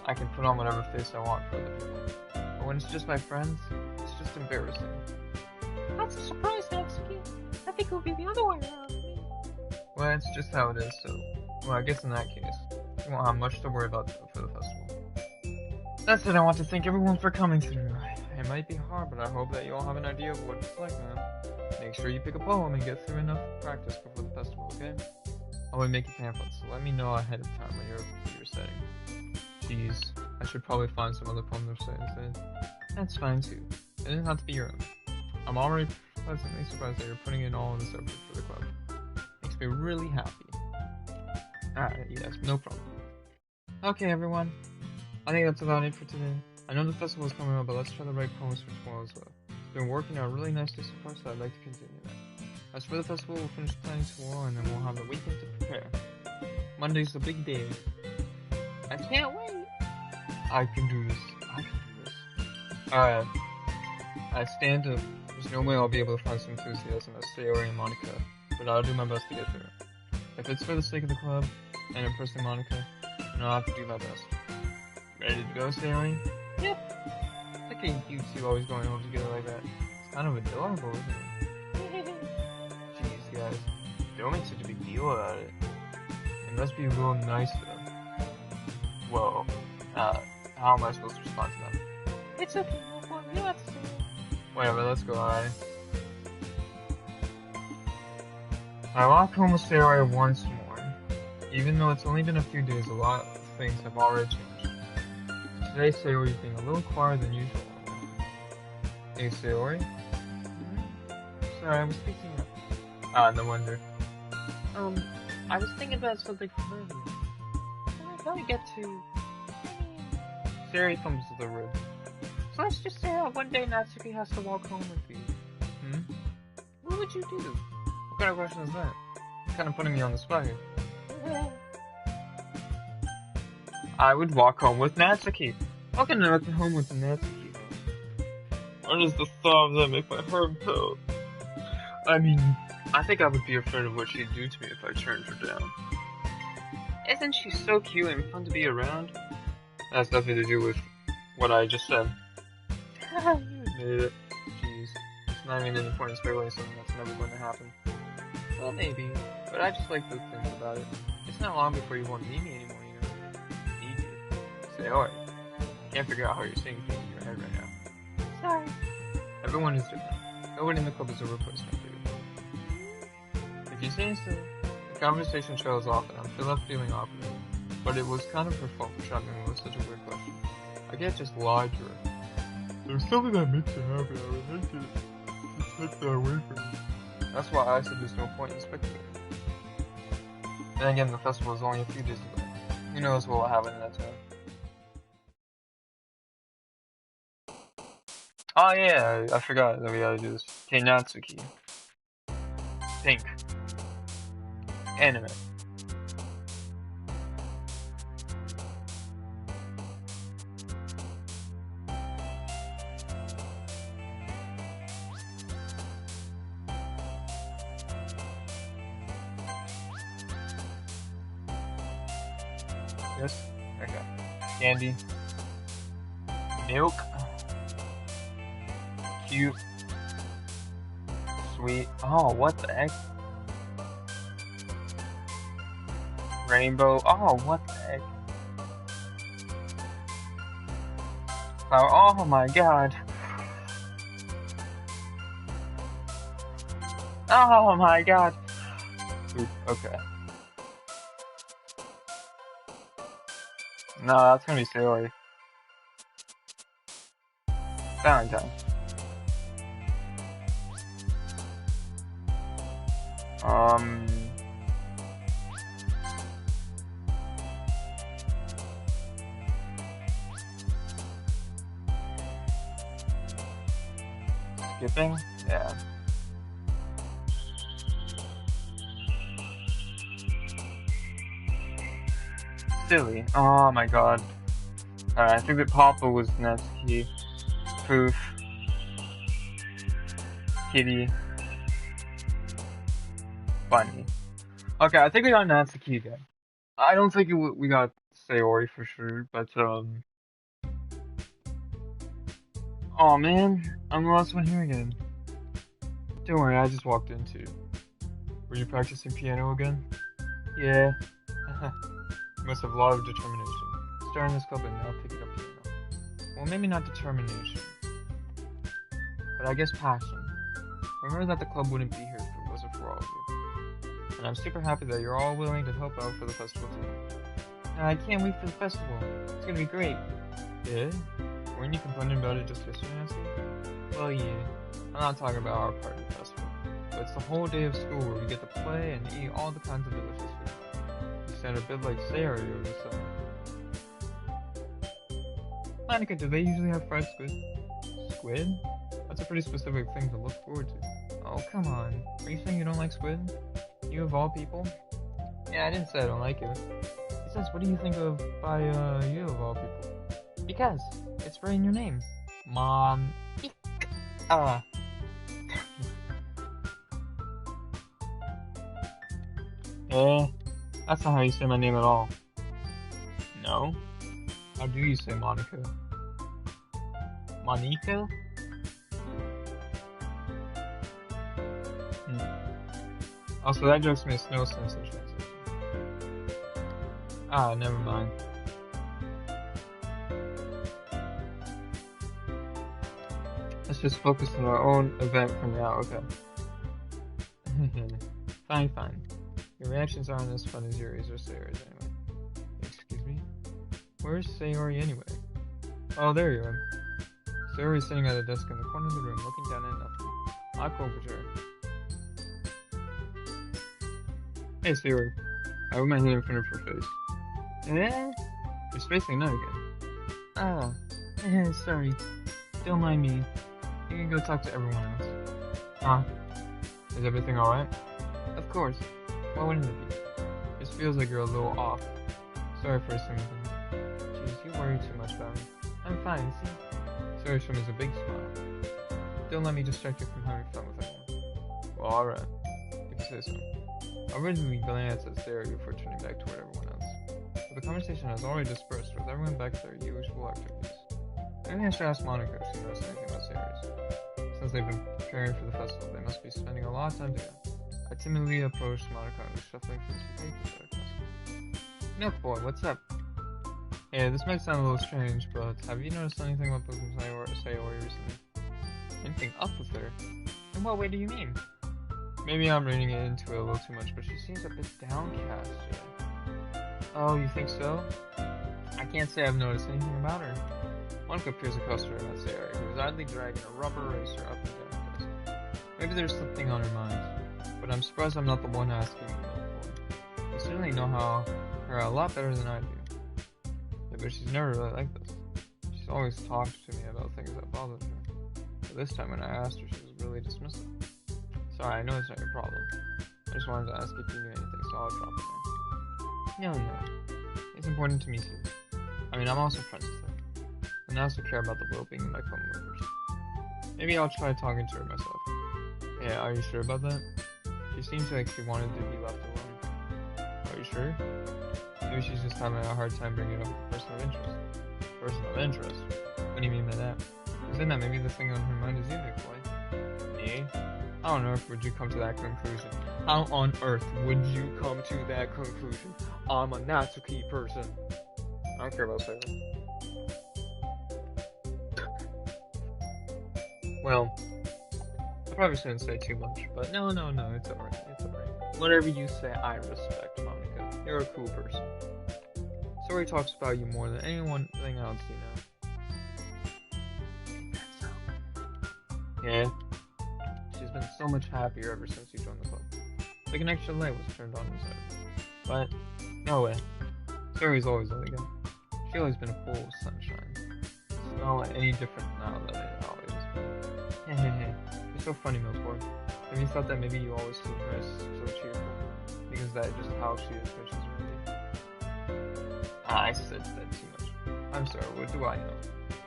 I can put on whatever face I want for other people. But when it's just my friends, it's just embarrassing. That's a surprise, Natsuki. I think it would be the other way around. Well, it's just how it is, so... Well, I guess in that case, you won't have much to worry about for the festival. That's it, I want to thank everyone for coming through. It might be hard, but I hope that you all have an idea of what it's like now. Make sure you pick a poem and get through enough practice before the festival, okay? I will make a pamphlet, so let me know ahead of time when you're reciting. Jeez, I should probably find some other poem to recite instead. That's fine too. It doesn't have to be your own. I'm already pleasantly surprised that you're putting in all this effort for the club. Makes me really happy. Alright, yes, no problem. Okay, everyone. I think that's about it for today. I know the festival is coming up, but let's try to write poems for tomorrow as well. It's been working out really nicely so far, so I'd like to continue that. As for the festival, we'll finish planning tomorrow, and then we'll have the weekend to prepare. Monday's the big day. I can't wait. I can do this. I can do this. Alright. I stand up. There's no way I'll be able to find some enthusiasm as Sayori and Monica, but I'll do my best to get there. If it's for the sake of the club, and impressing Monica, then I'll have to do my best. Ready to go, Sayori? Yep. Look at you two always going home together like that. It's kind of adorable, isn't it? Jeez, guys. Don't make such a big deal about it. It must be real nice, though. Whoa. How am I supposed to respond to that? It's okay, no problem. You don't have to say it. Whatever, let's go, alright? I walk home with Sayori once more. Even though it's only been a few days, a lot of things have already changed. Today, Sayori's being a little quieter than usual. Hey, Sayori? Sorry, I was speaking up. Ah, no wonder. I was thinking about something from earlier. Can I probably get to... Sayori thumbs to the rib. So let's just say that one day Natsuki has to walk home with you. What would you do? What kind of question is that? You're kind of putting me on the spot here. I would walk home with Natsuki. How can I walk home with Natsuki? Why does the thought of that make my heart pound? I mean, I think I would be afraid of what she'd do to me if I turned her down. Isn't she so cute and fun to be around? That has nothing to do with what I just said. You admitted it. Jeez. It's not even an important speculating something that's never going to happen. Well, maybe. But I just like to think about it. It's not long before you won't need me anymore, you know? Need you. Say, alright. Can't figure out how you're saying things in your head right now. Sorry. Everyone is different. Nobody in the club is a replacement for you. If you say so, the conversation trails off and I'm left feeling awkward. but it was kind of her fault for shopping me with such a weird question. I can't just lie to her. There's something that makes her happy. I would hate to take that away from me. That's why I said there's no point in speculating. Then again, the festival is only a few days away. Who knows what will happen in that time. Oh yeah, I forgot that we gotta do this. Okay, Natsuki. Pink. Anime. Yes? Okay. Candy. Milk. Cute. Sweet. Oh, what the heck? Rainbow. Oh, what the heck? Flower. Oh my god. Oh my god. Oop, okay. No, that's gonna be Sayori. Valentine. Skipping? Yeah. Silly. Oh my god. I think that Papa was Natsuki. Poof. Kitty. Bunny. Okay, I think we got Natsuki again. I don't think we got Sayori for sure, but oh man, I'm the last one here again. Don't worry, I just walked in too. Were you practicing piano again? Yeah. You must have a lot of determination. Starting this club and now picking up piano. Well, maybe not determination, but I guess passion. Remember that the club wouldn't be here if it wasn't for all of you. And I'm super happy that you're all willing to help out for the festival too. And I can't wait for the festival. It's gonna be great. Yeah? Weren't you complaining about it just yesterday, Nancy? Well, yeah. I'm not talking about our part of the festival. But it's the whole day of school where we get to play and eat all the kinds of delicious food. You sound a bit like Sayori over the summer. Monica, do they usually have fried squid? Squid? That's a pretty specific thing to look forward to. Oh, come on. Are you saying you don't like squid? You of all people? Yeah, I didn't say I don't like it. Besides, what do you think of by, you of all people? Because it's right in your name. Mom. That's not how you say my name at all. No? How do you say Monica? Monica? Also, that joke makes no sense in translation. Never mind. Let's just focus on our own event for now, okay? Fine. Your reactions aren't as fun as yours or Sayori's anyway. Excuse me? Where's Sayori anyway? Oh, there you are. Sayori's sitting at a desk in the corner of the room, looking down at nothing. I'll go over to her. Hey, Sayori. I have my hand in front of her face. You're spacing out again. Sorry. Don't mind me. You can go talk to everyone else. Is everything alright? Of course. Why wouldn't it be? This feels like you're a little off. Sorry for assuming things. Jeez, you worry too much about me. I'm fine, see? Sayori showed me a big smile. Don't let me distract you from having fun with everyone. Well, alright. If you say so. I originally glanced at Sayori before turning back toward everyone else. But the conversation has already dispersed, with everyone back to their usual activities. Maybe I should ask Monica if she knows anything about Sayori's. Since they've been preparing for the festival, they must be spending a lot of time together. I timidly approached Monica and was shuffling through some papers at her desk. Milk boy, what's up? Hey, this might sound a little strange, but have you noticed anything about Sayori recently? Anything up with her? In what way do you mean? Maybe I'm reading it into it a little too much, but she seems a bit downcast today. Oh, you think so? I can't say I've noticed anything about her. Monica appears across her in that area, who is idly dragging a rubber racer up and down the desk. Maybe there's something on her mind, but I'm surprised I'm not the one asking for. You certainly know her a lot better than I do. Yeah, but she's never really like this. She's always talked to me about things that bothered her. But this time when I asked her, she was really dismissive. Sorry, I know it's not your problem. I just wanted to ask if you knew anything, so I'll drop it there. No. It's important to me too. I mean, I'm also friends with her. And I also care about the well-being of my coworkers. Maybe I'll try talking to her myself. Yeah, are you sure about that? She seems like she wanted to be left alone. Are you sure? Maybe she's just having a hard time bringing up personal interest. Personal interest? What do you mean by that? Isn't that maybe the thing on her mind is you, Nikolai? Me? How on earth would you come to that conclusion? How on earth would you come to that conclusion? I'm a Natsuki person. I don't care about Sailor. Well, I probably shouldn't say too much, but no, it's alright. Whatever you say, I respect, Monica. You're a cool person. Story talks about you more than anything else you know. Yeah. She's been so much happier ever since you joined the club. Like an extra light was turned on inside. But, no way. Story's always really good. She's always been full of sunshine. It's not any different now than it always been. Hey. You're so funny, Milford. Have you thought that maybe you always see her as so cheerful? Because that's just how she is when she's really. I said that too much. I'm sorry, what do I know?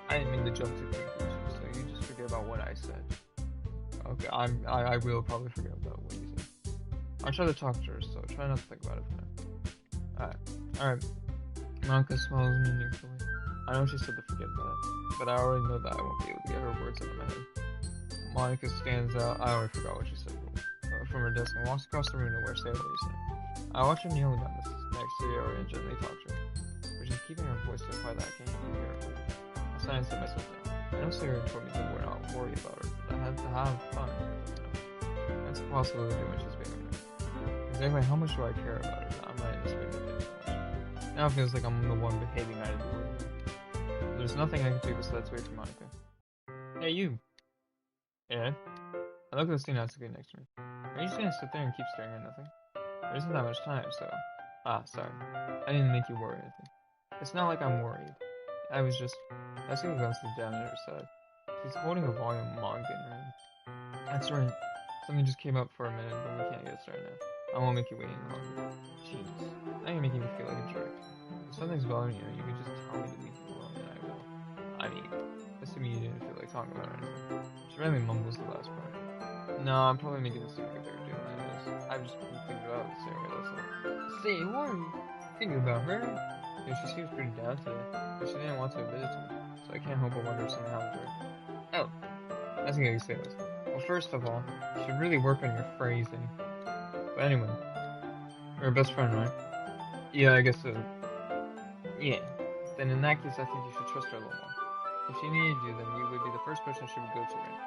I didn't mean to jump to conclusions, so you just forget about what I said. Okay, I will probably forget about what you said. I'll try to talk to her, so try not to think about it for now. Alright. Monica smiles at me neutrally. I know she said to forget about it, but I already know that I won't be able to get her words out of my head. Monica stands out. I already forgot what she said from her desk and walks across the room to where Sailor is sitting. I watch her kneeling down next to the area and gently talk to her, but she's keeping her voice so quiet that I can't even hear her. I sigh and sit myself down. I know Sarah told me that we're not worried about her, but I have to have fun. That's a possibility when she's being with me. Exactly how much do I care about her? I'm not in this way with it. Now it feels like I'm the one behaving out of the ordinary. There's nothing I can do besides wait for Monica. Hey, you! Yeah? I look at the scene Natsuki next to me. Are you just gonna sit there and keep staring at nothing? There isn't that much time, so... sorry. I didn't make you worry or anything. It's not like I'm worried. I was just... Natsuki glances down at her side. She's holding a volume of manga in her hand. That's right. Something just came up for a minute, but we can't get started now. I won't make you wait any longer. Jeez. Now you're making me feel like a jerk. If something's bothering you, you can just tell me to leave you alone and I will. I mean, assuming you didn't feel like talking about it or anything. She randomly mumbles the last part. No, I'm probably making this seem like a bigger deal than it is. I've just been thinking about it the same way, that's all. Say, what are you thinking about her? Yeah, she seems pretty down today, but she didn't want to admit it to me, so I can't help but wonder if something happened to her. Oh, that's how you say this. Well, first of all, you should really work on your phrasing. But anyway, you're her best friend, right? Yeah, I guess so. Yeah, then in that case, I think you should trust her a little more. If she needed you, then you would be the first person she would go to, right?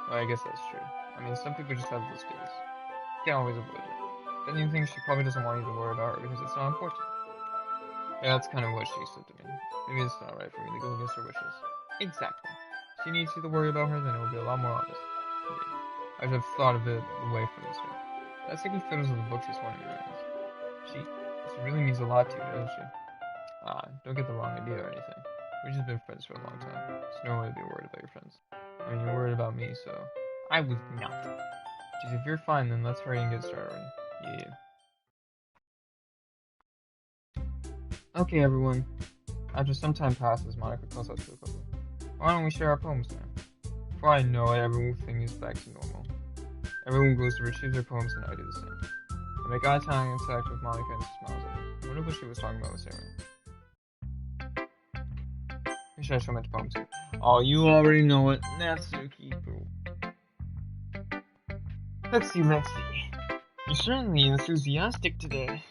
Well, I guess that's true. I mean, some people just have those days. You can't always avoid it. But you think she probably doesn't want you to worry about her because it's not important. Yeah, that's kind of what she said to me. Maybe it's not right for me to go against her wishes. Exactly. If she needs you to worry about her, then it will be a lot more honest. Yeah. I should have thought of it away from this one. That's taking photos of the books she's wanting to read. She really means a lot to you, doesn't she? Don't get the wrong idea or anything. We've just been friends for a long time. There's no way to be worried about your friends. I mean, you're worried about me, so... I was not. Geez, if you're fine, then let's hurry and get started already. Yeah. Okay, everyone. After some time passes, Monica calls us to the couple. Why don't we share our poems now? Before I know it, everything is back to normal. Everyone goes to retrieve their poems and I do the same. I make eye contact with Monica and she smiles at me. I wonder what she was talking about with Sarah. Who should I show my poem to? Oh, you already know it. Natsuki. Let's see. You're certainly enthusiastic today.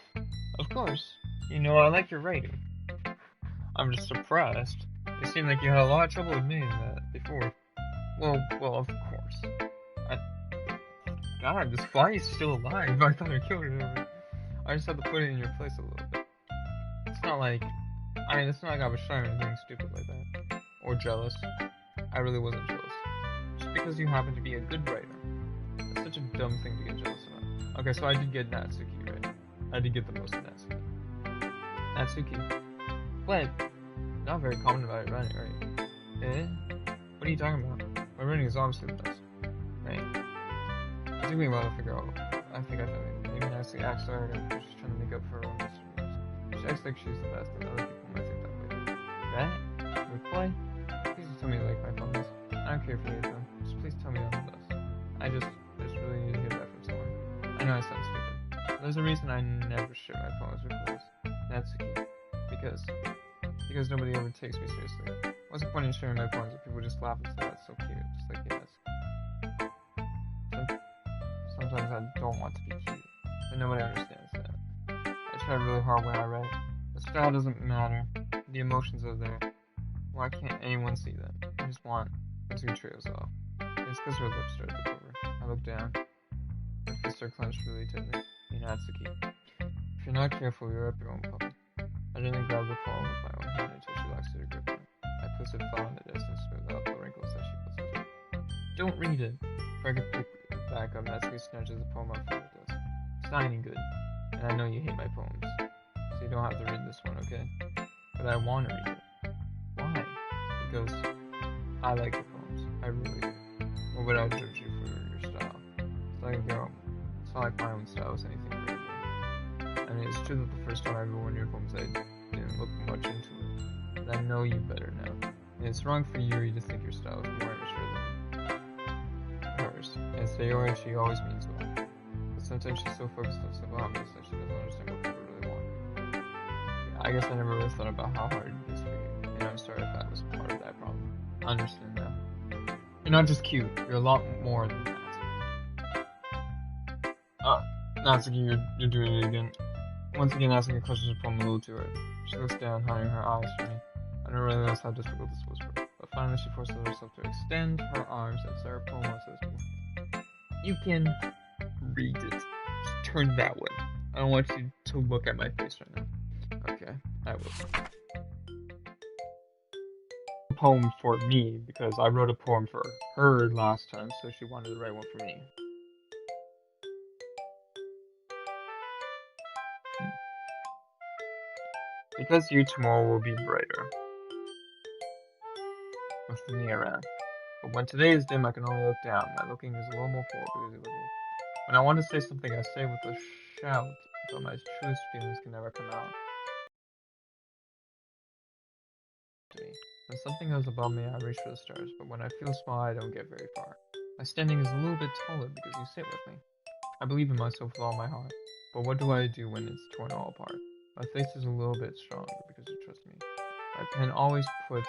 Of course. You know I like your writing. I'm just surprised. It seemed like you had a lot of trouble admitting that before. Well, of course. God, this fly is still alive. I thought I killed it. I just had to put it in your place a little bit. not like, it's not like I was shy or anything stupid like that. Or jealous. I really wasn't jealous. Just because you happen to be a good writer. That's such a dumb thing to get jealous about. Okay, so I did get Natsuki, right? I did get the most of Natsuki. Natsuki. But, not very confident about it, right? Eh? What are you talking about? My writing is obviously the best. Right? I think we want to figure out. I think I found it. Maybe Natsuki acts like she's trying to make up for her own misdemeanors. She acts like she's the best, and other people might think that way. That? Reply? Please just tell me you like my poems. I don't care if you hate them. Just please tell me I'm the best. I just really need to hear that from someone. I know I sound stupid. There's a reason I never share my poems with girls. Natsuki. Because nobody ever takes me seriously. What's the point in sharing my poems if people just laugh and say that's so cute, just like you, Natsuki? Sometimes I don't want to be cute, but nobody understands that. I try really hard when I write. The style doesn't matter. The emotions are there. Why can't anyone see that? I just want Natsuki trails off. It's because her lips started to quiver. I look down. Her fists are clenched really tightly. Hey, Natsuki. If you're not careful, you're up your own puppy. I gently grabbed the poem with my own hand until she relaxed her grip on it. I pushed it flat on the desk and smoothed out the wrinkles that she puts into it. Don't read it! Before I could pick it back up, Natsuki snatches the poem up from the desk. It's not any good, and I know you hate my poems, so you don't have to read this one, okay? But I want to read it. Why? Because I like your poems. I really do. Or would I judge you for your style? It's like a girl. It's not like my own style is anything crazy. I mean, it's true that the first time I ever won your poems, I didn't look much into it. But I know you better now. And it's wrong for Yuri to think your style is more immature than hers. And Sayori, she always means well. But sometimes she's so focused on simple habits that she doesn't understand what people really want. Yeah, I guess I never really thought about how hard it is for you. And I'm sorry if that was part of that problem. I understand now. You're not just cute, you're a lot more than that. Natsuki, you're doing it again. Once again, asking questions her poem a little too hard. She looks down, hiding her eyes from me. I don't realize how difficult this was for her. But finally, she forces herself to extend her arms and start her poem once more. You can read it. Just turn that way. I don't want you to look at my face right now. Okay, I will. A poem for me, because I wrote a poem for her last time, so she wanted to write one for me. Because you tomorrow will be brighter. With me around. But when today is dim, I can only look down. My looking is a little more forward because you look at me. When I want to say something, I say with a shout, but my truest feelings can never come out to me. When something goes above me, I reach for the stars, but when I feel small, I don't get very far. My standing is a little bit taller because you sit with me. I believe in myself with all my heart, but what do I do when it's torn all apart? My face is a little bit stronger because you trust me. My pen always puts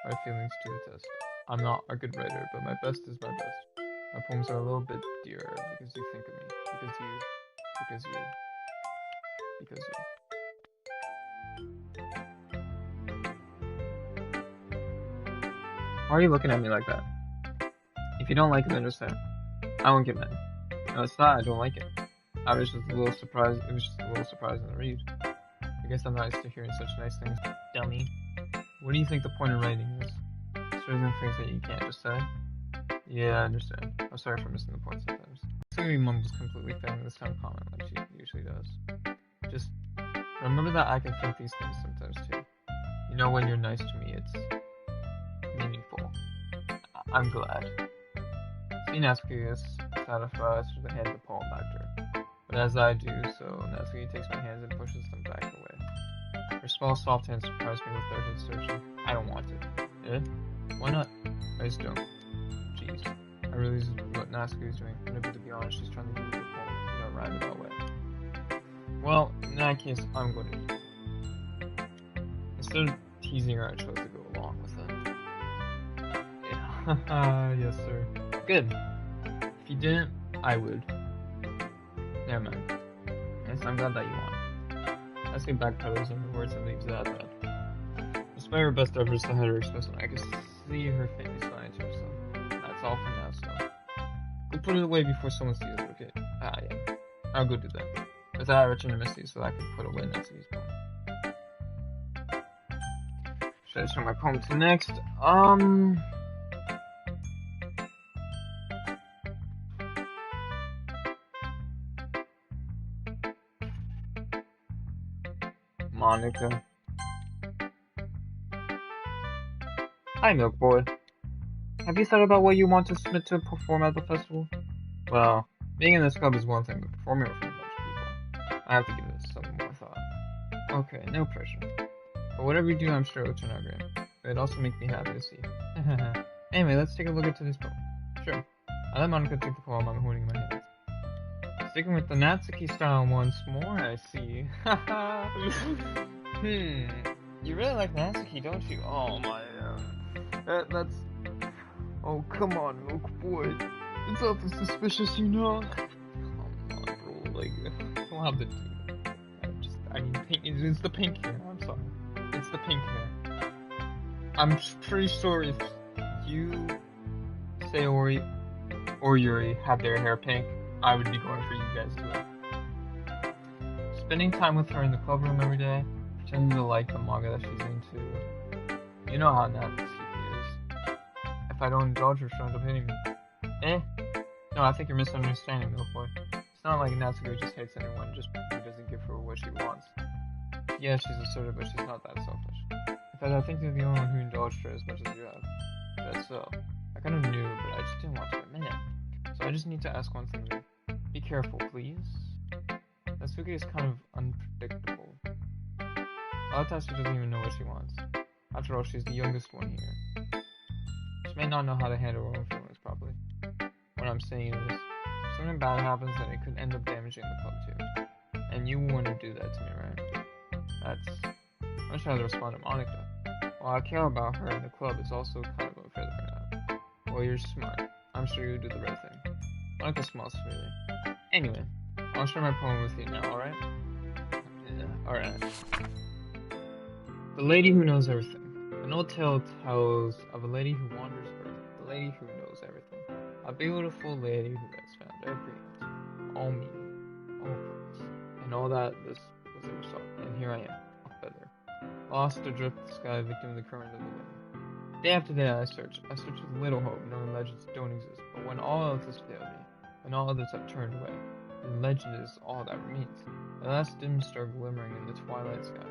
my feelings to the test. I'm not a good writer, but my best is my best. My poems are a little bit dearer because you think of me. Because you. Why are you looking at me like that? If you don't like it, understand. I won't get mad. No, it's not, I don't like it. I was just a little surprised. It was just a little surprising to read. I guess I'm not used to hearing such nice things. Dummy. What do you think the point of writing is? Certain things that you can't just say? Yeah, I understand. I'm sorry for missing the point sometimes. Sayori mumbles completely failing this time comment like she usually does. Just remember that I can think these things sometimes too. You know, when you're nice to me, it's meaningful. I'm glad. See, Natsuki is satisfied to hand the poem back to her. But as I do so, Natsuki takes my hands and pushes them back away. Her small, soft hands surprise me with their searching. I don't want it. Eh? Why not? I just don't. Jeez. I realize what Natsuki is doing, and to be honest, she's trying to give me the poem in a roundabout way. Well, in that case, I'm going to do it. Instead of teasing her, I chose to go along with it. Yeah. Yes, sir. Good. If you didn't, I would. Never mind. Yes, I'm glad that you won. Natsuki backpedals and words and leaves it at that. Despite her best efforts to hide her expression, I could see her faintly smiling to herself. That's all for now, so go put it away before someone sees it, okay? Yeah. I'll go do that. With that, I returned to Misty so that I could put away Natsuki's poem. Should I show my poem to next? Monica. Hi, Milk Boy. Have you thought about what you want to submit to perform at the festival? Well, being in this club is one thing, but performing in front of a bunch of people, I have to give this some more thought. Okay, no pressure. But whatever you do, I'm sure it'll turn out great. It'd also make me happy to see you. Anyway, let's take a look at today's poem. Sure. I let Monica take the poem I'm holding in my hands. Sticking with the Natsuki style once more, I see. You really like Natsuki, don't you? Oh my, that's... Oh, come on, Milk Boy. It's awfully suspicious, you know? Come on, bro, like, I don't have to do it. I mean, it's the pink hair, I'm sorry. It's the pink hair. I'm pretty sure if you, Sayori, or Yuri have their hair pink, I would be going for you guys as well. Spending time with her in the club room every day, pretending to like the manga that she's into. You know how Natsuki is. If I don't indulge her, she'll end up hitting me. No, I think you're misunderstanding, Milk Boy. It's not like Natsuki just hates anyone just because he doesn't give her what she wants. Yeah, she's assertive, but she's not that selfish. In fact, I think you're the only one who indulged her as much as you have. That's so. I kind of knew, but I just didn't want to admit it. So I just need to ask one thing. Be careful, please. Natsuki is kind of unpredictable. A lot of times she doesn't even know what she wants. After all, she's the youngest one here. She may not know how to handle her own feelings properly. What I'm saying is, if something bad happens, then it could end up damaging the club too. And you wouldn't do that to me, right? I'm trying to respond to Monica. While I care about her in the club, it's also kind of unfair to her now. Well, you're smart. I'm sure you'll do the right thing. Monica smiles freely. Anyway, I'll share my poem with you now, alright? Yeah, alright. The Lady Who Knows Everything. An old tale tells of a lady who wanders earth. The lady who knows everything. A beautiful lady who has found every answer, all meaning, all purpose, and all that this was ever sought. And here I am, a feather, lost adrift the sky, victim of the current of the wind. Day after day I search with little hope, knowing legends don't exist. But when all else has failed me, when all others have turned away, the legend is all that remains. The last dim star glimmering in the twilight sky.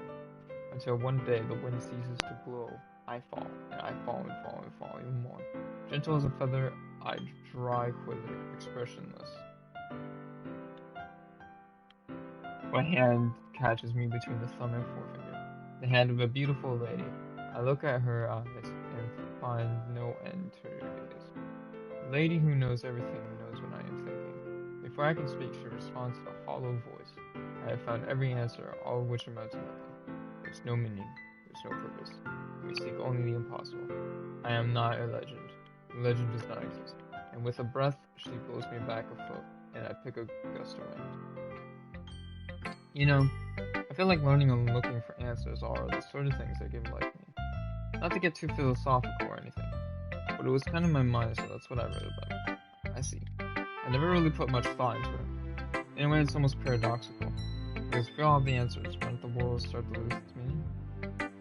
Until one day the wind ceases to blow, I fall, and I fall and fall and fall even more. Gentle as a feather, I dry quiver, expressionless. My hand catches me between the thumb and forefinger, the hand of a beautiful lady. I look at her eyes and find no end to her gaze. The lady who knows everything knows what I am thinking. Before I can speak, she responds in a hollow voice. I have found every answer, all of which amount to nothing. There's no meaning, there's no purpose. We seek only the impossible. I am not a legend. The legend does not exist. And with a breath, she blows me back a foot, and I pick a gust of wind. You know, I feel like learning and looking for answers are the sort of things that give life meaning. Not to get too philosophical or anything, but it was kind of my mind, so that's what I wrote about. I see. I never really put much thought into it. In a way, it's almost paradoxical. Because if we all have the answers, won't the world start to lose its meaning?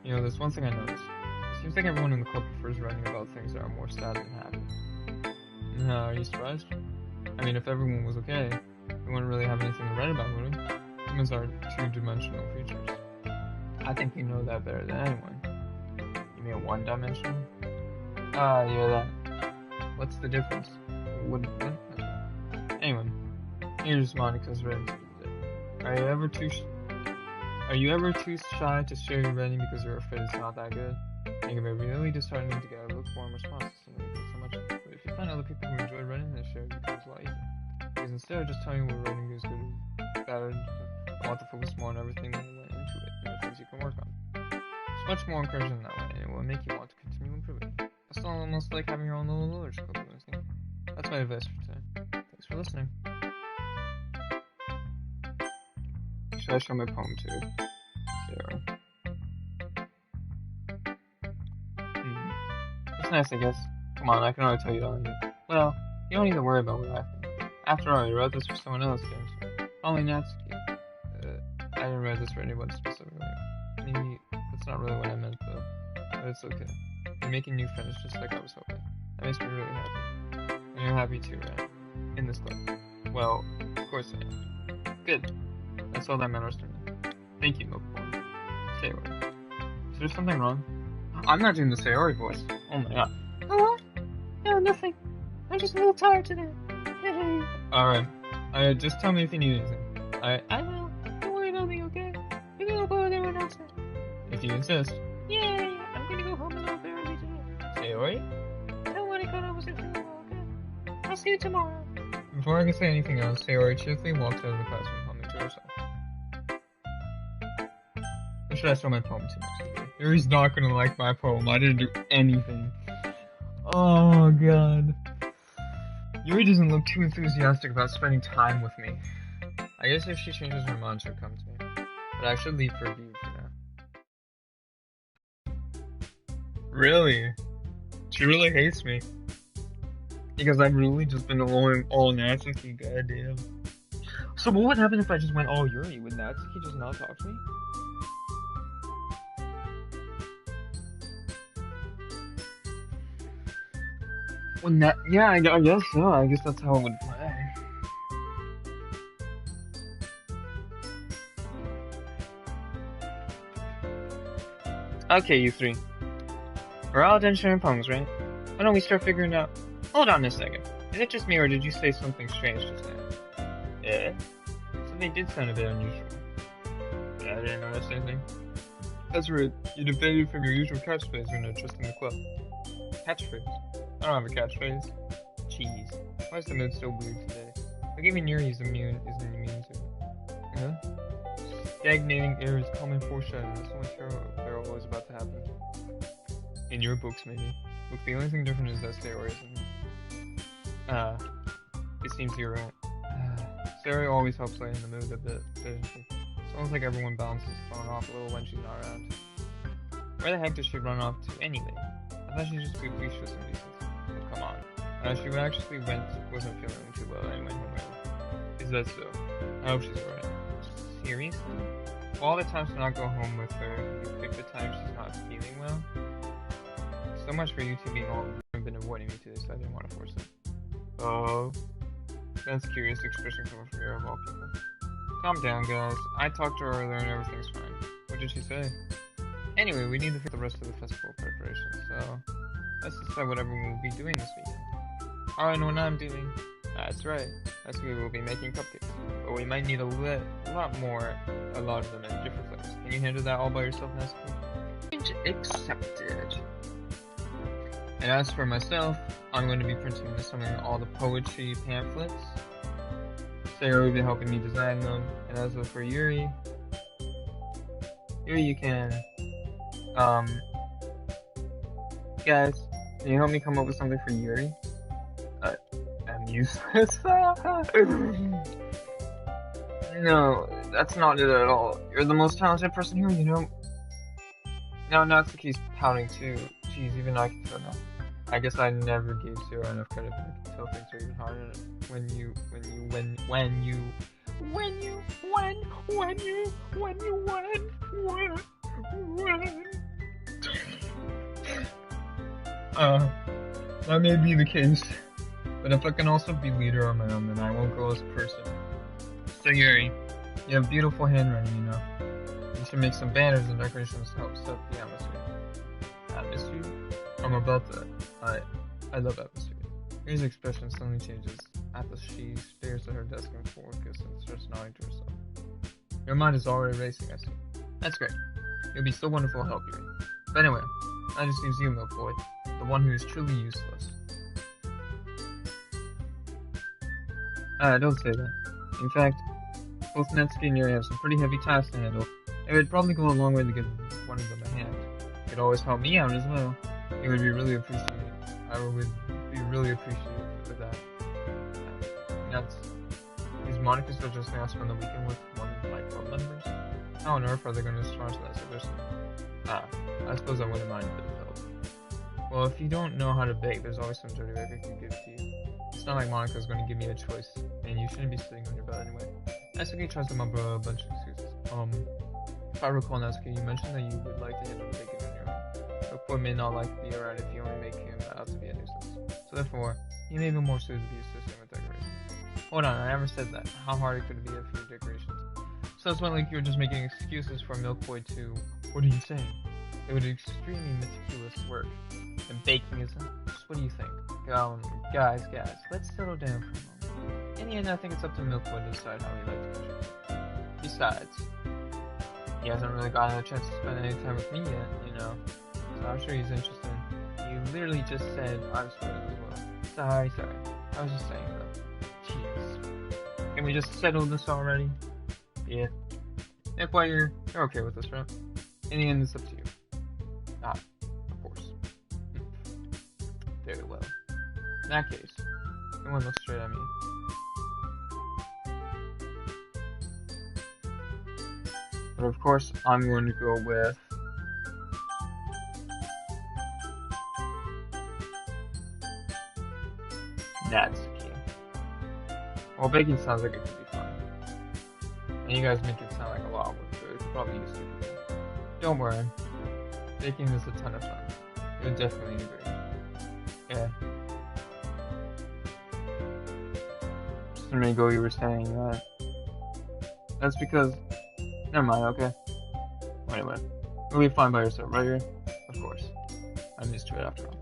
You know, there's one thing I noticed. It seems like everyone in the club prefers writing about things that are more sad than happy. Are you surprised? I mean, if everyone was okay, we wouldn't really have anything to write about, would we? Humans are two-dimensional creatures. I think you know that better than anyone. You mean one-dimensional? Yeah, that. What's the difference? What? Anyway, here's Monica's writing for the day. Are you ever too shy to share your writing because you're afraid it's not that good? It can be really disheartening to get a lukewarm response to something you put so much into. But if you find other people who enjoy writing, then share it becomes a lot easier. Because instead of just telling you what writing is good or bad, I want to focus more on everything that went into it and the things you can work on. It's much more encouraging that way, and it will make you want to continue improving. It's almost like having your own little literature club. That's my advice for today. Thanks for listening. Should I show my poem to Sarah? It's nice, I guess. Come on, I can already tell you all. Well, you don't need to worry about what I think. After all, I wrote this for someone else, James. Only Natsuki. I didn't write this for anyone specifically. Maybe that's not really what I meant, though. but it's okay. You're making new friends just like I was hoping. That makes me really happy. And you're happy too, right? In this club. Well, of course I am. Good. That's all that matters to me. Thank you, Milkboy. Sayori. Is there something wrong? I'm not doing the Sayori voice. Oh my god. Oh, no, nothing. I'm just a little tired today. Alright. Just tell me if you need anything. Alright? I will. Don't worry about me, okay? Maybe I'll go there and announce it. If you insist. Yay! I'm gonna go home a little bit early today. Sayori? I don't want to go to the funeral, okay? I'll see you tomorrow. Before I can say anything else, Sayori cheerfully walks out of the classroom, humming to herself. Or should I show my poem to next? Yuri's not gonna like my poem. I didn't do anything. Oh god. Yuri doesn't look too enthusiastic about spending time with me. I guess if she changes her mind, she'll come to me. But I should leave for a view for now. Really? She really hates me. Because I've really just been going all Natsuki, goddamn. So what would happen if I just went all Yuri? Would Natsuki just not talk to me? Well, yeah, I guess so. I guess that's how it would play. Okay, you three. We're all done sharing poems, right? Why don't we start figuring out... Hold on a second. Is it just me, or did you say something strange just now? Yeah? Something did sound a bit unusual. Yeah, I didn't notice anything. That's right. You deviated from your usual catchphrase when addressing the club. Catchphrase? I don't have a catchphrase. Jeez. Why is the mood so weird today? Like even Yuri isn't immune to it. Huh? Stagnating air is common foreshadowing. That's only terrible is about to happen. In your books, maybe. Look, the only thing different is that Sayori isn't. It seems you're right. Sayori always helps lighten the mood a bit, doesn't she? It's almost like everyone balances the phone off a little when she's not around. Where the heck does she run off to anyway? I thought she'd just be pleased and decent. Oh, come on. She actually wasn't feeling too well anyway. Is that so? I hope she's alright. Seriously? Of all the times to not go home with her, you pick the time she's not feeling well? So much for you two being all you've been avoiding me today, so I didn't want to force it. Oh, that's a curious expression coming from you of all people. Calm down, guys. I talked to her earlier and everything's fine. What did she say? Anyway, we need to fix the rest of the festival preparation, so let's decide what everyone will be doing this weekend. I know what I'm doing. That's right. That's we will be making cupcakes. But we might need a lot of them in different flavors. Can you handle that all by yourself, Nestle? Accepted. And as for myself, I'm going to be printing and assembling all the poetry pamphlets. Sarah will be helping me design them. And as for Yuri, you can, guys, can you help me come up with something for Yuri? I'm useless. No, that's not it at all. You're the most talented person here, you know? Now Natsuki's pouting too. Jeez, even I can tell now. I guess I never gave Sarah enough credit, but I can tell things are even harder when you that may be the case, but if I can also be leader on my own, then I won't go as a person. So Yuri, you have beautiful handwriting, you know. You should make some banners and decorations to help set the atmosphere. Atmosphere? I'm about that. I love atmosphere. Yuri's expression suddenly changes. She stares at her desk and focus and starts nodding to herself. Your mind is already racing, I see. That's great. You'll be so wonderful to help Yuri. But anyway, that just leaves you, Milk Boy, the one who is truly useless. Don't say that. In fact, both Natsuki and Yuri have some pretty heavy tasks to handle. It would probably go a long way to give one of them a hand. It could always help me out as well. It would be really appreciated. I would be really appreciative for that. Is Monica suggesting I spend the weekend with one of my club members? How on earth are they going to respond to that suggestion? I suppose I wouldn't mind a bit of help. Well, if you don't know how to bake, there's always some dirty work I can give to you. It's not like Monica's going to give me a choice, and you shouldn't be sitting on your butt anyway. Natsuki tries to mumble a bunch of excuses. If I recall, Natsuki, you mentioned that you would like to handle the baking on your own. Wood may not like to be around if you only make him out to be a nuisance. So therefore, he may be more suited to be assisting with decorations. Hold on, I never said that. How hard it could be a few decorations? So it's not like you're just making excuses for Milk Boy to... What are you saying? It would be extremely meticulous work. And baking is... What do you think? Guys, let's settle down for a moment. In the end, I think it's up to Milk Boy to decide how he likes to contribute. Besides, he hasn't really gotten a chance to spend any time with me yet, you know. So I'm sure he's interested. You literally just said I'm spoiled as well. Sorry. I was just saying though. Jeez. Can we just settle this already? Yeah. If why you're okay with this, right? In the end, it's up to you. Ah, of course. Very well. In that case, no one looks straight at me. But of course, I'm going to go with... Natsuki. Well, baking sounds like it could be fun. And you guys make it sound like a lot of work, so it's probably use to people. Don't worry. Baking is a ton of fun. You'll definitely agree. Yeah. Just a minute ago you were saying that. That's because... Never mind, okay. Anyway. You'll be fine by yourself, right here? Of course. I'm used to it after all.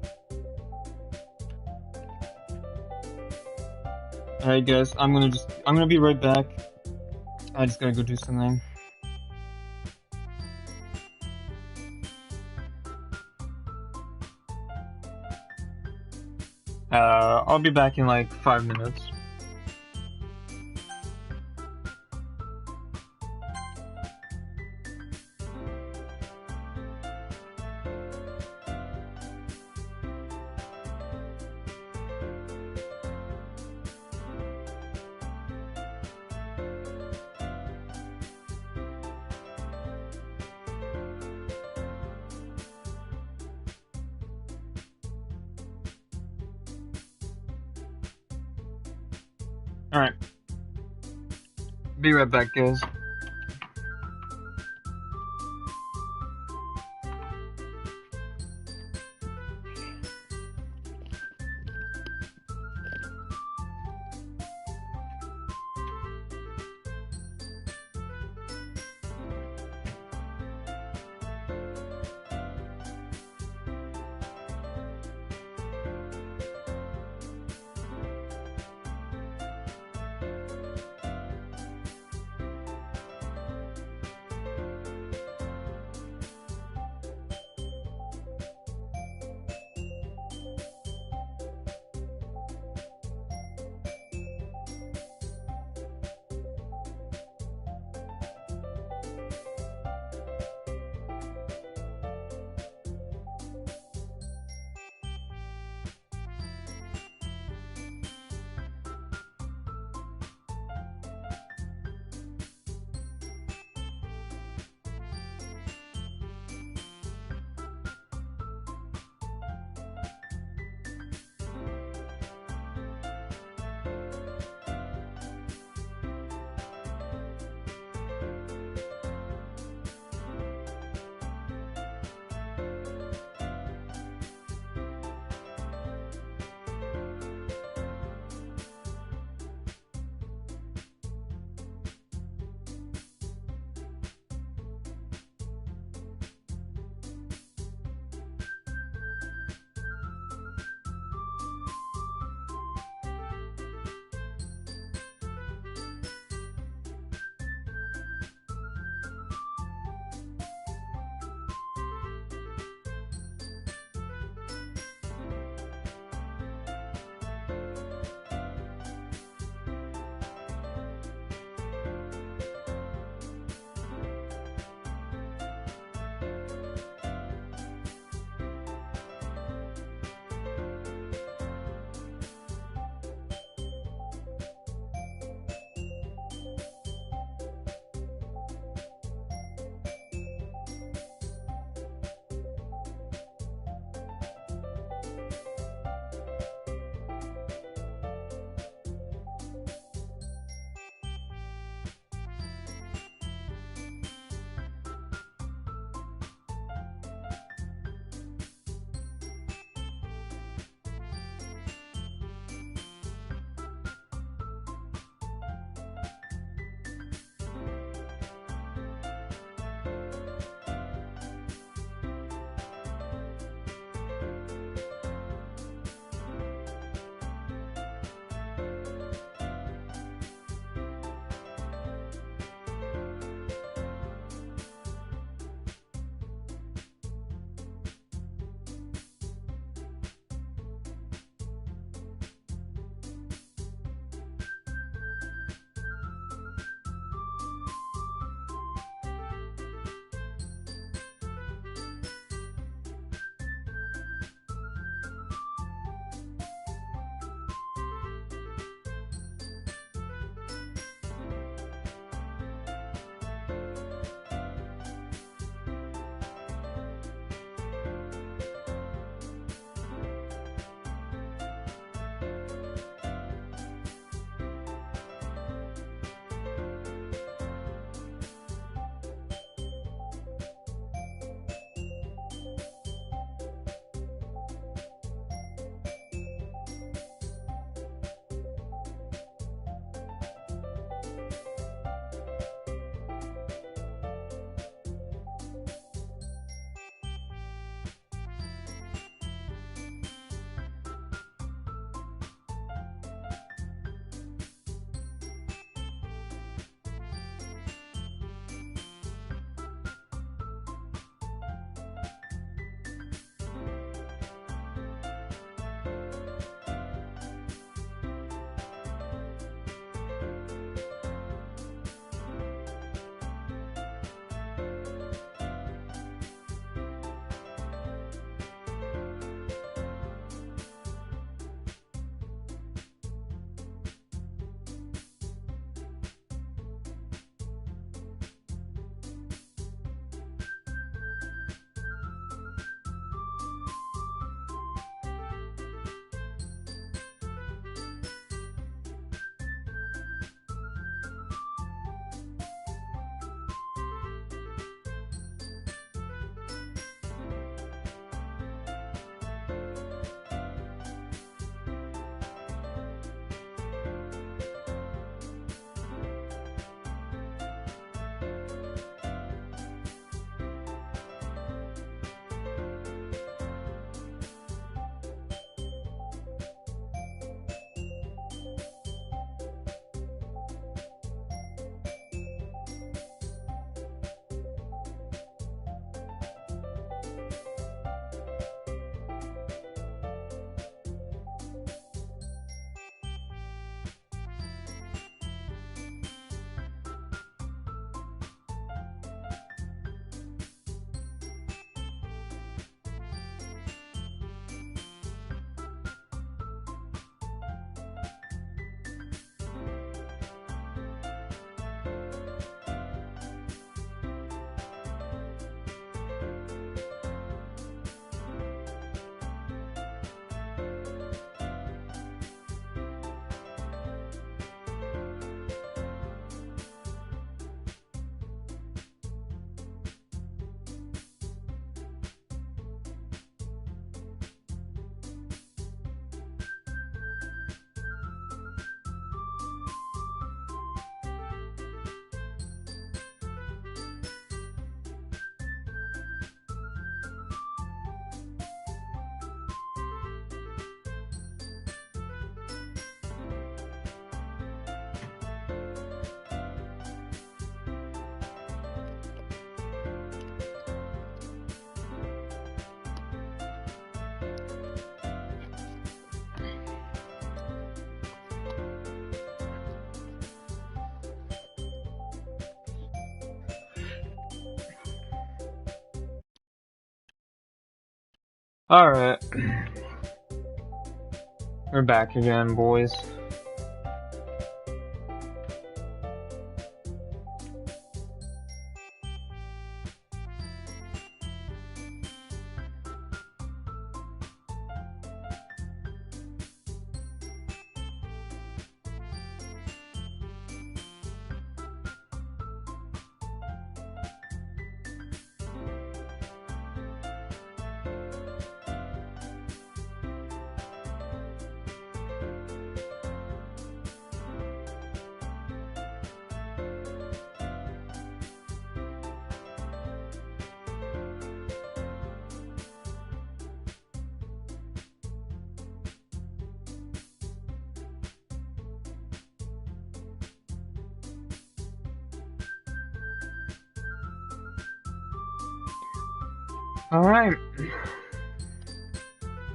Alright guys, I'm gonna be right back. I just gotta go do something. I'll be back in like 5 minutes. Alright. Be right back, guys. Alright. We're back again, boys. Alright.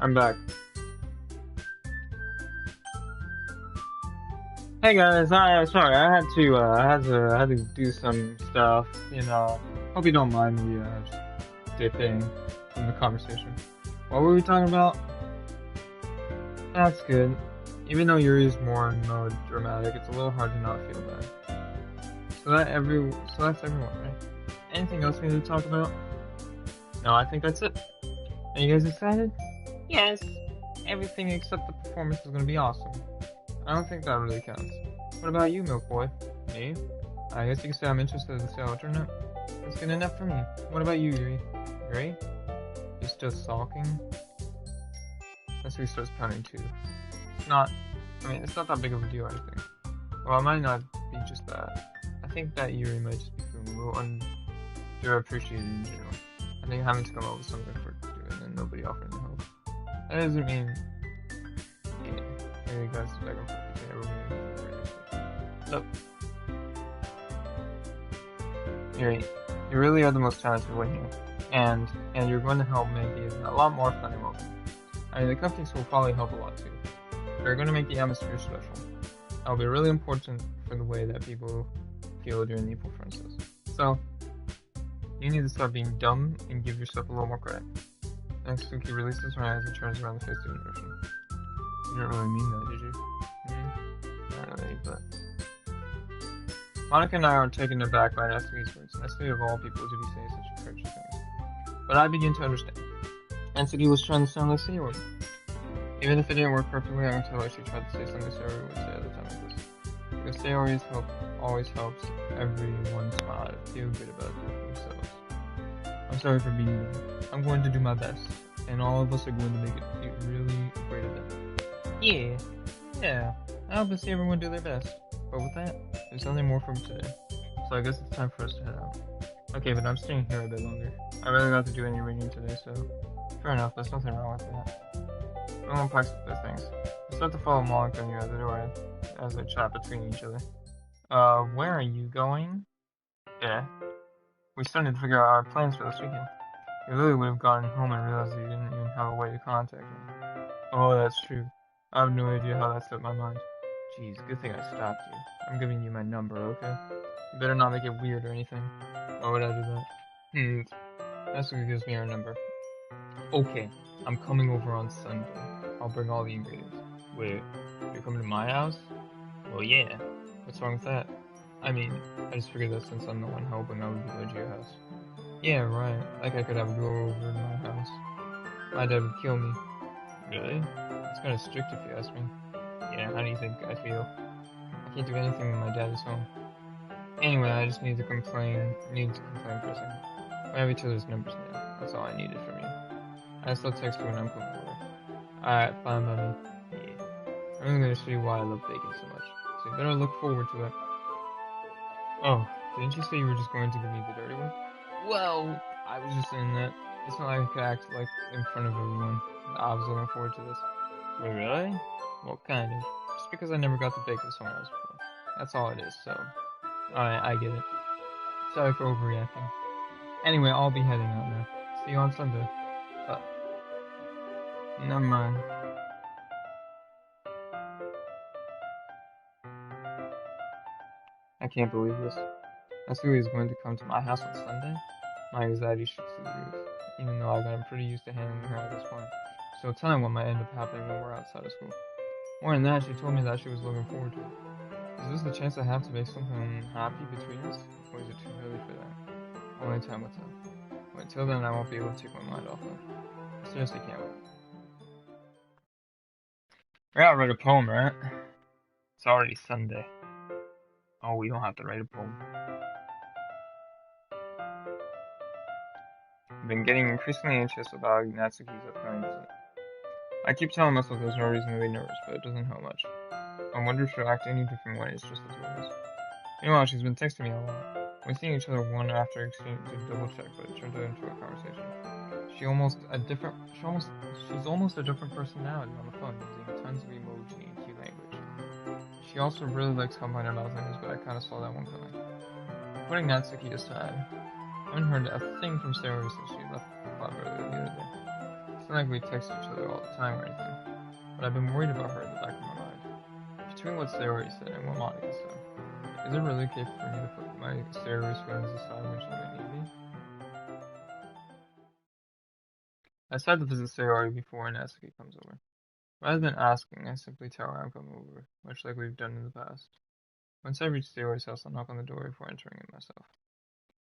I'm back. Hey guys, sorry, I had to do some stuff, Hope you don't mind me, just dipping from the conversation. What were we talking about? That's good. Even though Yuri's more melodramatic, it's a little hard to not feel bad. So that's everyone, right? Anything else we need to talk about? No, I think that's it. Are you guys excited? Yes. Everything except the performance is gonna be awesome. I don't think that really counts. What about you, Milk Boy? Me? I guess you could say I'm interested in the sale alternate. That's good enough for me. What about you, Yuri? Yuri? He's just sulking? Unless he starts pounding too. It's not that big of a deal, I think. Well, it might not be just that. I think that Yuri might just be feeling a little underappreciated in general. I think having to come up with something for doing and nobody offering help. That doesn't mean... Hey guys, back and forth between everyone. Look. Yuri, you really are the most talented one here. And you're going to help make it a lot more fun and welcome. I mean, the cupcakes will probably help a lot too. They're going to make the atmosphere special. That'll be really important for the way that people feel during the April Princess. So, you need to start being dumb and give yourself a little more credit. Next Suki releases her eyes and turns around the face of the version. You didn't really mean that, did you? Not really, but... Monica and I are taken aback by Natsuki's words. Natsuki of all people to be saying such courageous things. But I begin to understand. Natsuki was trying to sound like Sayori. Even if it didn't work perfectly, I can tell her she tried to say something Sayori would say at a time like this. Because Sayori's help always helps everyone smile and feel good about themselves. I'm sorry for being mean. I'm going to do my best, and all of us are going to make it a really great event. Yeah. I hope to see everyone do their best. But with that, there's nothing more from today. So I guess it's time for us to head out. Okay, but I'm staying here a bit longer. I really got to do any reading today, so fair enough, there's nothing wrong with that. Everyone packs up their things. I start to follow Monica near the door as they chat between each other. Where are you going? Yeah. We started to figure out our plans for this weekend. You really would have gotten home and realized that you didn't even have a way to contact me. Oh, that's true. I have no idea how that slipped my mind. Jeez, good thing I stopped you. I'm giving you my number, okay? You better not make it weird or anything. Why would I do that? That's what gives me our number. Okay, I'm coming over on Sunday. I'll bring all the ingredients. Wait, you're coming to my house? Well, yeah. What's wrong with that? I mean, I just figured that since I'm the one helping, I would be going to your house. Yeah, right. Like I could have a go over to my house. My dad would kill me. Really? It's kind of strict if you ask me. Yeah, how do you think I feel? I can't do anything when my dad is home. Anyway, I just need to complain for a second. We have each other's numbers now. That's all I needed from you. I still text you when I'm coming over. Alright, fine by me. Yeah. I'm really gonna show you why I love baking so much. So you better look forward to it. Oh, didn't you say you were just going to give me the dirty work? Well, I was just saying that. It's not like I could act like in front of everyone. I was looking forward to this. Wait, really? Well, kind of. Just because I never got to bake with someone else before. That's all it is, so... Alright, I get it. Sorry for overreacting. Anyway, I'll be heading out now. See you on Sunday. Never mind. I can't believe this. Natsuki is going to come to my house on Sunday? My anxiety shoots through the roof. even though I've gotten pretty used to handling her at this point. So telling what might end up happening when we're outside of school. More than that, she told me that she was looking forward to it. Is this the chance I have to make something happy between us? Or is it too early for that? Only time will tell. But until then, I won't be able to take my mind off them. I seriously can't wait. I gotta write a poem, right? It's already Sunday. Oh, we don't have to write a poem. I've been getting increasingly anxious about Natsuki's upcoming visit. I keep telling myself there's no reason to be nervous, but it doesn't help much. I wonder if she'll act any different when it's just the two of us. Meanwhile, she's been texting me a lot. We're seeing each other one after exchange to double check, but it turned into a conversation. She's almost a different personality on the phone, using tons of emoji and cute language. She also really likes complaining about things, but I kinda saw that one coming. Putting Natsuki aside, I haven't heard a thing from Sayori since she left the club earlier the other day. It's not like we text each other all the time or anything, but I've been worried about her in the back of my mind. Between what Sayori said and what Monica said, is it really okay for me to put my Sayori's feelings aside when she might need me? I decided to visit Sayori before Natsuki comes over. Rather than asking, I simply tell her I'm coming over, much like we've done in the past. Once I reach Sayori's house, I'll knock on the door before entering it myself.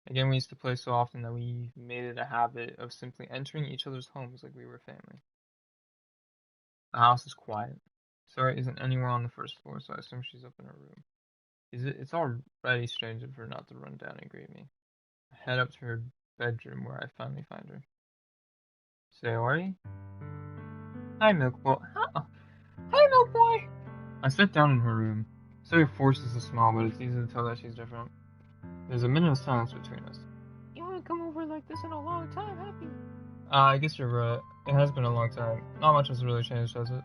Again, we used to play so often that we made it a habit of simply entering each other's homes like we were family. The house is quiet. Sayori isn't anywhere on the first floor, so I assume she's up in her room. It's already strange of her not to run down and greet me. I head up to her bedroom where I finally find her. Sayori? Hi, Milk Boy. Oh, hi, Milk Boy! I sit down in her room. Sayori forces a smile, but it's easy to tell that she's different. There's a minute of silence between us. You haven't come over like this in a long time, have you? I guess you're right. It has been a long time. Not much has really changed, has it?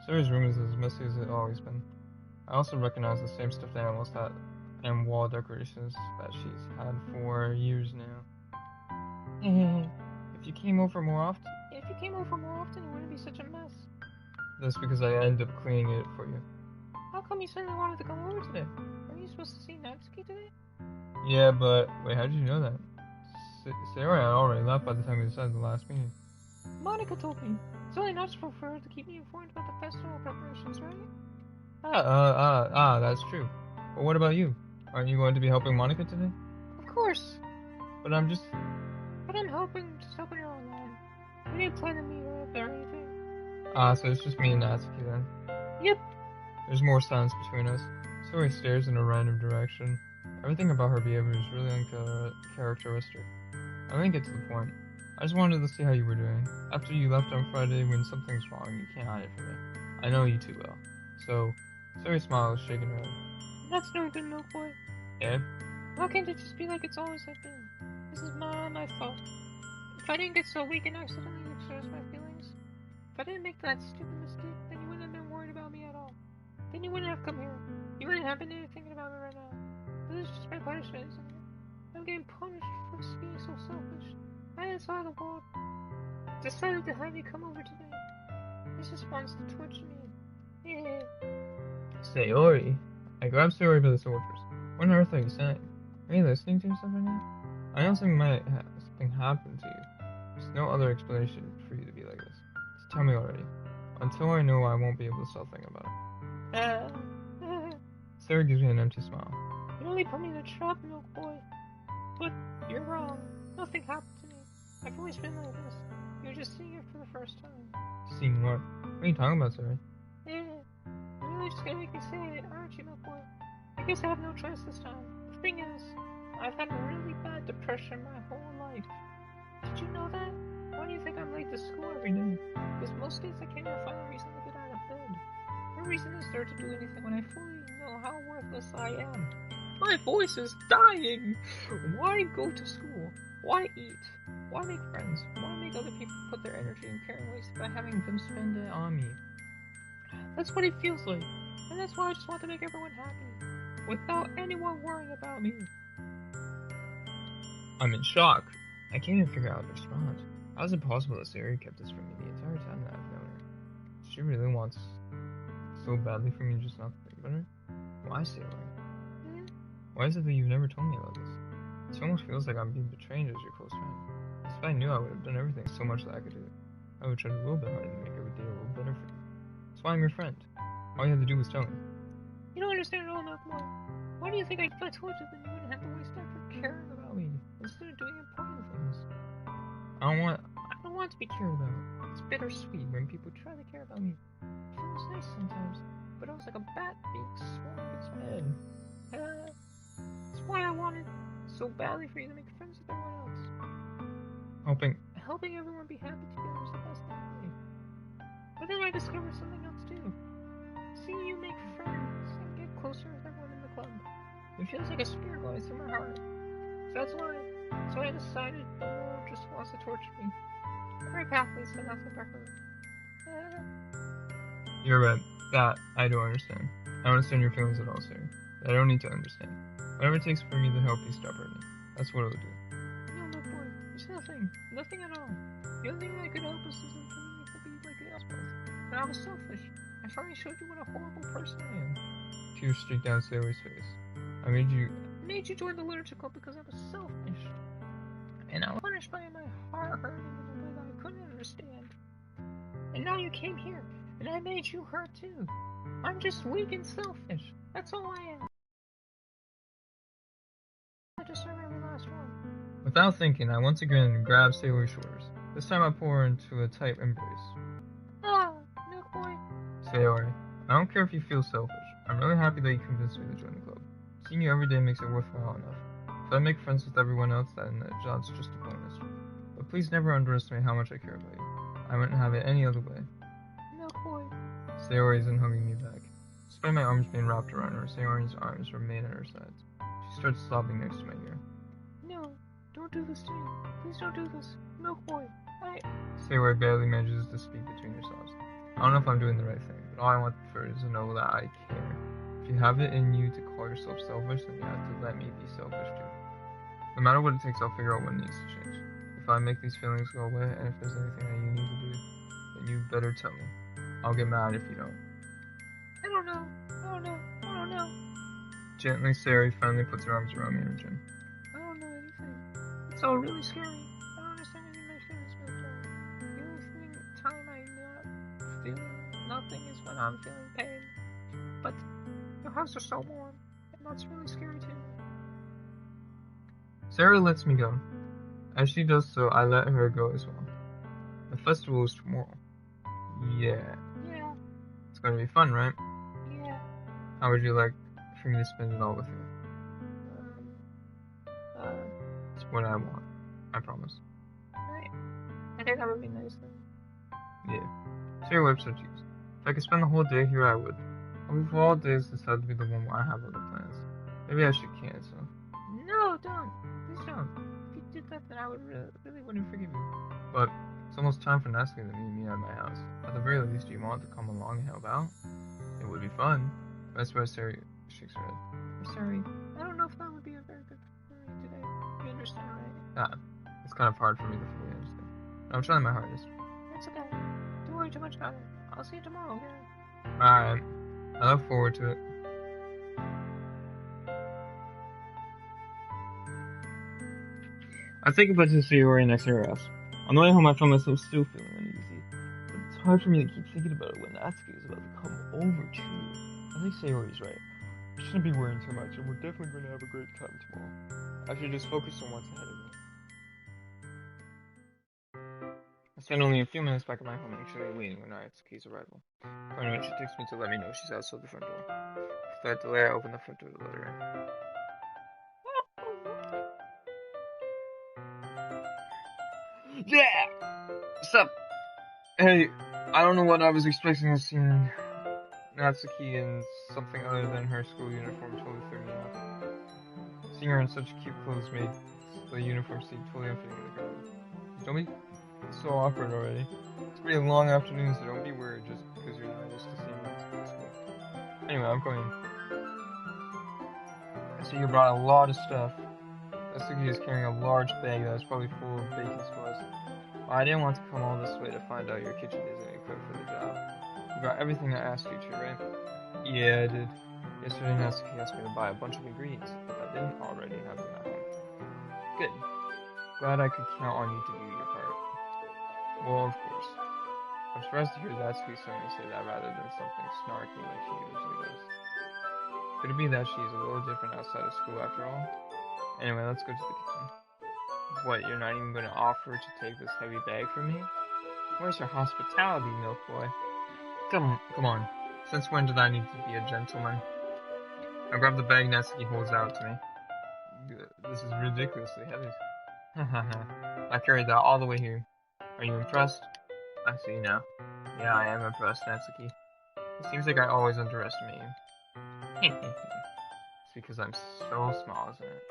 Sayori's room is as messy as it's always been. I also recognize the same stuffed animals that and wall decorations that she's had for years now. If you came over more often, If you came over more often, it wouldn't be such a mess. that's because I end up cleaning it for you. How come you suddenly wanted to come over today? Are you supposed to see Natsuki today? Yeah, but wait, how did you know that? Sayori had already left by the time we decided the last meeting. Monica told me. It's only natural for her to keep me informed about the festival preparations, right? That's true. But what about you? Aren't you going to be helping Monica today? Of course. But I'm Just hoping you're online. We didn't plan to meet up or anything. So it's just me and Natsuki then. Yep. There's more silence between us. Sayori stares in a random direction. Everything about her behavior is really uncharacteristic. I didn't get to the point. I just wanted to see how you were doing. After you left on Friday, when something's wrong, you can't hide it from me. I know you too well. So, Sayori smiles, shaking her head. That's no good, Milk Boy. Yeah? Why can't it just be like it's always have been? This is my fault. If I didn't get so weak and accidentally express my feelings, if I didn't make that stupid mistake, then you wouldn't have been worried about me at all. Then you wouldn't have come here. You wouldn't have been thinking about me right now. This is just my punishment, isn't it? I'm getting punished for being so selfish. And it's how the world decided to have you come over today. This just wants to torture me. Yeah. Sayori? I grabbed Sayori by the shoulders. What on earth are you saying? Are you listening to yourself right now? I know something something happened to you. There's no other explanation for you to be like this. Just tell me already. Until I know, I won't be able to stop thinking about it. Sayori gives me an empty smile. You only put me in a trap, Milk Boy. But you're wrong. Nothing happened to me. I've always been like this. You're just seeing it for the first time. Seeing what? What are you talking about, Sayori? Yeah. You're really just gonna make me say it, aren't you, Milk Boy? I guess I have no choice this time. The thing is, I've had really bad depression my whole life. Did you know that? Why do you think I'm late to school every day? Because most days I can't even find a reason to get out of bed. No reason is there to do anything when I fully know how worthless I am. My voice is dying! Why go to school? Why eat? Why make friends? Why make other people put their energy and care and waste by having them spend it on me? That's what it feels like. And that's why I just want to make everyone happy. Without anyone worrying about me. I'm in shock. I can't even figure out how to respond. How is it possible that Sayori kept this from me the entire time that I've known her? She really wants so badly for me just not to think about her? Why, Sayori? Why is it that you've never told me about this? It almost feels like I'm being betrayed as your close friend. This If I knew, I would have done everything so much that I could do. I would have tried a little bit harder to make everything a little better for you. That's why I'm your friend. All you have to do was tell me. You don't understand at all, Malcolm. Why do you think if I told you, then you wouldn't have to waste effort caring about me instead of doing important things? I don't want to be cared about. It's bittersweet when people try to care about me. It feels nice sometimes, but I was like a bat being swung up its head. That's why I wanted so badly for you to make friends with everyone else. Helping everyone be happy together is the best thing for me. But then I discovered something else too. Seeing you make friends and get closer with everyone in the club. It feels like a spear going through my heart. So I decided the world just wants to torture me. Every path leads to nothing but hurt. You're right. That I don't understand. I don't understand your feelings at all, Sarah. I don't need to understand. Whatever it takes for me to help you stop hurting. That's what I'll do. No, look, boy. There's nothing. Nothing at all. The only thing that could help us isn't for me to be like the else was. But I was selfish. I finally showed you what a horrible person I am. Tears streaked down Sailor's face. I made you join the literature club because I was selfish. And I was punished by my heart hurting in a way that I couldn't understand. And now you came here, and I made you hurt too. I'm just weak and selfish. That's all I am. I deserve every last one. Without thinking, I once again grabbed Sailor's shoulders. This time I pulled her into a tight embrace. Ah, milk boy. Sailor, I don't care if you feel selfish. I'm really happy that you convinced me to join the club. Seeing you every day makes it worthwhile enough. If I make friends with everyone else, then that's just a bonus. But please never underestimate how much I care about you. I wouldn't have it any other way. Milk boy. Sayori isn't hugging me back. Despite my arms being wrapped around her, Sayori's arms remain at her sides. She starts sobbing next to my ear. No, don't do this to me. Please don't do this. Milk boy, Sayori barely manages to speak between her sobs. I don't know if I'm doing the right thing, but all I want for her is to know that I care. If you have it in you to call yourself selfish, then you have to let me be selfish too. No matter what it takes, I'll figure out what needs to change. If I make these feelings go away, and if there's anything that you need to do, then you better tell me. I'll get mad if you don't. I don't know. Gently, Sayori finally puts her arms around me in her chin. I don't know anything. It's all really scary. I don't understand any of my feelings, but the only time I'm not feeling nothing is when I'm feeling pain. But your house is so warm, and that's really scary too. Sarah lets me go. As she does so, I let her go as well. The festival is tomorrow. Yeah. It's gonna be fun, right? Yeah. How would you like for me to spend it all with you? It's what I want. I promise. Right. I think that would be nice then. Yeah. Sarah wipes her cheeks. If I could spend the whole day here, I would. But of all days, this had to be the one where I have other plans. Maybe I should cancel. No, don't. Please don't. If you did that, then I would really wouldn't forgive you. But it's almost time for Nestle to meet me at my house. At the very least, do you want to come along and help out? It would be fun. That's why Sarah shakes her head. I'm sorry. I don't know if that would be a very good for me today. You understand, right? It's kind of hard for me to fully understand. I'm trying my hardest. It's okay. Don't worry too much about it. I'll see you tomorrow, okay? Alright. I look forward to it. I take a bus to Sayori next to her house. On the way home, I found myself still feeling uneasy. But it's hard for me to keep thinking about it when Natsuki is about to come over too. I think Sayori's right. I shouldn't be worrying too much, and we're definitely going to have a great time tomorrow. I should just focus on what's ahead of me. I spent only a few minutes back at my home anxiously waiting when Natsuki's arrival. Finally, when she takes me to let me know she's outside the front door. Without delay, I open the front door to let her in. Yeah! What's up? Hey, I don't know what I was expecting to see. Natsuki in something other than her school uniform totally threw me off. Seeing her in such cute clothes made the uniform seem totally unfitting in the crowd. Don't be so awkward already. It's pretty long afternoon, so don't be worried just because you're not used to seeing Natsuki at school. Anyway, I'm going. I see you brought a lot of stuff. Natsuki is carrying a large bag that is probably full of baking supplies. Well, I didn't want to come all this way to find out your kitchen isn't equipped for the job. You got everything I asked you to, right? Yeah, I did. Yesterday, Natsuki asked me to buy a bunch of ingredients if I didn't already have them at home. Good. Glad I could count on you to do Well, of course. I'm surprised to hear Natsuki suddenly say that rather than something snarky like she usually does. Could it be that she's a little different outside of school after all? Anyway, let's go to the kitchen. What, you're not even going to offer to take this heavy bag from me? Where's your hospitality, milk boy? Come on. Since when did I need to be a gentleman? I grab the bag Natsuki holds out to me. This is ridiculously heavy. I carried that all the way here. Are you impressed? I see now. Yeah, I am impressed, Natsuki. It seems like I always underestimate you. It's because I'm so small, isn't it?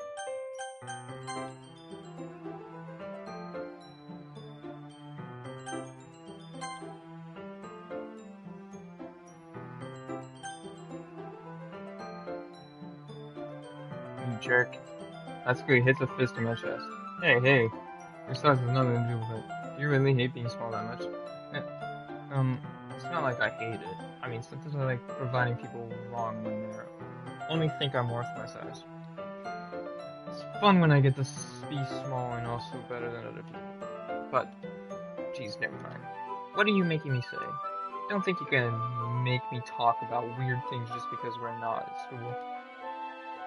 You jerk. Natsuki hits a fist in my chest. Hey, your size has nothing to do with it. Do you really hate being small that much? It's not like I hate it. I mean, sometimes I like providing people wrong when they only think I'm worth my size. It's fun when I get to be small and also better than other people. But, geez, never mind. What are you making me say? Don't think you can make me talk about weird things just because we're not at school.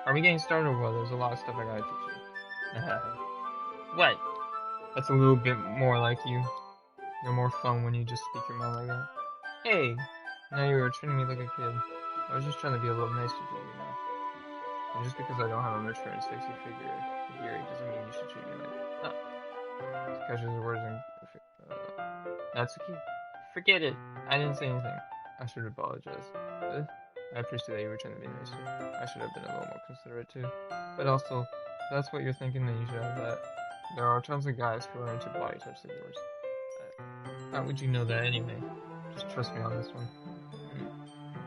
Are we getting started or what? There's a lot of stuff I gotta teach you. What? That's a little bit more like you. You're more fun when you just speak your mind like that. Hey! Now you're treating me like a kid. I was just trying to be a little nicer to you, you know. And just because I don't have a mature and sexy figure here doesn't mean you should treat me like that. Catches the words in Natsuki? Forget it. I didn't say anything. I should apologize. I appreciate that you were trying to be nicer. I should have been a little more considerate too. But also, if that's what you're thinking, then you should have that. There are tons of guys who are into body types like yours. How would you know that anyway? Just trust me on this one.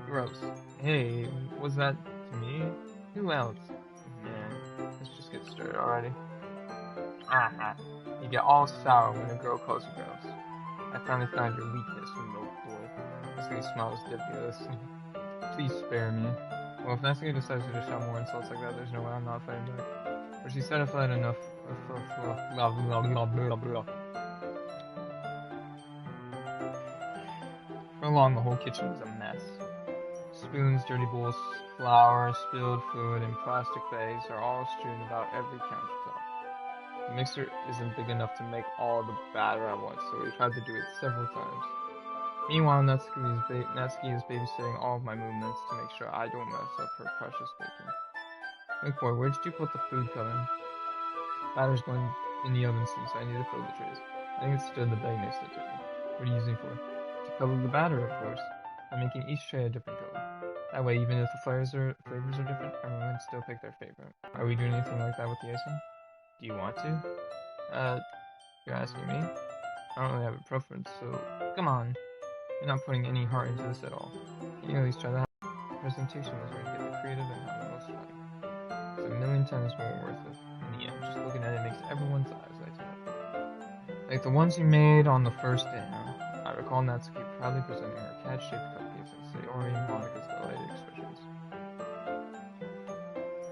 Gross. Hey, was that to me? Who else? Man, let's just get started already. Aha. You get all sour when a girl calls you gross. I finally found your weakness, milk boy. Natsuki smiles deviously. Please spare me. Well, if Natsuki decides to dish out more insults like that, there's no way I'm not fighting back. But she said I've had enough. Blah, blah, blah, blah, blah. For long, the whole kitchen was a mess. Spoons, dirty bowls, flour, spilled food, and plastic bags are all strewn about every countertop. The mixer isn't big enough to make all the batter at once, so we tried to do it several times. Meanwhile, Natsuki is babysitting all of my movements to make sure I don't mess up her precious baking. Wait boy, where did you put the food coloring? Batter's going in the oven soon, so I need to fill the trays. I think it's still in the bag next to the table. What are you using it for? To color the batter, of course. I'm making each tray a different color. That way, even if the flavors are different, everyone can still pick their favorite. Are we doing anything like that with the icing? Do you want to? You're asking me? I don't really have a preference, so come on. You're not putting any heart into this at all. Can you at least try that? The presentation was going to get the creative and have the most fun. It's a million times more worth it. In the end, just looking at it makes everyone's eyes light up. Like the ones you made on the first day. I recall Natsuki proudly presenting her cat-shaped cupcakes and Sayori and Monika's delighted expressions.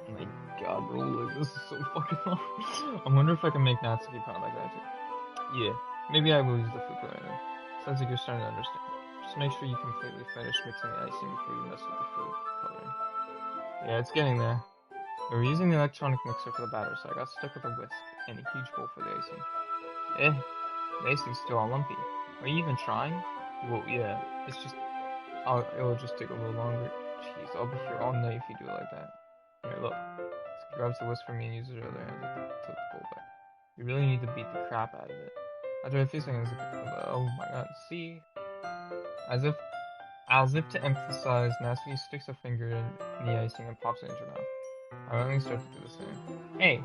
Oh my god, bro, like this is so fucking fun. I wonder if I can make Natsuki proud like that too. Yeah, maybe I will use the food coloring. Sounds like you're starting to understand. Just make sure you completely finish mixing the icing before you mess with the food coloring. Yeah, it's getting there. We were using the electronic mixer for the batter, so I got stuck with a whisk and a huge bowl for the icing. The icing's still all lumpy. Are you even trying? Well, yeah, it's just, it'll just take a little longer. Jeez, I'll be here all night if you do it like that. Here, look. He grabs the whisk from me and uses her other hand to tilt the bowl back. You really need to beat the crap out of it. After a few seconds, oh my god, see? As if to emphasize, Natsuki sticks a finger in the icing and pops it into her mouth. I only start to do the same. Hey!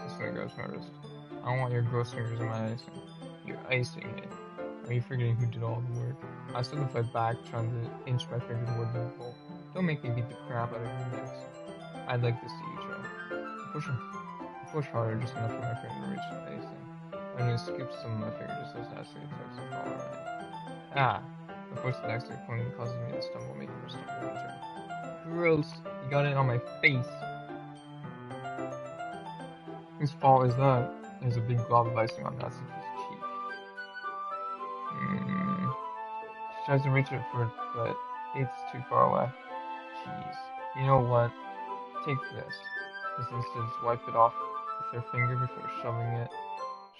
Sister grabs my wrist. I don't want your gross fingers in my icing. You're icing it. Are you forgetting who did all the work? I still to fight back, trying to inch my finger toward the bowl. Don't make me beat the crap out of you next. I'd like to see you try. Push harder, just enough for my finger to reach the icing. I'm gonna scoop some of my finger just as Natsuki takes a fall around. Ah! The force of Natsuki pointing causes me to stumble, making her stumble in return. Gross! You got it on my face! Whose fault is that? There's a big glob of icing on Natsuki's cheek. She tries to reach it for it, but it's too far away. Jeez. You know what? Take this. This instance, wipe it off with her finger before shoving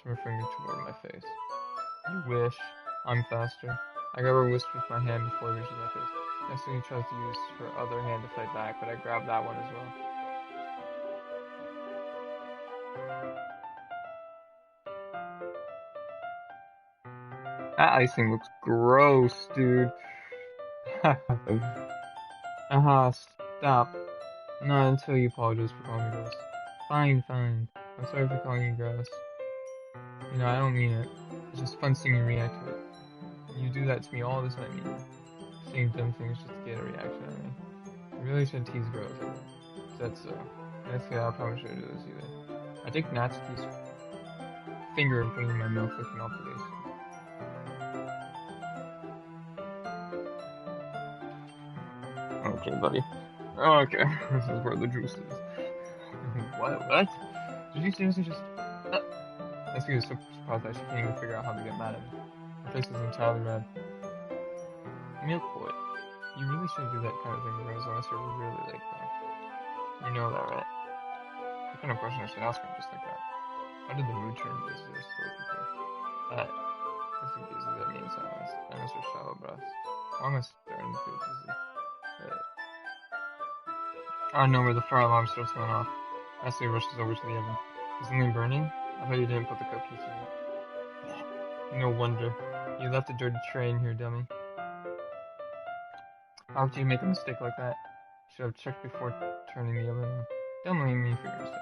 her finger toward my face. You wish. I'm faster. I grab her wrist with my hand before it reaches my face. Next thing he tries to use her other hand to fight back, but I grab that one as well. That icing looks gross, dude. Stop. Not until you apologize for calling me gross. Fine. I'm sorry for calling you gross. You know, I don't mean it. It's just fun seeing you react to it. You do that to me all the time, you know. Saying dumb things just to get a reaction out of me. You really shouldn't tease girls like that. That's so. Honestly, I probably shouldn't do this either. I take Natsuki's finger and put it in my mouth, licking off the icing. Okay, buddy. Okay, this is where the juice is. What? Did you seriously just... Natsuki is so surprised that she can't even figure out how to get mad at me. Her face is entirely red. Milk boy, you really shouldn't do that kind of thing to girls unless you're really like them. You know that, right? What kind of question I should ask her just like that? How did the mood turn to this so quickly? Natsuki gazes at me in silence, and Mr. Shallow breaths. Why am I starting to feel dizzy? Out of nowhere, the fire alarm starts going off. Natsuki rushes over to the oven. Is something burning? I thought you didn't put the cupcakes in it. No wonder. You left a dirty tray in here, dummy. How could you make a mistake like that? Should have checked before turning the oven on. Don't blame me for your mistakes.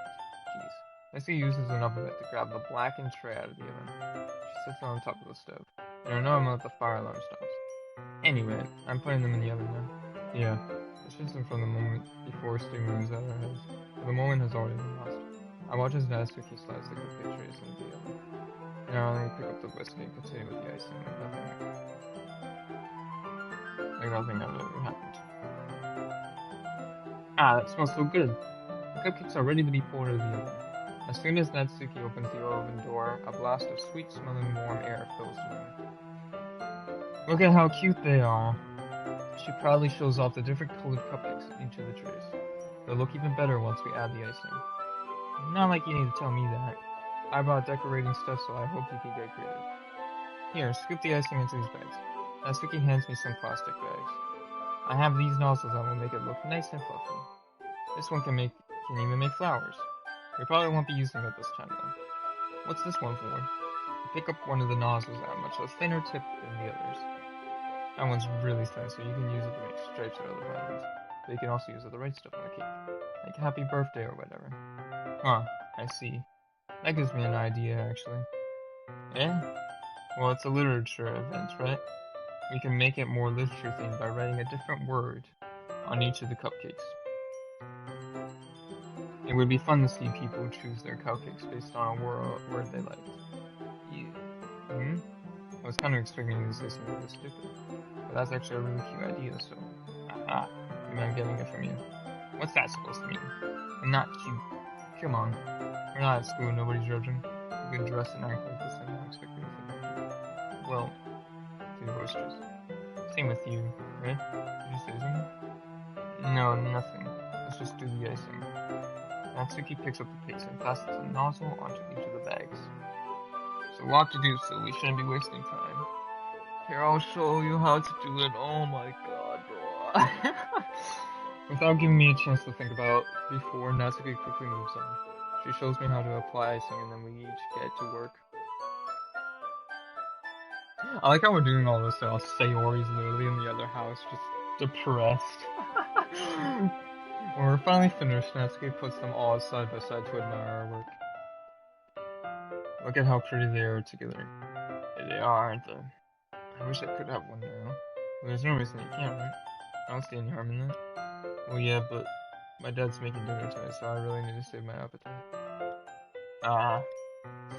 Jeez. Natsuki uses an oven mitt to grab the blackened tray out of the oven. She sits on top of the stove. In her no moment, the fire alarm stops. Anyway, I'm putting them in the oven now. Yeah. It's just from the moment before steam moves out of our heads. But the moment has already been lost. I watch as Natsuki slides the cupcake trays into the oven. Now I pick up the whiskey and continue with the icing like nothing ever happened. Ah, that smells so good. The cupcakes are ready to be poured into the oven. As soon as Natsuki opens the oven door, a blast of sweet-smelling warm air fills the room. Look at how cute they are. She proudly shows off the different colored cupcakes in each of the trays. They'll look even better once we add the icing. Not like you need to tell me that. I brought decorating stuff, so I hope you can get creative. Here, scoop the icing into these bags. Natsuki hands me some plastic bags. I have these nozzles that will make it look nice and fluffy. This one can even make flowers. We probably won't be using it this time though. What's this one for? You pick up one of the nozzles at a much thinner tip than the others. That one's really thin, so you can use it to make stripes or other patterns. But you can also use it to write stuff on the cake. Like happy birthday or whatever. Huh, I see. That gives me an idea, actually. Eh? Well, it's a literature event, right? We can make it more literature themed by writing a different word on each of the cupcakes. It would be fun to see people choose their cupcakes based on a word they liked. Yeah. I was kind of expecting you to say something really stupid. But that's actually a really cute idea, so... Maybe I'm getting it from you. What's that supposed to mean? I'm not cute. Come on. We're not at school, nobody's judging. You can dress and act like this and not expect me to think you're cute. Well, to the roasters. Same with you, right? Did you say something? No, nothing. Let's just do the icing. Natsuki picks up the paste and passes the nozzle onto each of the bags. There's a lot to do, so we shouldn't be wasting time. Here, I'll show you how to do it. Oh my god, bro. Without giving me a chance to think about before, Natsuki quickly moves on. She shows me how to apply icing and then we each get to work. I like how we're doing all this while Sayori's literally in the other house, just depressed. When we're finally finished, Natsuki puts them all side by side to admire our work. Look at how pretty they are together. Yeah, they are, aren't they? I wish I could have one now. Well, there's no reason you can't, right? I don't see any harm in that. Well, yeah, but my dad's making dinner tonight, so I really need to save my appetite.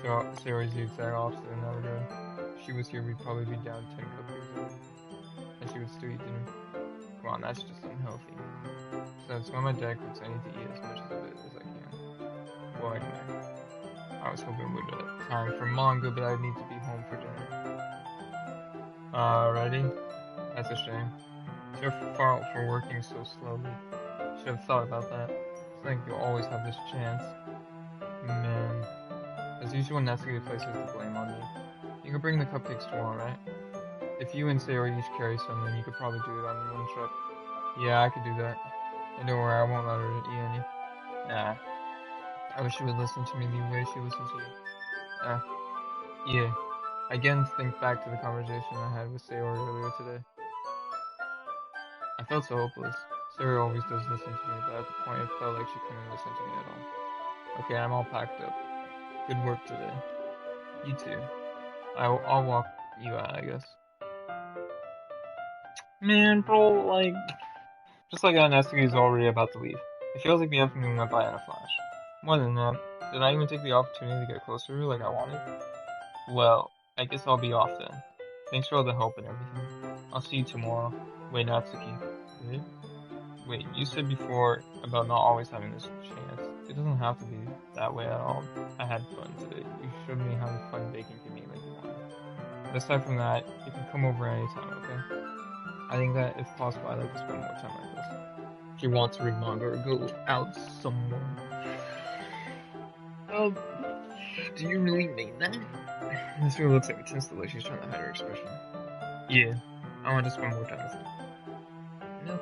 So Sayori's the exact opposite in that regard. If she was here, we'd probably be down 10 cupcakes already. And she would still eat dinner. Come on, that's just unhealthy. Besides, when my dad cooks, I need to eat as much of it as I can. Well, anyway. I was hoping we'd have time for manga, but I need to be home for dinner. Ready? That's a shame. It's your fault for working so slowly. Should have thought about that. I think you'll always have this chance. Man. As usual, Natsuki places the blame on me. You can bring the cupcakes tomorrow, right? If you and Sayori each carry some, then you could probably do it on one trip. Yeah, I could do that. And don't worry, I won't let her eat any. Nah. I wish she would listen to me the way she listens to you. Yeah. I again think back to the conversation I had with Sayori earlier today. I felt so hopeless. Sayori always does listen to me, but at the point it felt like she couldn't listen to me at all. Okay, I'm all packed up. Good work today. You too. I'll walk you out, I guess. Man, bro, like, just like Natsuki's already about to leave. It feels like the afternoon went by in a flash. More than that, did I even take the opportunity to get closer to her like I wanted? Well, I guess I'll be off then. Thanks for all the help and everything. I'll see you tomorrow. Wait, Natsuki. Eh? Wait, you said before about not always having this chance. It doesn't have to be that way at all. I had fun today. You showed me how fun baking can be like you wanted. But aside from that, you can come over anytime, okay? I think that if possible, I'd like to spend more time like this. If you want to read manga or go out somewhere. Do you really mean that? This girl looks like a tense like she's trying to hide her expression. Yeah, I want to spend more time with you. No,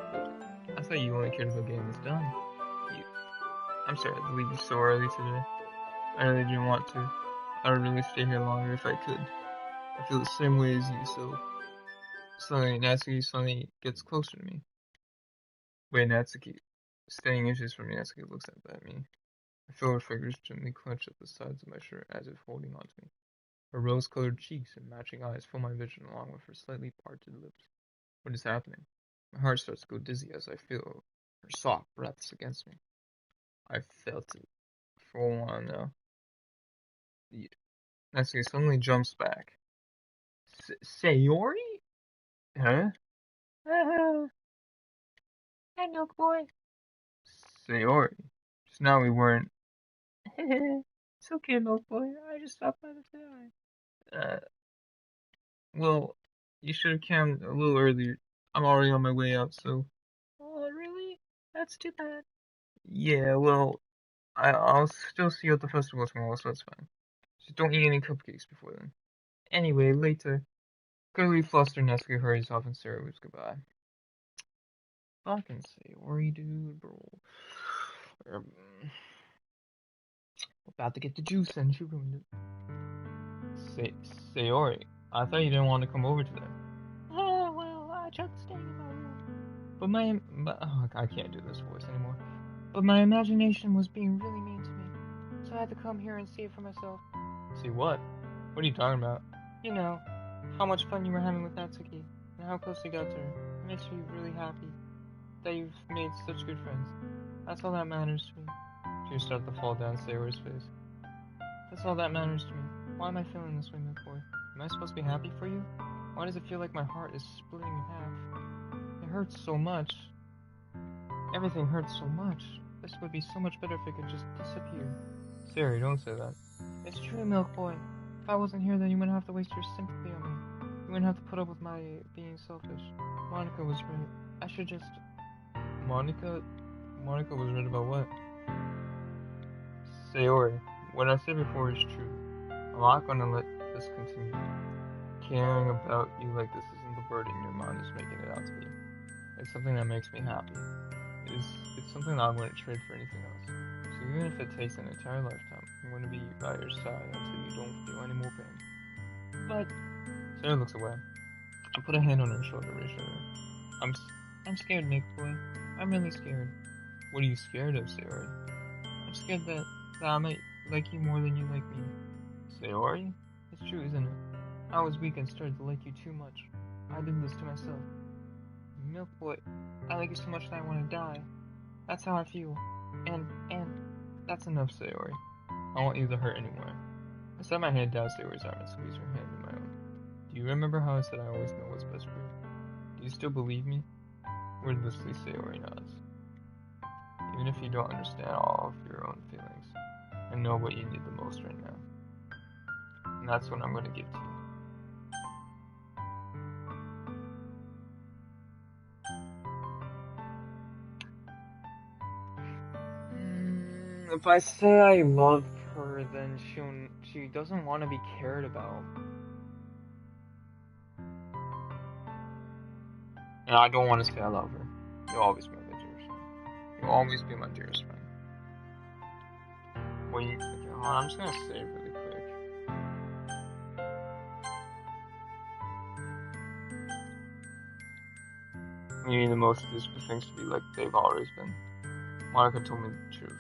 I thought you only cared about getting this done. You, I'm sorry to leave you so early today. I really didn't want to. I would really stay here longer if I could. I feel the same way as you, so suddenly Natsuki gets closer to me. Wait, Natsuki. Staying inches from Natsuki looks at me. I feel her fingers gently clench at the sides of my shirt as if holding onto me. Her rose-colored cheeks and matching eyes fill my vision along with her slightly parted lips. What is happening? My heart starts to go dizzy as I feel her soft breaths against me. I felt it for a while now. Natsuki suddenly jumps back. Sayori? Huh? Hey, Milk Boy. Sayori. Just now we weren't. It's okay, Milk Boy. I just stopped by to say hi. Well, you should have come a little earlier. I'm already on my way out, so. Oh, really? That's too bad. Yeah, well, I'll still see you at the festival tomorrow, so that's fine. Just don't eat any cupcakes before then. Anyway, later. Clearly flustered, Natsuki hurries off and Sarah waves goodbye. Fucking Sayori, dude, bro. Um, About to get the juice and she ruined it. Sayori, I thought you didn't want to come over today. Oh, well, I tried staying in my room. Oh, I can't do this voice anymore. But my imagination was being really mean to me. So I had to come here and see it for myself. See what? What are you talking about? You know, how much fun you were having with Natsuki, and how close you got to her. It makes me really happy that you've made such good friends. That's all that matters to me. Tears start to fall down Sayori's face. That's all that matters to me. Why am I feeling this way, Milk Boy? Am I supposed to be happy for you? Why does it feel like my heart is splitting in half? It hurts so much. Everything hurts so much. This would be so much better if it could just disappear. Sayori, don't say that. It's true, Milk Boy. If I wasn't here, then you wouldn't have to waste your sympathy on me. You wouldn't have to put up with my being selfish. Monica was right. I should just... Monica was right about what? Sayori, what I said before is true. I'm not gonna let this continue. Caring about you like this isn't the burden your mind is making it out to be. It's something that makes me happy. It's something that I wouldn't trade for anything else. So even if it takes an entire lifetime, I'm going to be by your side until you don't feel any more pain. But... Sarah looks away. I put a hand on her shoulder, reassuring her. I'm scared, Milk Boy. I'm really scared. What are you scared of, Sayori? I'm scared that I might like you more than you like me. Sayori? It's true, isn't it? I was weak and started to like you too much. I did this to myself. Milk Boy, I like you so much that I want to die. That's how I feel. And that's enough, Sayori. I want you to hurt anymore. I set my hand down Sayori's arm and squeezed her hand in my own. Do you remember how I said I always know what's best for you? Do you still believe me? Wordlessly, Sayori nods. Even if you don't understand all of your own feelings, I know what you need the most right now. And that's what I'm going to give to you. If I say I love her, then she doesn't want to be cared about. And I don't want to say I love her. You'll always be my dearest friend. You'll always be my dearest friend. Wait, okay, hold on, I'm just gonna say it really quick. You need the most of these things to be like they've always been. Monica told me the truth.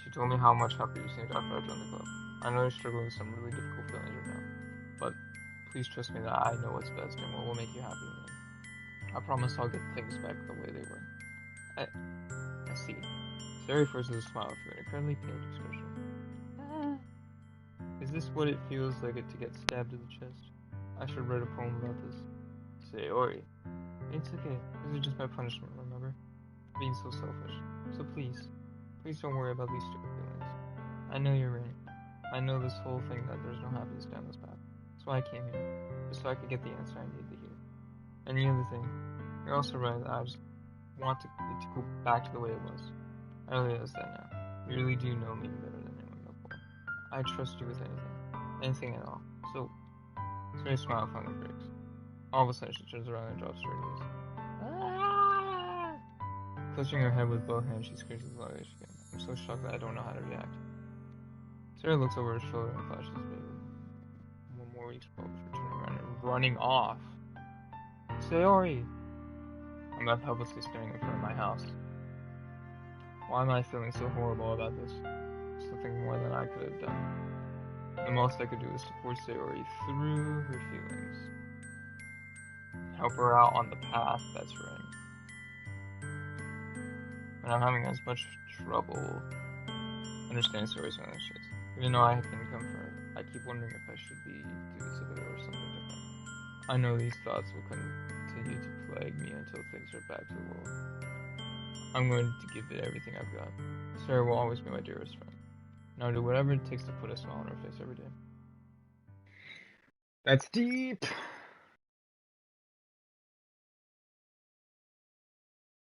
She told me how much happier you seemed after I joined the club. I know you're struggling with some really difficult feelings right now, but please trust me that I know what's best and what will make you happy in the end. I promise I'll get things back the way they were. I see. Sarah first with a smile through an incredibly pained expression. Is this what it feels like to get stabbed in the chest? I should write a poem about this. Sayori. It's okay. This is just my punishment, remember? For being so selfish. So please don't worry about these stupid feelings. I know you're right. I know this whole thing that there's no happiness down this path. That's why I came here. Just so I could get the answer I need to hear. And the other thing, you're also right that I just want it to go back to the way it was. I realize that now. You really do know me better than anyone before. I trust you with anything at all. So, Sarah's smile finally breaks. All of a sudden, she turns around and drops to her knees. Ah! Clutching her head with both hands, she screams as loud as she can. I'm so shocked that I don't know how to react. Sarah looks over her shoulder and flashes me. One more week's before turning around and running off. Sayori! I'm left helplessly staring in front of my house. Why am I feeling so horrible about this? Something more than I could have done. The most I could do is support Sayori through her feelings. Help her out on the path that's right. And I'm having as much trouble understanding Sayori's feelings. Even though I can comfort her, I keep wondering if I should do this with her or something different. I know these thoughts will continue to plague me until things are back to the world. I'm going to give it everything I've got. Sarah will always be my dearest friend. Now do whatever it takes to put a smile on her face every day. That's deep!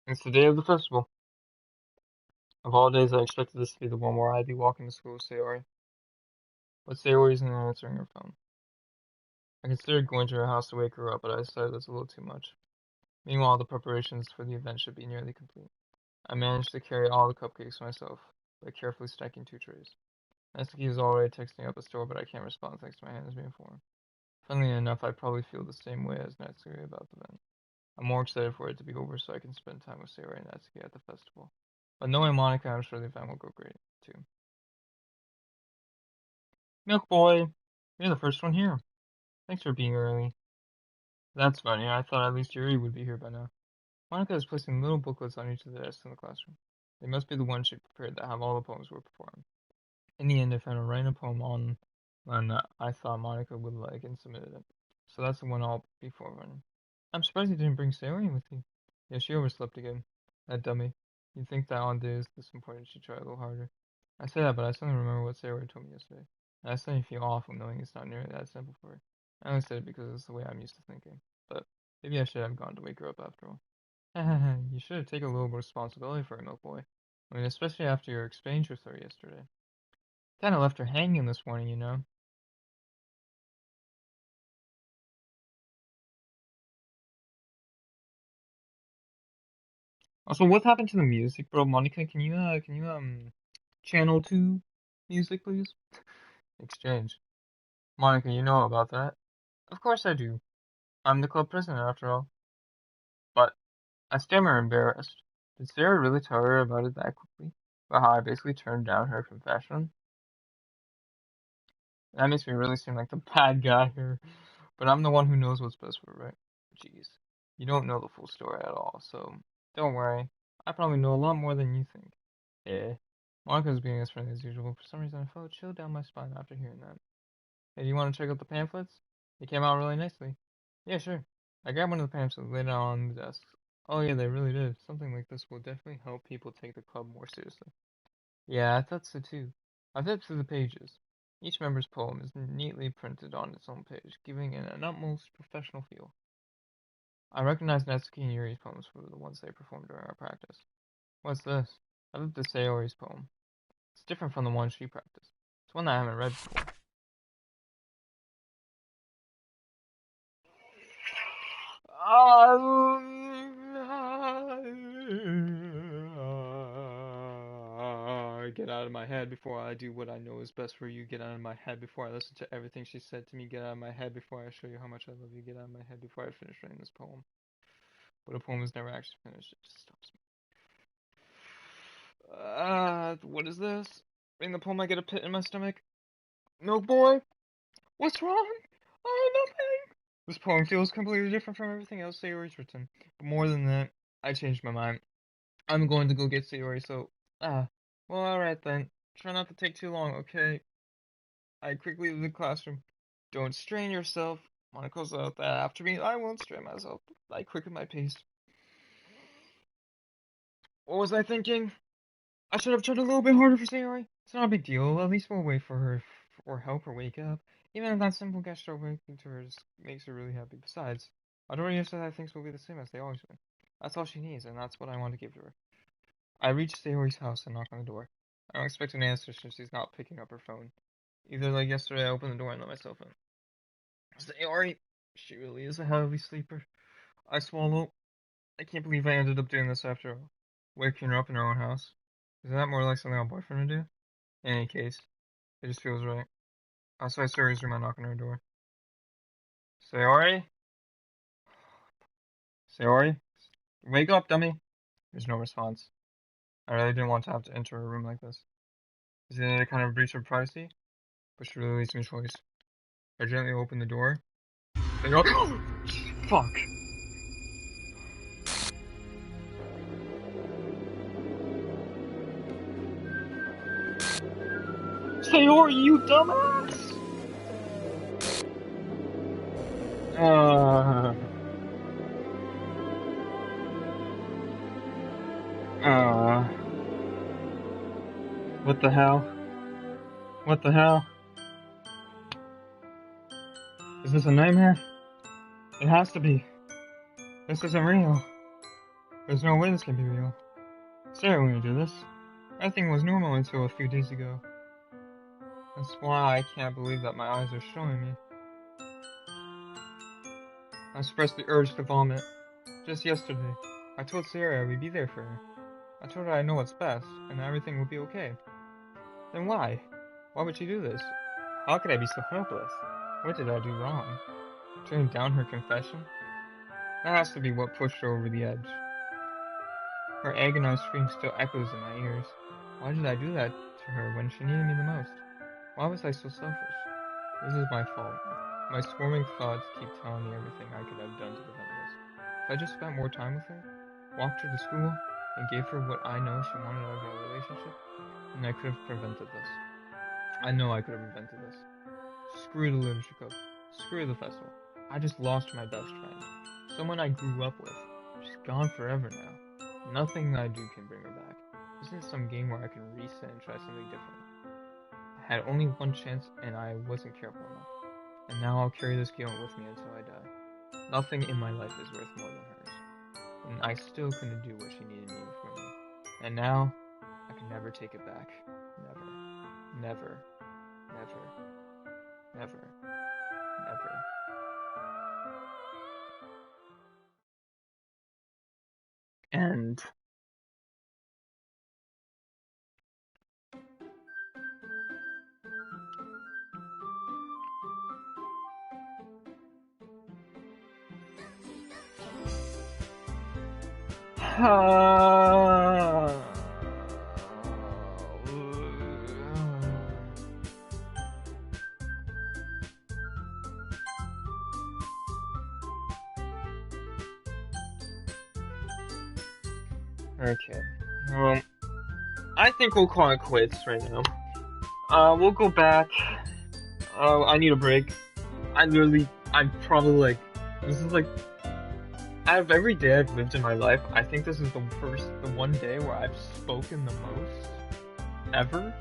It's the day of the festival. Of all days, I expected this to be the one where I'd be walking to school with Sayori. But Sayori isn't answering her phone. I considered going to her house to wake her up, but I decided that's a little too much. Meanwhile, the preparations for the event should be nearly complete. I managed to carry all the cupcakes myself, by carefully stacking 2 trays. Natsuki is already texting up a store, but I can't respond thanks to my hands being full. Funnily enough, I probably feel the same way as Natsuki about the event. I'm more excited for it to be over so I can spend time with Sayori and Natsuki at the festival. But knowing Monica, I'm sure the event will go great, too. Milk Boy! You're the first one here. Thanks for being early. That's funny, I thought at least Yuri would be here by now. Monica is placing little booklets on each of the desks in the classroom. They must be the ones she prepared that have all the poems we're performing. In the end, I found a random poem on that I thought Monica would like and submitted it. So that's the one I'll be forwarding. I'm surprised you didn't bring Sayori with you. Yeah, she overslept again. That dummy. You'd think that on days this important she'd try a little harder. I say that, but I suddenly remember what Sayori told me yesterday. And I suddenly feel awful knowing it's not nearly that simple for her. I only said it because it's the way I'm used to thinking. But maybe I should have gone to wake her up after all. You should have taken a little responsibility for her, Milk Boy. I mean, especially after your exchange with her yesterday. Kinda left her hanging this morning, you know. Also, what happened to the music, bro? Monica, can you channel 2 music, please? Exchange. Monica, you know about that? Of course I do. I'm the club president, after all. But I stammer embarrassed. Did Sarah really tell her about it that quickly? About how I basically turned down her confession? That makes me really seem like the bad guy here. But I'm the one who knows what's best for her, right? Jeez. You don't know the full story at all, so don't worry. I probably know a lot more than you think. Eh. Monica's being as friendly as usual, but for some reason I felt a chill down my spine after hearing that. Hey, do you want to check out the pamphlets? They came out really nicely. Yeah, sure. I grabbed one of the pamphlets laid out on the desk. Oh yeah, they really did. Something like this will definitely help people take the club more seriously. Yeah, I thought so too. I flipped through the pages. Each member's poem is neatly printed on its own page, giving it an utmost professional feel. I recognized Natsuki and Yuri's poems for the ones they performed during our practice. What's this? I flipped to Sayori's poem. It's different from the one she practiced. It's one that I haven't read before. Get out of my head before I do what I know is best for you. Get out of my head before I listen to everything she said to me. Get out of my head before I show you how much I love you. Get out of my head before I finish writing this poem. But a poem is never actually finished. It just stops me. What is this? Reading the poem, I get a pit in my stomach. Milk boy, what's wrong? Oh, nothing. This poem feels completely different from everything else Sayori's written. But more than that, I changed my mind. I'm going to go get Sayori, so... well, alright then. Try not to take too long, okay? I quickly leave the classroom. Don't strain yourself. Monaco's out that after me. I won't strain myself. I quicken my pace. What was I thinking? I should have tried a little bit harder for Sayori. It's not a big deal. At least we'll wait for her or help her wake up. Even if that simple gesture of waking to her just makes her really happy. Besides, I'd already said that things will be the same as they always were. That's all she needs, and that's what I want to give to her. I reach Sayori's house and knock on the door. I don't expect an answer since she's not picking up her phone. Either like yesterday, I opened the door and let myself in. Sayori! She really is a heavy sleeper. I swallow. I can't believe I ended up doing this after all. Waking her up in her own house. Isn't that more like something a boyfriend would do? In any case, it just feels right. Outside Sayori's room, I knock on her door. Sayori? Sayori? Wake up, dummy! There's no response. I really didn't want to have to enter her room like this. Is it any kind of breach of privacy? But she really leaves me choice. I gently open the door. They go, fuck! Sayori, you dumbass! What the hell? What the hell? Is this a nightmare? It has to be. This isn't real. There's no way this can be real. Sarah wouldn't do this. Everything was normal until a few days ago. That's why I can't believe that my eyes are showing me. I suppressed the urge to vomit. Just yesterday, I told Sarah we'd be there for her. I told her I know what's best, and everything would be okay. Then why? Why would she do this? How could I be so helpless? What did I do wrong? Turning down her confession? That has to be what pushed her over the edge. Her agonized scream still echoes in my ears. Why did I do that to her when she needed me the most? Why was I so selfish? This is my fault. My swarming thoughts keep telling me everything I could have done to prevent this. If I just spent more time with her, walked her to school, and gave her what I know she wanted out of our relationship, then I could have prevented this. I know I could have prevented this. Screw the literature club. Screw the festival. I just lost my best friend. Someone I grew up with. She's gone forever now. Nothing I do can bring her back. This isn't some game where I can reset and try something different. I had only one chance and I wasn't careful enough. And now I'll carry this guilt with me until I die. Nothing in my life is worth more than hers. And I still couldn't do what she needed me from me. And now, I can never take it back. Never. Never. Never. Never. Never. And... Okay. Well, I think we'll call it quits right now. We'll go back. I need a break. I'm probably like, this is like, out of every day I've lived in my life, I think this is the one day where I've spoken the most ever.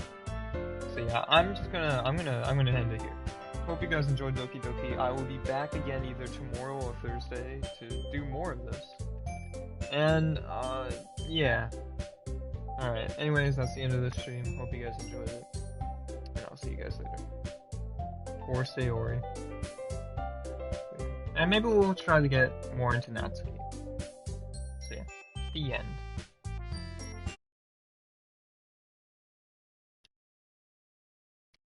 So yeah, I'm gonna end it here. Hope you guys enjoyed Doki Doki. I will be back again either tomorrow or Thursday to do more of this. And, yeah. Alright, anyways, that's the end of this stream. Hope you guys enjoyed it. And I'll see you guys later. Or Sayori. And maybe we'll try to get more into Natsuki. So yeah, the end.